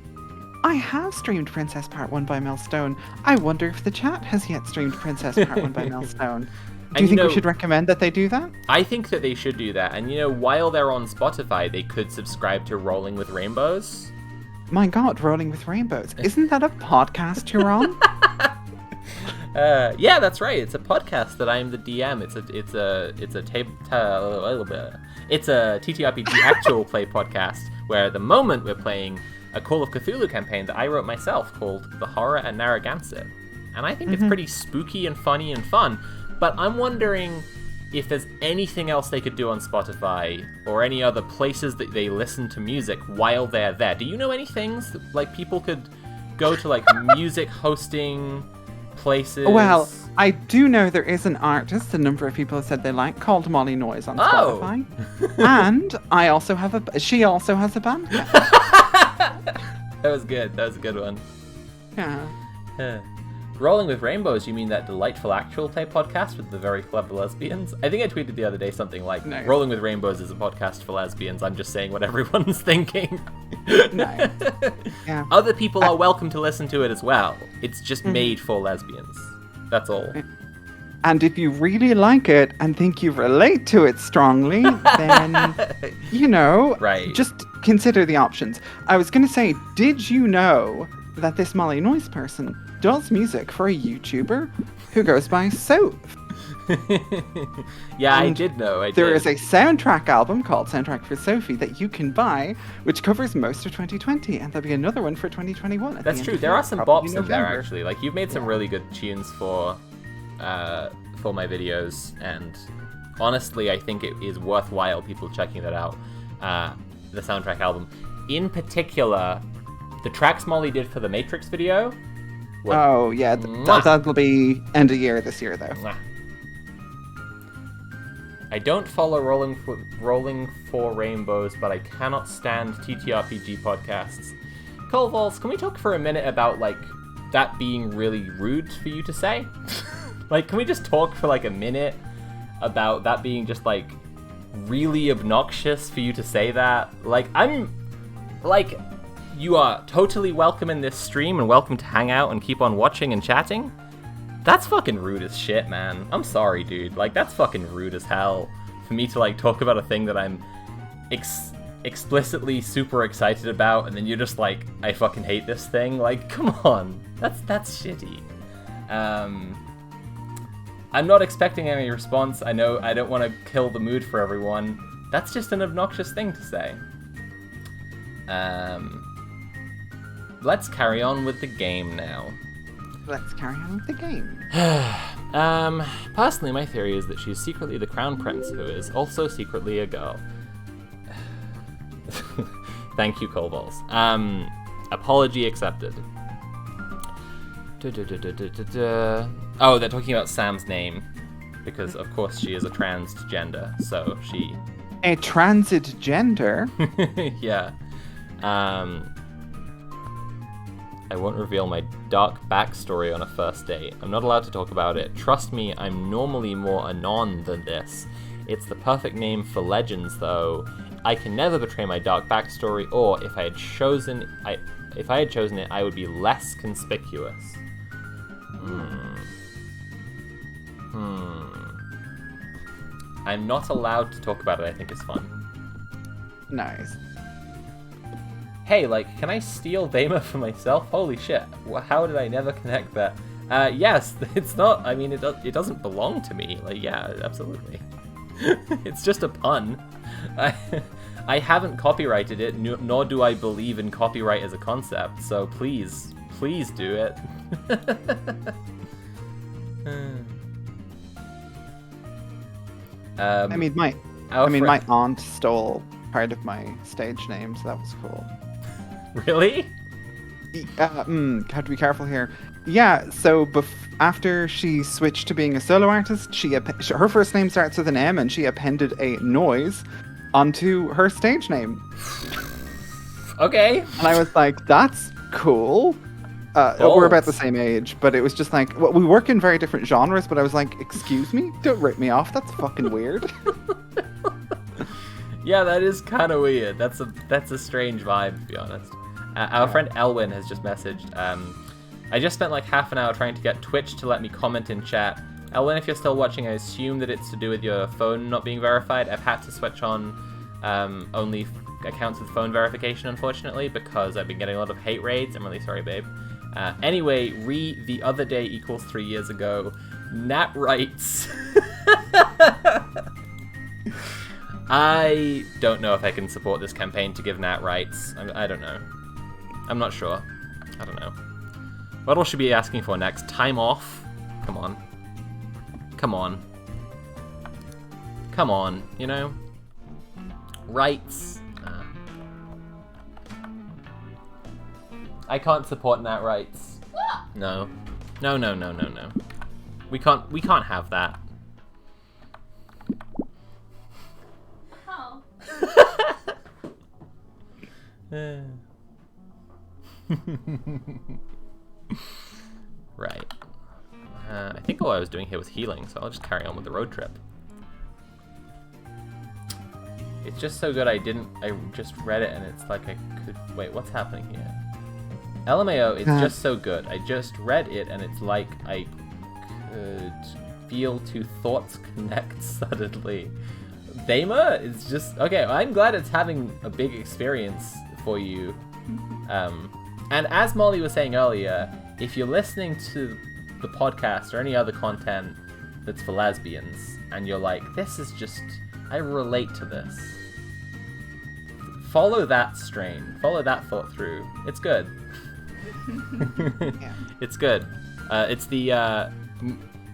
I have streamed Princess Part 1 by Mel Stone. I wonder if the chat has yet streamed Princess Part 1 by Mel Stone. Do you think we should recommend that they do that? I think that they should do that. And, while they're on Spotify, they could subscribe to Rolling with Rainbows. My God, Rolling with Rainbows. Isn't that a podcast you're on? Yeah, that's right. It's a podcast that I'm the DM. It's a TTRPG actual play podcast where at the moment we're playing a Call of Cthulhu campaign that I wrote myself called The Horror at Narragansett. And I think it's pretty spooky and funny and fun. But I'm wondering if there's anything else they could do on Spotify or any other places that they listen to music while they're there. Do you know any things that, like, people could go to, like, music hosting places? Well, I do know there is an artist a number of people have said they like called Molly Noise on Spotify. And she also has a band. That was good. That was a good one. Yeah. Rolling with Rainbows, you mean that delightful actual play podcast with the very clever lesbians? I think I tweeted the other day something like, Rolling with Rainbows is a podcast for lesbians. I'm just saying what everyone's thinking. Nice. Yeah. Other people are welcome to listen to it as well. It's just made for lesbians. That's all. And if you really like it and think you relate to it strongly, then, just consider the options. I was going to say, did you know that this Molly Noise person does music for a YouTuber who goes by Soph? Yeah, I did know. There is a soundtrack album called Soundtrack for Sophie that you can buy, which covers most of 2020, and there'll be another one for 2021. That's true. There are some bops in there, actually. Like, you've made some really good tunes for my videos, and honestly, I think it is worthwhile people checking that out. The soundtrack album, in particular, the tracks Molly did for the Matrix video. Oh yeah, that'll be end of year this year though. I don't follow Rolling for Rainbows, but I cannot stand TTRPG podcasts. Colvalls, can we talk for a minute about like that being really rude for you to say? Like, can we just talk for like a minute about that being just like really obnoxious for you to say that? Like, you are totally welcome in this stream and welcome to hang out and keep on watching and chatting. That's fucking rude as shit, man. I'm sorry, dude. Like, that's fucking rude as hell for me to, like, talk about a thing that I'm explicitly super excited about, and then you're just like, I fucking hate this thing. Like, come on. That's shitty. I'm not expecting any response. I know I don't want to kill the mood for everyone. That's just an obnoxious thing to say. Let's carry on with the game now. Let's carry on with the game. Personally, my theory is that she's secretly the crown prince, who is also secretly a girl. Thank you, Colballs. Apology accepted. Oh, they're talking about Sam's name, because of course she is a transgender, so she... A transit gender? Yeah. I won't reveal my dark backstory on a first date. I'm not allowed to talk about it. Trust me, I'm normally more anon than this. It's the perfect name for legends, though. I can never betray my dark backstory, or if I had chosen it, I would be less conspicuous. I'm not allowed to talk about it. I think it's fun. Nice. Hey, like, can I steal Vema for myself? Holy shit. How did I never connect that? Yes, it's not, I mean, it doesn't belong to me. Like, yeah, absolutely. It's just a pun. I haven't copyrighted it, nor do I believe in copyright as a concept, so please do it. My aunt stole part of my stage name, so that was cool. Really? Have to be careful here. Yeah, so after she switched to being a solo artist, her first name starts with an M, and she appended a noise onto her stage name. Okay. And I was like, that's cool. We're about the same age, but it was just like, well, we work in very different genres, but I was like, excuse me? Don't rip me off. That's fucking weird. Yeah, that is kind of weird. That's a strange vibe, to be honest. Our friend Elwin has just messaged. I just spent like half an hour trying to get Twitch to let me comment in chat. Elwin, if you're still watching, I assume that it's to do with your phone not being verified. I've had to switch on only accounts with phone verification, unfortunately, because I've been getting a lot of hate raids. I'm really sorry, babe. Anyway, the other day equals 3 years ago. Nat writes... I don't know if I can support this campaign to give Nat rights. I don't know. I'm not sure. I don't know. What else should we be asking for next? Time off? Come on. Come on. Come on, you know? Rights? I can't support Nat rights. No. No. We can't have that. How? Right. I think all I was doing here was healing, so I'll just carry on with the road trip. It's just so good I just read it and it's like I could... Wait, what's happening here? LMAO, it's just so good. I just read it and it's like I could feel two thoughts connect suddenly. Thema is just... Okay, I'm glad it's having a big experience for you. And as Molly was saying earlier, if you're listening to the podcast or any other content that's for lesbians, and you're like, this is just... I relate to this. Follow that strain. Follow that thought through. It's good. Yeah. It's good. It's the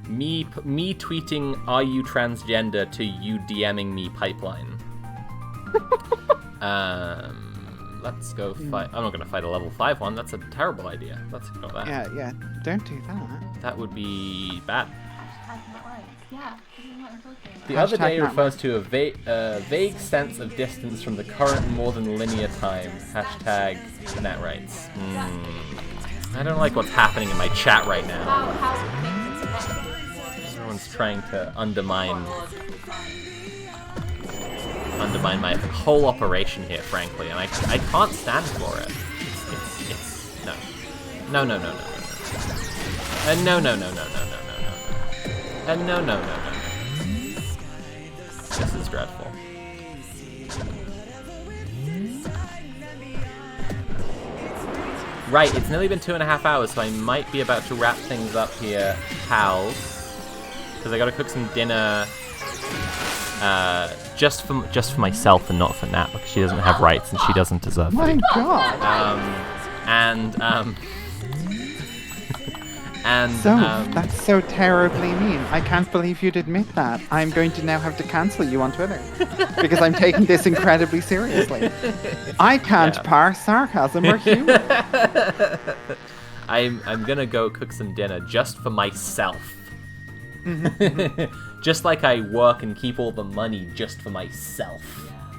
me tweeting "Are you transgender?" to you DMing me pipeline. Let's go fight. I'm not gonna fight a level 5 one. That's a terrible idea. Let's ignore that. Yeah. Don't do that. That would be bad. Yeah, this is what I'm talking about. The other day refers to a vague sense of distance from the current more than linear time. Hashtag Nat rights. I don't like what's happening in my chat right now. How Everyone's trying to undermine my whole operation here, frankly, and I can't stand for it. It's no. No. No. This is dreadful. Right, it's nearly been 2.5 hours, so I might be about to wrap things up here, pals. Because I gotta cook some dinner, just for myself and not for Nat, because she doesn't have rights and she doesn't deserve My food. God. That's so terribly mean. I can't believe you'd admit that. I'm going to now have to cancel you on Twitter because I'm taking this incredibly seriously. I can't parse sarcasm or humor. I'm gonna go cook some dinner just for myself. Just like I work and keep all the money just for myself,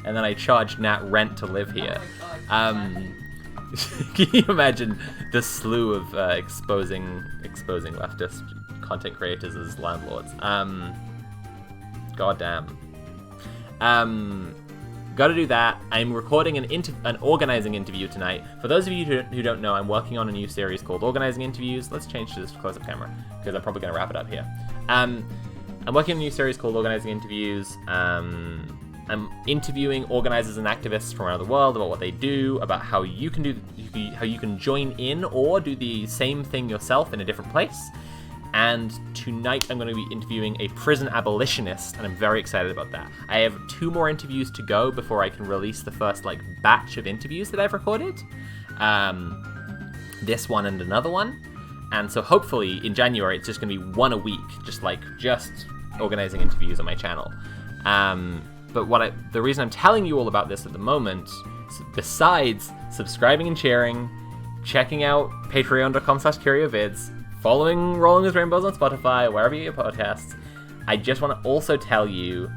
and then I charge Nat rent to live here. Can you imagine the slew of exposing leftist content creators as landlords? Goddamn. Gotta do that. I'm recording an organizing interview tonight. For those of you who don't know, I'm working on a new series called Organizing Interviews. Let's change to this close-up camera, because I'm probably going to wrap it up here. I'm working on a new series called Organizing Interviews. I'm interviewing organizers and activists from around the world about what they do, about how you can join in or do the same thing yourself in a different place. And tonight I'm going to be interviewing a prison abolitionist, and I'm very excited about that. I have 2 more interviews to go before I can release the first batch of interviews that I've recorded. This one and another one. And so hopefully in January it's just going to be 1 a week, just organizing interviews on my channel. But the reason I'm telling you all about this at the moment besides subscribing and sharing, checking out patreon.com/CurioVids, following Rolling with Rainbows on Spotify, wherever you get your podcasts, I just want to also tell you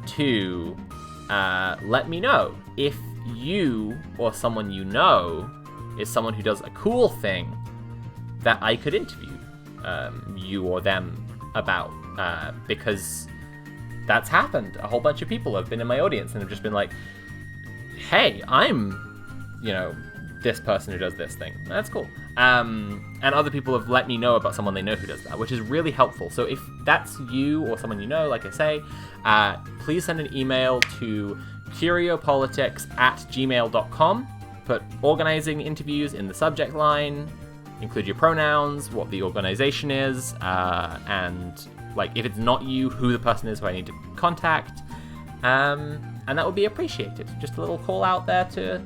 to let me know if you or someone you know is someone who does a cool thing that I could interview you or them about, because that's happened. A whole bunch of people have been in my audience and have just been like, hey, I'm, this person who does this thing. That's cool. And other people have let me know about someone they know who does that, which is really helpful. So if that's you or someone you know, like I say, please send an email to curiopolitics@gmail.com. Put organizing interviews in the subject line, include your pronouns, what the organization is, and like if it's not you, who the person is who I need to contact. And that would be appreciated. Just a little call out there to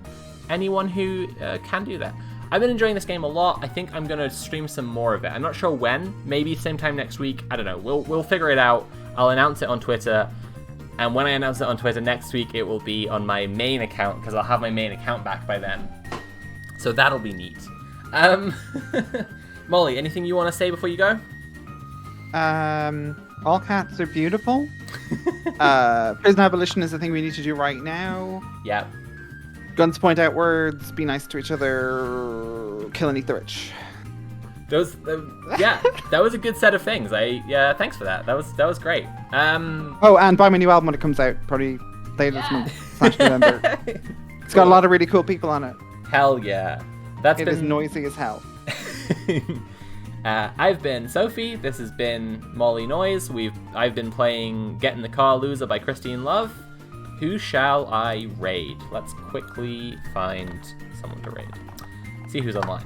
anyone who can do that. I've been enjoying this game a lot. I think I'm going to stream some more of it. I'm not sure when. Maybe same time next week. I don't know. We'll figure it out. I'll announce it on Twitter. And when I announce it on Twitter next week, it will be on my main account, because I'll have my main account back by then. So that'll be neat. Molly, anything you want to say before you go? All cats are beautiful. Prison abolition is the thing we need to do right now. Yep. Guns point outwards, be nice to each other, kill and eat the rich. That was a good set of things. Thanks for that. That was great. Oh, and buy my new album when it comes out, probably later this month, /November. It's got a lot of really cool people on it. Hell yeah. It is noisy as hell. I've been Sophie. This has been Molly Noise. I've been playing Get in the Car Loser by Christine Love. Who shall I raid? Let's quickly find someone to raid. See who's online.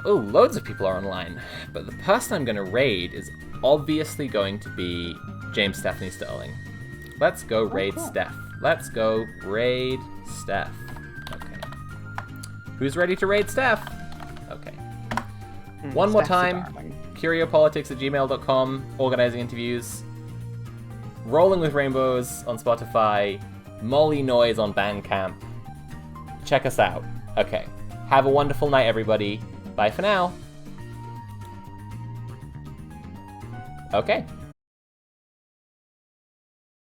Oh, loads of people are online. But the person I'm going to raid is obviously going to be James Stephanie Sterling. Let's go raid Steph. Let's go raid Steph. Okay. Who's ready to raid Steph? Okay. One more time. curiopolitics@gmail.com. Organizing interviews. Rolling with Rainbows on Spotify. Molly Noise on Bandcamp. Check us out. Okay. Have a wonderful night, everybody. Bye for now. Okay.